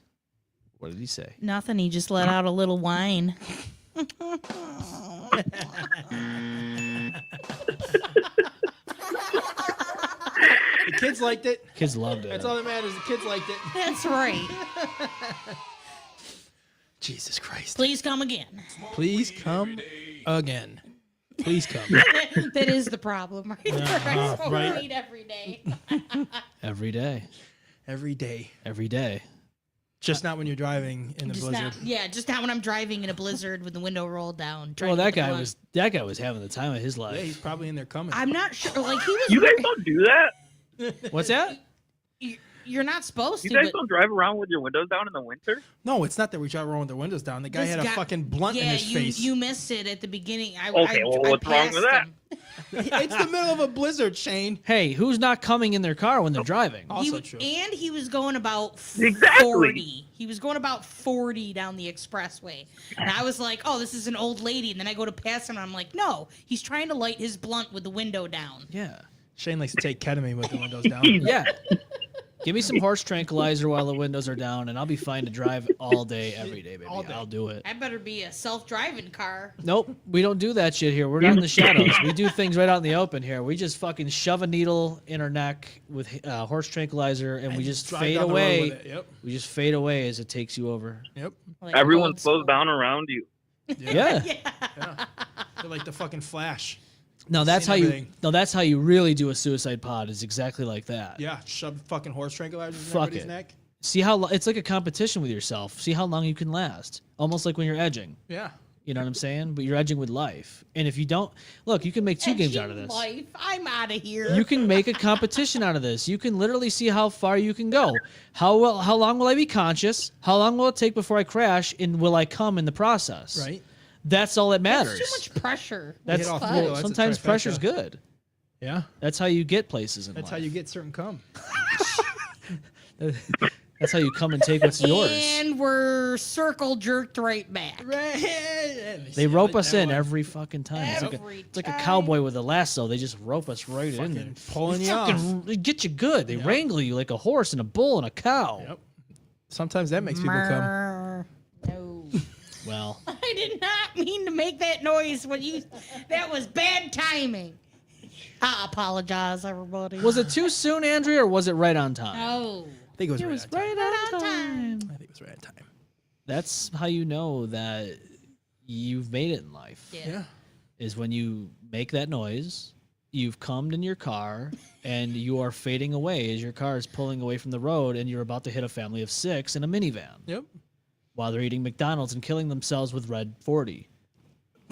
What did he say? Nothing. He just let out a little whine. The kids liked it. Kids loved it. That's all that matters. The kids liked it. That's right. Jesus Christ. Please come again. Please come again. Please come. That is the problem, right there. I smoke right. weed every day. Every day. Every day. Every day. Just not when you're driving in the Just blizzard. just not when I'm driving in a blizzard with the window rolled down. trying Well, to that get the guy blunt. was having the time of his Yeah, he's life. probably in there coming. I'm not sure. Like he was. You guys don't do that. What's that? You're not supposed You to. guys but don't drive around with your windows down in the winter. No, it's not that we drive around with the windows down. The guy this had a guy- fucking blunt in his face. You missed it at the beginning. Okay, well, what's wrong with that? It's the middle of a blizzard, Shane. Hey, who's not coming in their car when they're driving? Also true. And he was going about Exactly. 40. He was going about 40 down the expressway. And I was like, oh, this is an old lady. And then I go to pass him and I'm like, no, he's trying to light his blunt with the window down. Yeah. Shane likes to take ketamine with the windows down. Yeah. Give me some horse tranquilizer while the windows are down, and I'll be fine to drive all day, every day, baby. All day. I'll do it. I better be a self-driving car. Nope, we don't do that shit here. We're not in the shadows. We do things right out in the open here. We just fucking shove a needle in our neck with horse tranquilizer, and we just drive fade down the road away. with it. Yep. We just fade away as it takes you over. Yep. Like Everyone old slows school. down around you. Yeah. Yeah. They're like the fucking Flash. No, that's Seen how you. everything. No, that's how you really do a suicide pod. Is exactly like that. Yeah. Shove fucking horse tranquilizers in Fuck everybody's it. neck. See how it's like a competition with yourself. See how long you can last. Almost like when you're edging. Yeah. You know what I'm saying? But you're edging with life. And if you don't, look, you can make two games out of this. Life. I'm out of here. You can make a competition out of this. You can literally see how far you can go. How long will I be conscious? How long will it take before I crash? And will I come in the process? Right. That's all that matters. That's too much pressure. That's hit all fun. three, though. That's a sometimes trifecta. pressure's good. Yeah. That's how you get places in That's life. how you get certain cum. That's how you come and take what's yours. And we're circle jerked right back. They rope us in every fucking time. Every It's like a time. cowboy with a lasso. They just rope us right in there. Fucking pulling you off. They get you good. They wrangle you like a horse and a bull and a cow. Yep. Sometimes that makes people come. Brr. No. Well, I did not mean to make that noise when you. That was bad timing. I apologize, everybody. was it too soon, Andrea, or was it right on time? No. I think it was right on time. Right on time. I think it was right on time. That's how you know that you've made it in life. Yeah. Is when you make that noise, you've cummed in your car, and you are fading away as your car is pulling away from the road, and you're about to hit a family of 6 in a minivan Yep. while they're eating McDonald's and killing themselves with Red 40.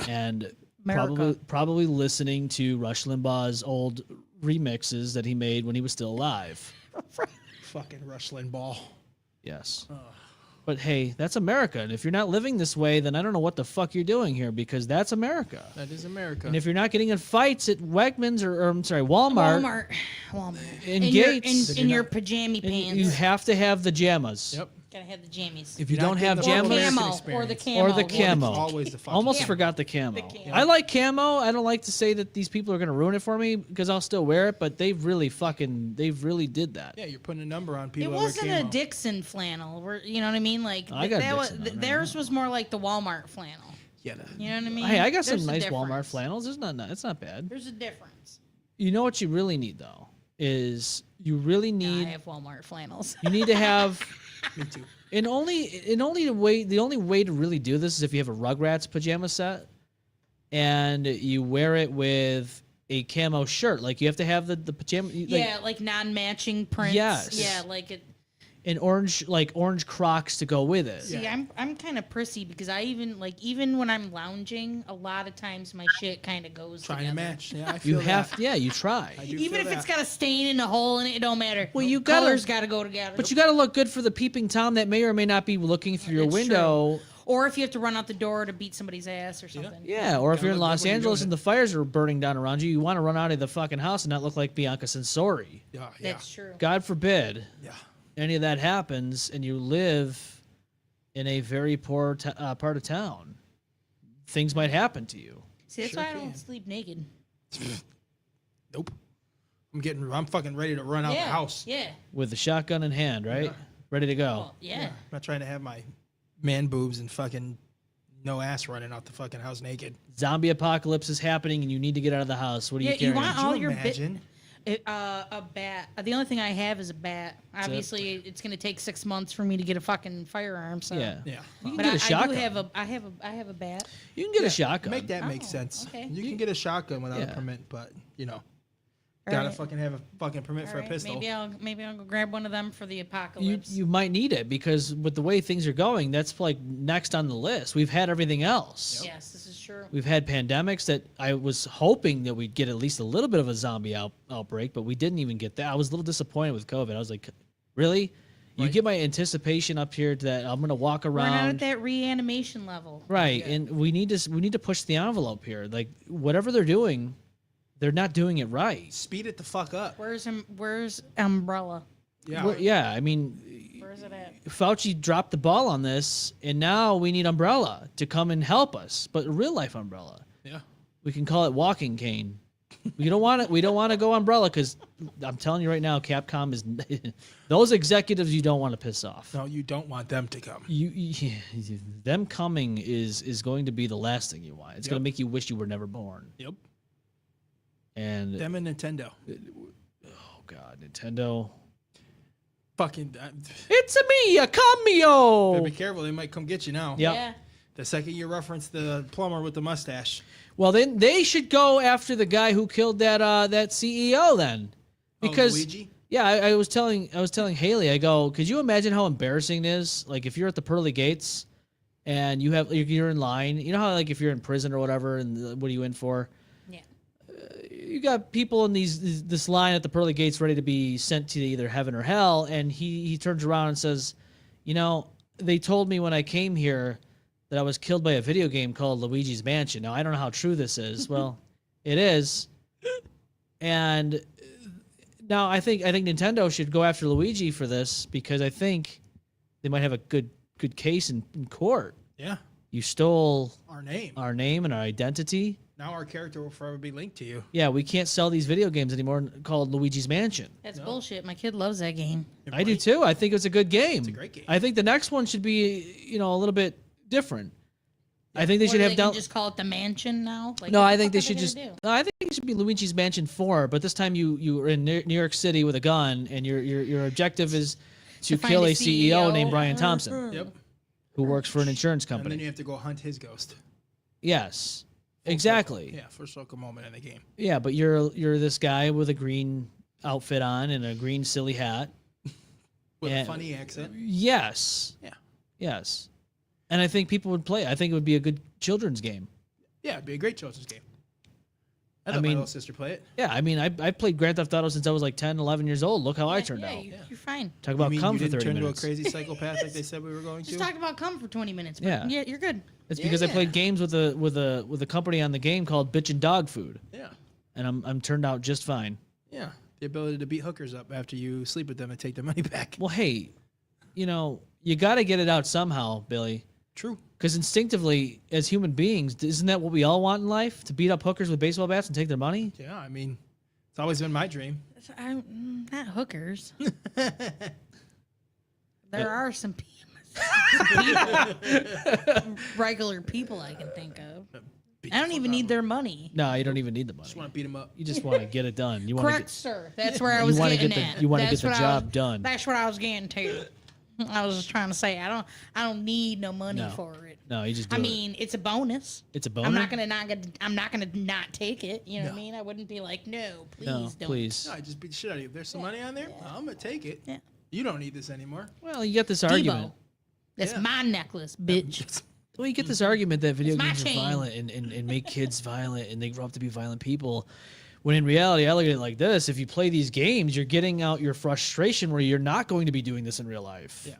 And America. probably listening to Rush Limbaugh's old remixes that he made when he was still alive. Fucking Rush Limbaugh. Yes. But hey, that's America. And if you're not living this way, then I don't know what the fuck you're doing here, because that's America. That is America. And if you're not getting in fights at Wegmans or I'm sorry, Walmart. In Gates. In your pajama pants. You have to have the jammas. Yep. Gotta have the jammies. If you You're don't not have getting the full jammas, American Or the experience. camo. or the camo. Always the fucking Almost camo. forgot the camo. camo. I like camo. I don't like to say that these people are going to ruin it for me because I'll still wear it, but they've really did that. Yeah, you're putting a number on It people. wasn't over a camo. Dixon flannel. You know what I mean? Like I got that was, Dixon on right theirs was more like the Walmart flannel. Yeah. You know what I mean? Hey, I got some There's a nice Walmart difference. flannels. It's not bad. There's a difference. You know what you really need though is you really I need have Walmart flannels. you need to have Me too. the only way to really do this is if you have a Rugrats pajama set and you wear it with a camo shirt. Like you have to have the pajama. Yeah, like non-matching prints. Yes. Yeah, like it. And orange Crocs to go with it. See, I'm kind of prissy because I even when I'm lounging, a lot of times my shit kind of goes Trying together. to match. Yeah, I You feel have that. you try. I do Even feel if it's that. got a stain and a hole in it, it don't matter. Well, you gotta- colors got to go together. But you got to look good for the peeping Tom that may or may not be looking through your It's window. or if you have to run out the door to beat somebody's ass or something. Yeah, or if Gotta you're in look good Los when you're Angeles doing and the fires are burning down around you, you want to run out of the fucking house and not look like Bianca Sensori. Yeah. That's true. God forbid Yeah. any of that happens and you live in a very poor part of town. Things might happen to you. See, that's Sure why I don't can. sleep naked. Nope. I'm fucking ready to run out the house. Yeah. With the shotgun in hand, right? Ready to go. Well, yeah. I'm not trying to have my man boobs and fucking no ass running out the fucking house naked. Zombie apocalypse is happening and you need to get out of the house. What are you Yeah, you carrying? want Could all you your imagine? a bat. The only thing I have is a bat. Obviously, it's going to take 6 months for me to get a fucking firearm. So Yeah. Yeah. You can But get a I do shotgun. I have a bat. You can get a shotgun. Make that make Oh, sense. okay. You can get a shotgun without Yeah. a permit, but All gotta right. fucking have a fucking permit for a All right, pistol. Maybe I'll go grab one of them for the you apocalypse. you might need it because with the way things are going, that's like next on the list. We've had everything else. Yes, this is true. We've had pandemics that I was hoping that we'd get at least a little bit of a zombie outbreak, but we didn't even get that. I was a little disappointed with COVID. I was like, really? You get my anticipation up here to that I'm gonna walk We're not at around. that reanimation level. Right, and we need to push the envelope here. Like whatever they're doing, they're not doing it right. Speed it the fuck up. Where's Umbrella? Yeah. Yeah, I mean, Where's it at? Fauci dropped the ball on this, and now we need Umbrella to come and help us, but a real life Umbrella. Yeah. We can call it Walking Cane. We don't want it. We don't want to go Umbrella because I'm telling you right now, Capcom is those executives you don't want to piss off. No, you don't want them to come. Them coming is going to be the last thing you want. It's going to make you wish you were never born. Yep. And Them and Nintendo. oh god, Nintendo. Fucking. It's a me, a cameo. Be careful. They might come get you now. Yep. Yeah. The second you reference the plumber with the mustache. Well, then they should go after the guy who killed that CEO then, because Luigi? yeah, I was telling Haley, I go, could you imagine how embarrassing it is? Like if you're at the pearly gates and you're in line, you know how like if you're in prison or whatever, and what are you in for? Yeah. You got people in this line at the pearly gates ready to be sent to either heaven or hell, and he turns around and says, you know, they told me when I came here that I was killed by a video game called Luigi's Mansion. Now I don't know how true this is. Well, it is, and now I think Nintendo should go after Luigi for this because I think they might have a good case in court. Yeah. You stole Our name. our name and our identity. Now our character will forever be linked to you. Yeah, we can't sell these video games anymore called Luigi's Mansion. That's bullshit. My kid loves that game. I do too. I think it's a good game. It's a great game. I think the next one should be, a little bit different. I think they should Or have they done. can just call it the mansion now. Like, No, what I the think they fuck are should just. do? No, I think it should be Luigi's Mansion 4, but this time you are in New York City with a gun, and your objective is to find kill a a CEO CEO. named Brian Thompson, Yep. who works for an insurance And then company. you have to go hunt his ghost. Yes, exactly. Yeah, for a moment in the game. Yeah, but you're this guy with a green outfit on and a green silly hat. With Yeah. a funny accent. Yes. Yeah. Yes. And I think people would play. I think it would be a good children's game. Yeah, it'd be a great children's game. I let my little sister play it. Yeah, I mean, I played Grand Theft Auto since I was like 10, 11 years old. Look how I turned out. You're fine. Talk about cum for you didn't 30 turn minutes. into a crazy psychopath like they said we were going Just to? talk about cum for 20 minutes. But Yeah. yeah, you're good. It's because I played games with a company on the game called Bitch and Dog Food, Yeah. and I'm turned out just fine. Yeah. The ability to beat hookers up after you sleep with them and take their money back. Well, hey, you got to get it out somehow, Billy. True. Because instinctively, as human beings, isn't that what we all want in life? To beat up hookers with baseball bats and take their money? Yeah, I mean, it's always been my dream. Not hookers. There are some regular people I can think of. I don't even need their money. No, you don't even need the money. Just want to beat them up. You just want to get it done. You want Correct, to sir. That's where I you was wanna getting get the- at. you wanna get That's the what I job was- done. That's what I was getting to. I was just trying to say I don't need no money No. for it. No, you just do I it. mean, it's a bonus. It's a bonus. I'm not gonna not take it. You know what I mean? I wouldn't be like, no, please No, don't. please. No, I just beat the shit out of you. If there's some money on there, I'm going to take it. Yeah. You don't need this anymore. Well, you get this Debo. argument. That's my necklace, bitch. Well, you get this argument that video It's my games are chain. violent and make kids violent and they grow up to be violent people. When in reality, I look at it like this. If you play these games, you're getting out your frustration where you're not going to be doing this in real life. Yeah.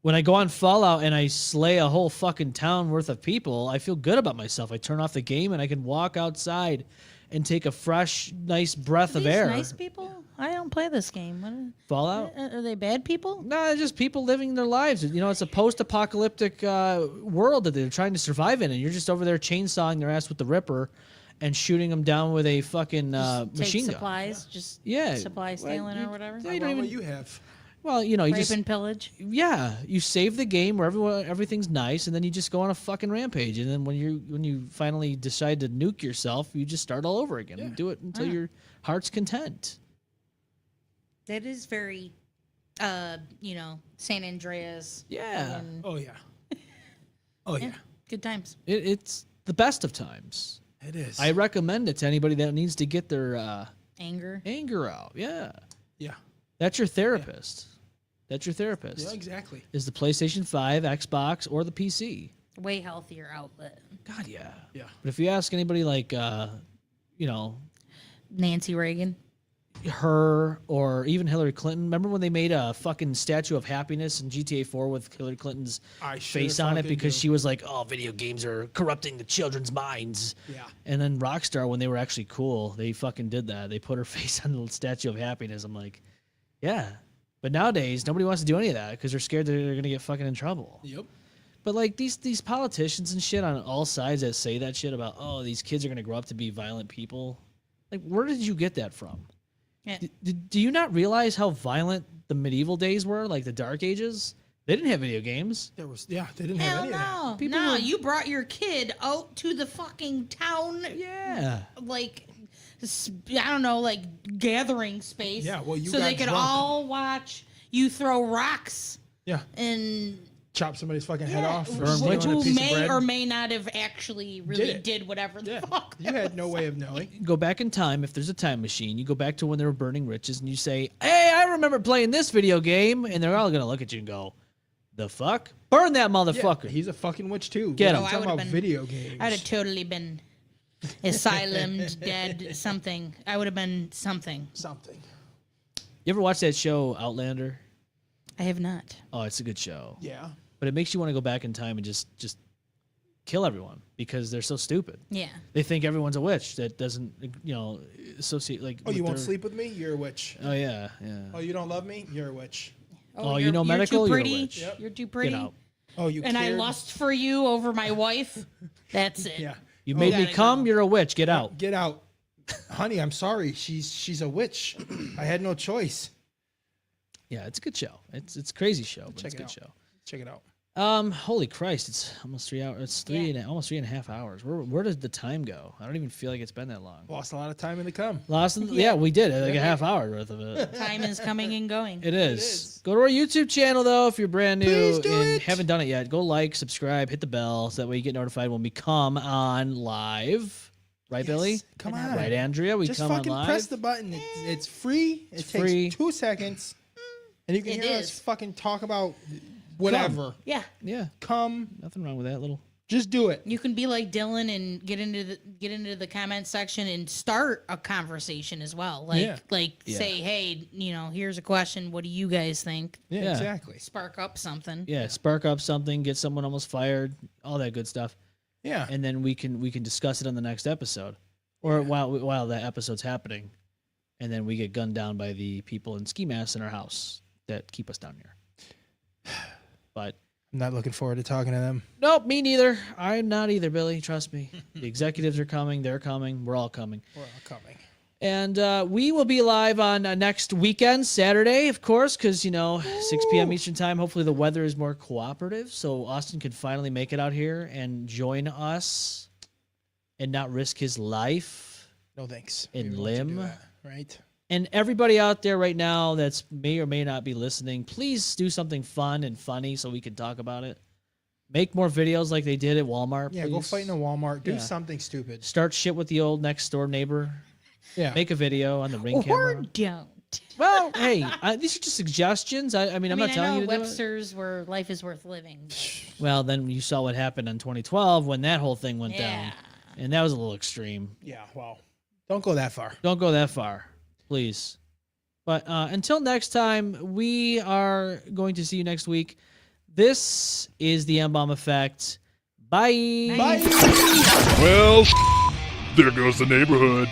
When I go on Fallout and I slay a whole fucking town worth of people, I feel good about myself. I turn off the game and I can walk outside and take a fresh, nice breath of These air. nice people? I don't play this game. Fallout? Are they bad people? No, they're just people living their lives. You know, it's a post-apocalyptic world that they're trying to survive in, and you're just over there chainsawing their ass with the Ripper and shooting them down with a fucking Take machine gun. supplies, just Yeah. supply stealing or whatever. Yeah, you How don't about even, what you have? well, you know, you Rape just and pillage. you save the game where everything's nice, and then you just go on a fucking rampage. And then when you finally decide to nuke yourself, you just start all over again and do it until your heart's content. That is very, San Andreas. Yeah. and Oh, yeah. Oh, yeah. good times. It's the best of times. It is. I recommend it to anybody that needs to get their Anger. anger out. Yeah. Yeah. That's your therapist. That's your therapist. Yeah, exactly. Is the PlayStation 5, Xbox, or the PC. Way healthier outlet. God, yeah. Yeah. But if you ask anybody like, Nancy Reagan. her or even Hillary Clinton, remember when they made a fucking statue of happiness in GTA 4 with Hillary Clinton's I sure face on it fucking because do. she was like, oh, video games are corrupting the children's minds. Yeah. And then Rockstar, when they were actually cool, they fucking did that. They put her face on the statue of happiness. I'm like, yeah. But nowadays, nobody wants to do any of that because they're scared that they're going to get fucking in trouble. Yep. But like these politicians and shit on all sides that say that shit about, oh, these kids are going to grow up to be violent people. Like, where did you get that from? Yeah. Do you not realize how violent the medieval days were, like the Dark Ages? They didn't have video games. They didn't have Hell any of that. no. People No, were- you brought your kid out to the fucking town, Yeah. like, I don't know, like gathering space. Yeah, well, you so they got could drunk. all watch you throw rocks Yeah. and Chop somebody's fucking head off. Or or stealing a who piece of may bread. or may not have actually really it. did whatever the Yeah. fuck. You had no way of knowing. Go back in time. If there's a time machine, you go back to when they were burning riches and you say, hey, I remember playing this video game. And they're all going to look at you and go, the fuck? Burn that motherfucker. Yeah, he's a fucking witch too. Get We're him. I talking would've about been- video games. I'd have totally been asylumed, dead, something. I would have been something. Something. You ever watch that show, Outlander? I have not. Oh, it's a good show. Yeah. But it makes you want to go back in time and just kill everyone because they're so stupid. Yeah. They think everyone's a witch that doesn't, associate like. Oh, you with won't their- sleep with me? You're a witch. Oh yeah, yeah. Oh, you don't love me? You're a witch. Oh, you you're- know you're medical? Too You're a pretty. witch. Yep. You're too pretty. Get out. Oh, you And I cared? lust for you over my wife. That's it. Yeah. You made me gotta come. go. You're a witch. Get out. Get out. Honey, I'm sorry. She's a witch. I had no choice. Yeah, it's a good show. It's a crazy show, but Check it's a it good out. show. Check it out. Holy Christ! It's almost 3 hours. It's almost 3.5 hours. Where does the time go? I don't even feel like it's been that long. Lost a lot of time in the come. Yeah, we did like a half hour worth of it. Time is coming and going. It is. Go to our YouTube channel though if you're brand new Please do and it. haven't done it yet. Go like, subscribe, hit the bell so that way you get notified when we come on live. Right, Billy? Come on. Right, Andrea? We Just come on fucking live. press the button. It's free. It takes free. 2 seconds. And you can It hear is. us fucking talk about whatever. Yeah. Yeah, Come. nothing wrong with that little Just do it. You can be like Dylan and get into the comment section and start a conversation as well. Like say, hey, here's a question. What do you guys think? Yeah, exactly. Spark up something. Yeah, spark up something, get someone almost fired, all that good stuff. Yeah. And then we can discuss it on the next episode, or while that episode's happening, and then we get gunned down by the people in ski masks in our house that keep us down here. But I'm not looking forward to talking to them. nope, me neither. I'm not either, Billy. Trust me. The executives are coming. They're coming. We're all coming. We're all coming. And we will be live on next weekend, Saturday, of course, because, 6 p.m. Eastern time. Hopefully the weather is more cooperative, so Austin can finally make it out here and join us and not risk his life. No thanks. In We want you to do limb. that, right? And everybody out there right now that's may or may not be listening, please do something fun and funny so we can talk about it. Make more videos like they did at Walmart. Yeah, please. go fight in a Walmart. Do Yeah. something stupid. Start shit with the old next door neighbor. Yeah. Make a video on the Ring Or camera. don't. Well, hey, these are just suggestions. I'm not telling you to do it. Webster's where life is worth living. Well, then you saw what happened in 2012 when that whole thing went down. Yeah. And that was a little extreme. Yeah, well, don't go that far. Don't go that far, please. But until next time, we are going to see you next week. This is the M-Balm Effect. Bye. Bye. Well, there goes the neighborhood.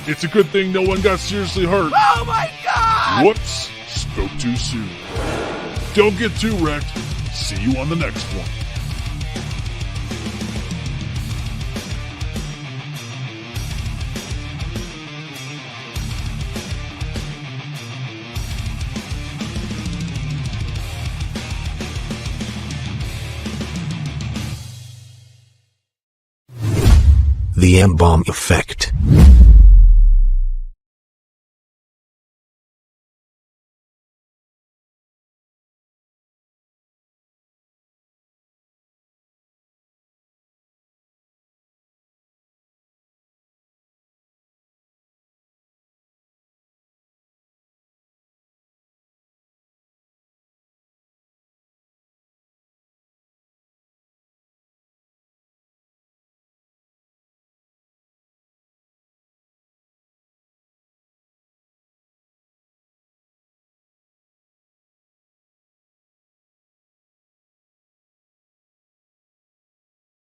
It's a good thing no one got seriously hurt. Oh my god! Whoops, spoke too soon. Don't get too wrecked. See you on the next one. The M-Balm Effect.